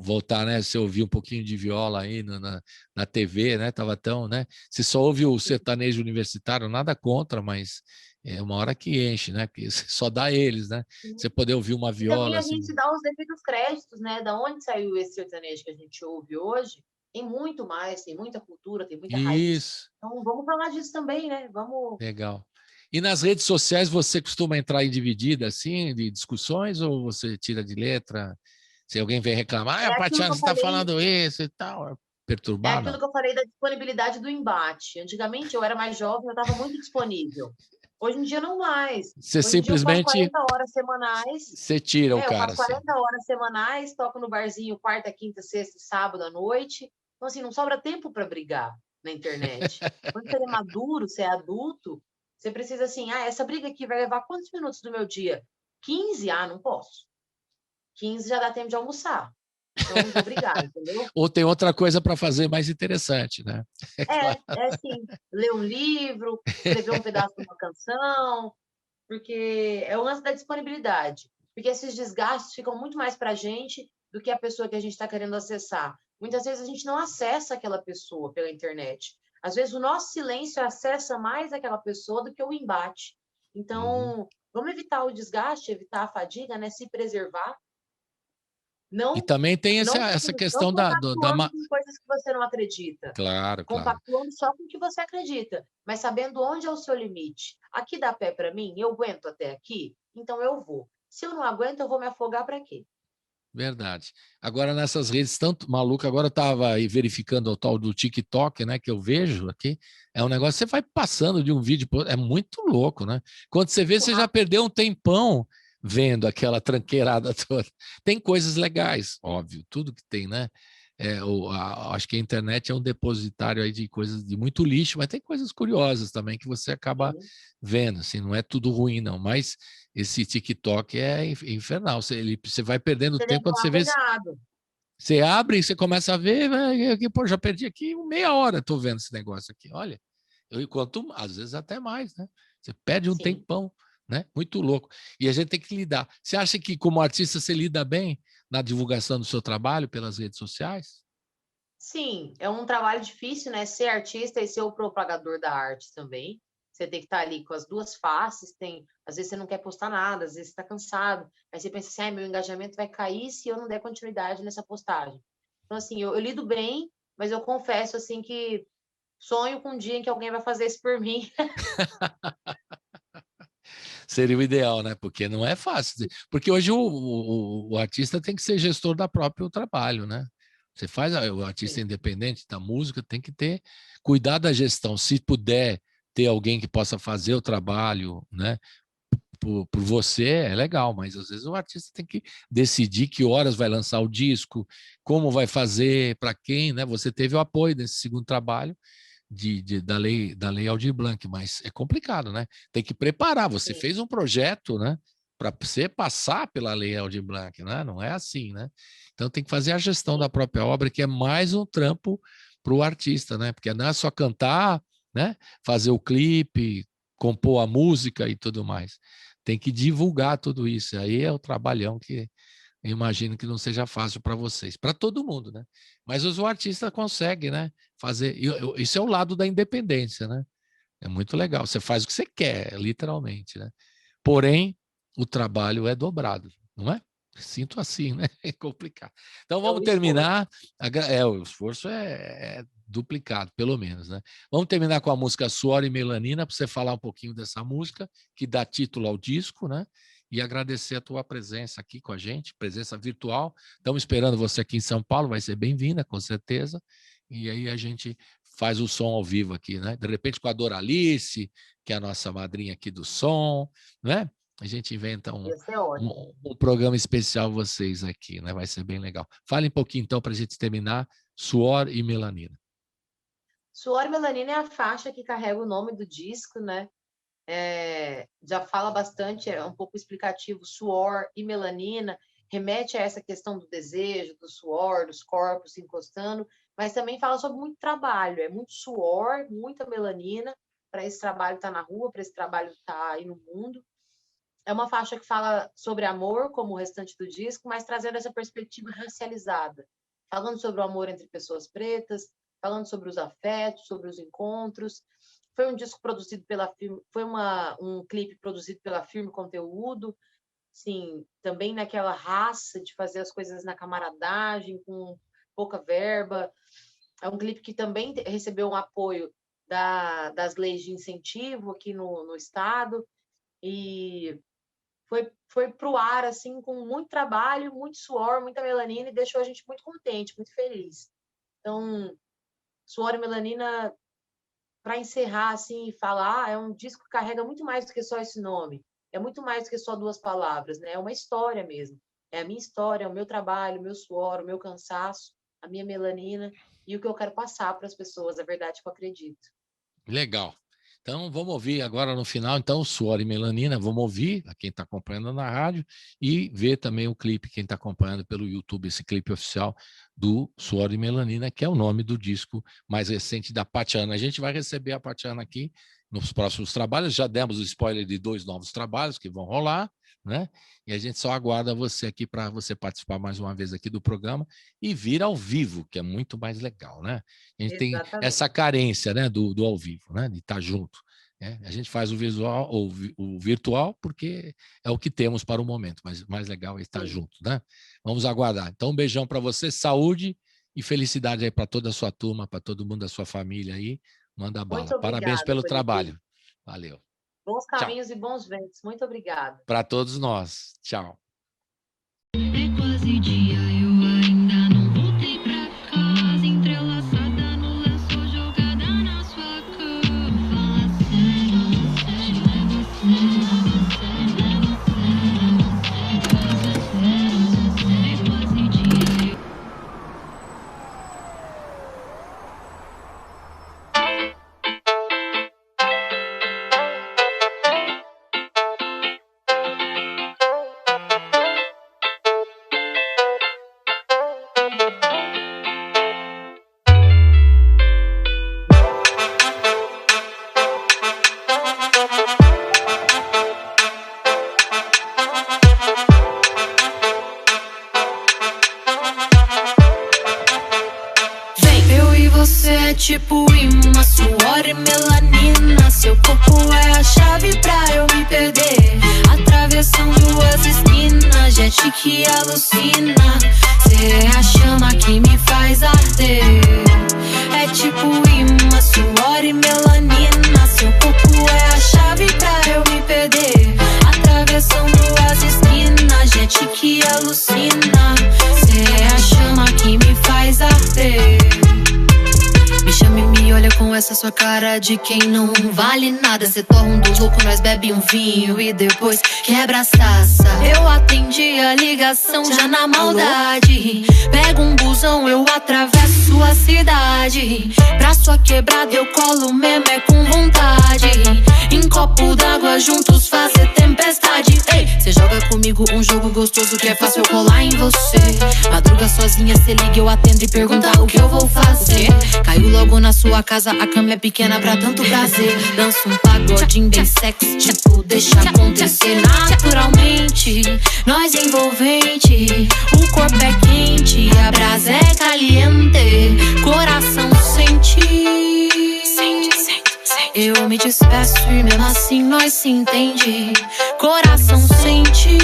Speaker 2: voltar, né, você ouvir um pouquinho de viola aí na TV, né, tava tão, né, você só ouve o sertanejo universitário, nada contra, mas é uma hora que enche, né, porque só dá eles, né, você poder ouvir uma viola.
Speaker 3: E também a gente dá os devidos créditos, né, da onde saiu esse sertanejo que a gente ouve hoje. Tem muito mais, tem muita cultura, tem muita raiz.
Speaker 2: Isso.
Speaker 3: Então, vamos falar disso também, né? Vamos...
Speaker 2: Legal. E nas redes sociais, você costuma entrar em dividida, assim, de discussões, ou você tira de letra? Se alguém vem reclamar, Patiana, você está falando isso e tal, perturbado.
Speaker 3: É aquilo que eu falei da disponibilidade do embate. Antigamente, eu era mais jovem, eu estava muito disponível. Hoje em dia, não mais.
Speaker 2: Você
Speaker 3: hoje
Speaker 2: simplesmente...
Speaker 3: Dia, eu faço 40 horas semanais.
Speaker 2: Você tira o cara.
Speaker 3: Eu faço 40 horas semanais, toco no barzinho quarta, quinta, sexta e sábado à noite. Então, assim, não sobra tempo para brigar na internet. Quando você é maduro, você é adulto, você precisa, assim, essa briga aqui vai levar quantos minutos do meu dia? 15? Não posso. 15 já dá tempo de almoçar. Então, não vou brigar, entendeu?
Speaker 2: Ou tem outra coisa para fazer mais interessante, né?
Speaker 3: Assim, ler um livro, escrever um pedaço de uma canção, porque é o lance da disponibilidade. Porque esses desgastes ficam muito mais para a gente do que a pessoa que a gente está querendo acessar. Muitas vezes a gente não acessa aquela pessoa pela internet. Às vezes o nosso silêncio acessa mais aquela pessoa do que o embate. Então, vamos evitar o desgaste, evitar a fadiga, né? Se preservar. Não,
Speaker 2: e também tem essa questão da
Speaker 3: coisas que você não acredita.
Speaker 2: Claro,
Speaker 3: compactuando só com o que você acredita, mas sabendo onde é o seu limite. Aqui dá pé para mim? Eu aguento até aqui? Então eu vou. Se eu não aguento, eu vou me afogar para quê?
Speaker 2: Verdade. Agora, nessas redes, tanto maluco, agora eu estava aí verificando o tal do TikTok, né, que eu vejo aqui, é um negócio, você vai passando de um vídeo, é muito louco, né? Quando você vê, você já perdeu um tempão vendo aquela tranqueirada toda. Tem coisas legais, óbvio, tudo que tem, né? Acho que a internet é um depositário aí de coisas de muito lixo, mas tem coisas curiosas também que você acaba vendo, assim, não é tudo ruim, não, mas esse TikTok é infernal, você vai perdendo
Speaker 3: Você tem
Speaker 2: tempo
Speaker 3: que
Speaker 2: quando você
Speaker 3: tomar
Speaker 2: vê,
Speaker 3: cuidado.
Speaker 2: você abre e você começa a ver, pô, já perdi aqui meia hora, estou vendo esse negócio aqui, olha, enquanto, às vezes até mais, né? Você perde um
Speaker 3: Sim.
Speaker 2: tempão, né? Muito louco. E a gente tem que lidar. Você acha que, como artista, você lida bem na divulgação do seu trabalho pelas redes sociais?
Speaker 3: Sim, é um trabalho difícil, né? Ser artista e ser o propagador da arte também. Você tem que estar ali com as duas faces. Às vezes você não quer postar nada, às vezes você está cansado. Aí você pensa assim, ai, meu engajamento vai cair se eu não der continuidade nessa postagem. Então, assim, eu lido bem, mas eu confesso, assim, que sonho com um dia em que alguém vai fazer isso por mim.
Speaker 2: Seria o ideal, né? Porque não é fácil. Porque hoje o artista tem que ser gestor da próprio trabalho, né? Você faz o artista
Speaker 3: Sim,
Speaker 2: independente da música, tem que cuidar da gestão. Se puder ter alguém que possa fazer o trabalho, né? Por você é legal, mas às vezes o artista tem que decidir que horas vai lançar o disco, como vai fazer, para quem, né? Você teve o apoio desse segundo trabalho da lei Aldir Blanc, mas é complicado, né? Tem que preparar. Você
Speaker 3: sim,
Speaker 2: fez um projeto, né? Para você passar pela lei Aldir Blanc, né? Não é assim, né? Então tem que fazer a gestão da
Speaker 3: sim.
Speaker 2: própria obra, que é mais um trampo para o artista, né? Porque não é só cantar, né? Fazer o clipe, compor a música e tudo mais. Tem que divulgar tudo isso. Aí é o trabalhão que eu imagino que não seja fácil para vocês, para todo mundo, né? Mas o artista consegue, né? Fazer. Isso é o lado da independência, né? É muito legal. Você faz o que você quer, literalmente, né? Porém, o trabalho é dobrado, não é? Sinto assim, né? É complicado. Então
Speaker 3: É o
Speaker 2: vamos
Speaker 3: esforço.
Speaker 2: terminar. O esforço é duplicado, pelo menos, né? Vamos terminar com a música Suor e Melanina, para você falar um pouquinho dessa música, que dá título ao disco, né? E agradecer a tua presença aqui com a gente, presença virtual. Estamos esperando você aqui em São Paulo, vai ser bem-vinda, com certeza. E aí a gente faz o som ao vivo aqui, né? De repente com a Doralice, que é a nossa madrinha aqui do som, né? A gente inventa
Speaker 3: Ia ser ótimo.
Speaker 2: um programa especial vocês aqui, né? Vai ser bem legal. Fale um pouquinho, então, para a gente terminar, Suor e Melanina.
Speaker 3: Suor e Melanina é a faixa que carrega o nome do disco, né? Já fala bastante, é um pouco explicativo, suor e melanina, remete a essa questão do desejo, do suor, dos corpos se encostando, mas também fala sobre muito trabalho, é muito suor, muita melanina, para esse trabalho estar na rua, para esse trabalho estar aí no mundo. É uma faixa que fala sobre amor, como o restante do disco, mas trazendo essa perspectiva racializada, falando sobre o amor entre pessoas pretas, falando sobre os afetos, sobre os encontros. Foi um disco produzido pela Firme, foi um clipe produzido pela Firme Conteúdo, sim, também naquela raça de fazer as coisas na camaradagem, com pouca verba. É um clipe que também recebeu um apoio das leis de incentivo aqui no estado, e foi para o ar assim com muito trabalho, muito suor, muita melanina, e deixou a gente muito contente, muito feliz. Então, Suor e Melanina, para encerrar assim e falar, é um disco que carrega muito mais do que só esse nome. É muito mais do que só duas palavras, né? É uma história mesmo. É a minha história, é o meu trabalho, o meu suor, o meu cansaço, a minha melanina e o que eu quero passar para as pessoas, a verdade que eu acredito.
Speaker 2: Legal. Então, vamos ouvir agora no final, então, Suor e Melanina, vamos ouvir a quem está acompanhando na rádio e ver também o clipe, quem está acompanhando pelo YouTube, esse clipe oficial do Suor e Melanina, que é o nome do disco mais recente da Patiana. A gente vai receber a Patiana aqui nos próximos trabalhos, já demos o spoiler de 2 novos trabalhos que vão rolar, né? E a gente só aguarda você aqui para você participar mais uma vez aqui do programa e vir ao vivo, que é muito mais legal, né? A gente tem essa
Speaker 3: Exatamente.
Speaker 2: carência, né, do ao vivo, né, de estar junto. Né? A gente faz o visual ou o virtual porque é o que temos para o momento, mas o mais legal é estar
Speaker 3: Sim.
Speaker 2: junto, né? Vamos aguardar. Então, um beijão para você, saúde e felicidade aí para toda a sua turma, para todo mundo da sua família aí. Manda bala.
Speaker 3: Muito
Speaker 2: Parabéns
Speaker 3: obrigada,
Speaker 2: pelo
Speaker 3: Colibri.
Speaker 2: trabalho. Valeu.
Speaker 3: Bons caminhos e bons ventos. Muito obrigada.
Speaker 2: Para todos nós. Tchau.
Speaker 7: É quase dia, eu ainda não voltei pra casa. Entrelaçada no lençol, jogada na sua cama. Fala sério, sério, é quase dia.
Speaker 6: Tipo imã, suor e melanina. Seu corpo é a chave pra eu me perder. Atravessando as esquinas, gente que alucina. Cê é a chama que me faz arder. É tipo imã, suor e melanina. Seu corpo é a chave pra eu me perder. Atravessando as esquinas, gente que alucina. Cê é a chama que me faz arder. Me chama e me olha com essa sua cara de quem não vale nada. Cê torra um do louco, nós bebe um vinho e depois quebra as taças. Eu atendi a ligação já na maldade. Pego um busão, eu atravesso a cidade. Pra sua quebrada eu colo mesmo, é com vontade. Em copo d'água juntos fazer tempestade. Ei, cê joga comigo um jogo gostoso que é fácil eu colar em você. Madruga sozinha, cê liga, eu atendo e pergunta o que eu vou fazer. Caiu logo na sua casa, a cama é pequena pra tanto prazer. Danço um pagodinho bem sexy, tipo, deixa acontecer naturalmente. Nós envolvente, o corpo é quente, a brasa é caliente. Coração sente, sente, sente. Eu me despeço e mesmo assim nós se entende. Coração sente,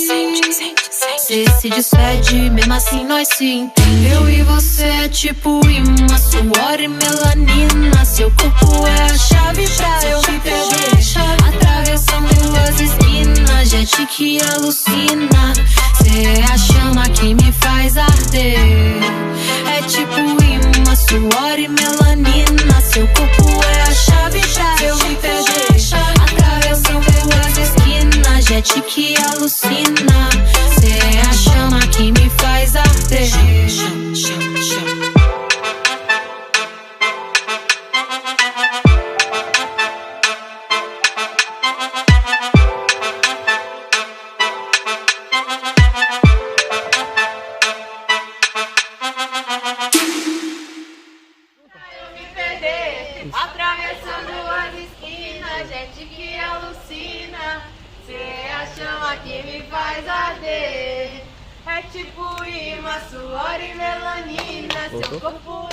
Speaker 6: sente, sente. Cê se despede, mesmo assim nós se entende. Eu e você é tipo imã, suor e melanina. Seu corpo é a chave pra eu me perder. Atravessando as esquinas, gente que alucina. Cê é a chama que me faz arder. É tipo imã, suor e melanina. Seu corpo é a chave pra eu me perder. Atravessando as esquinas, gente que alucina. Cê é a chama que me faz arder.
Speaker 3: Atravessando as esquinas, gente que alucina. Cê é a chama que me faz arder. É tipo imã, suor e melanina. Seu corpo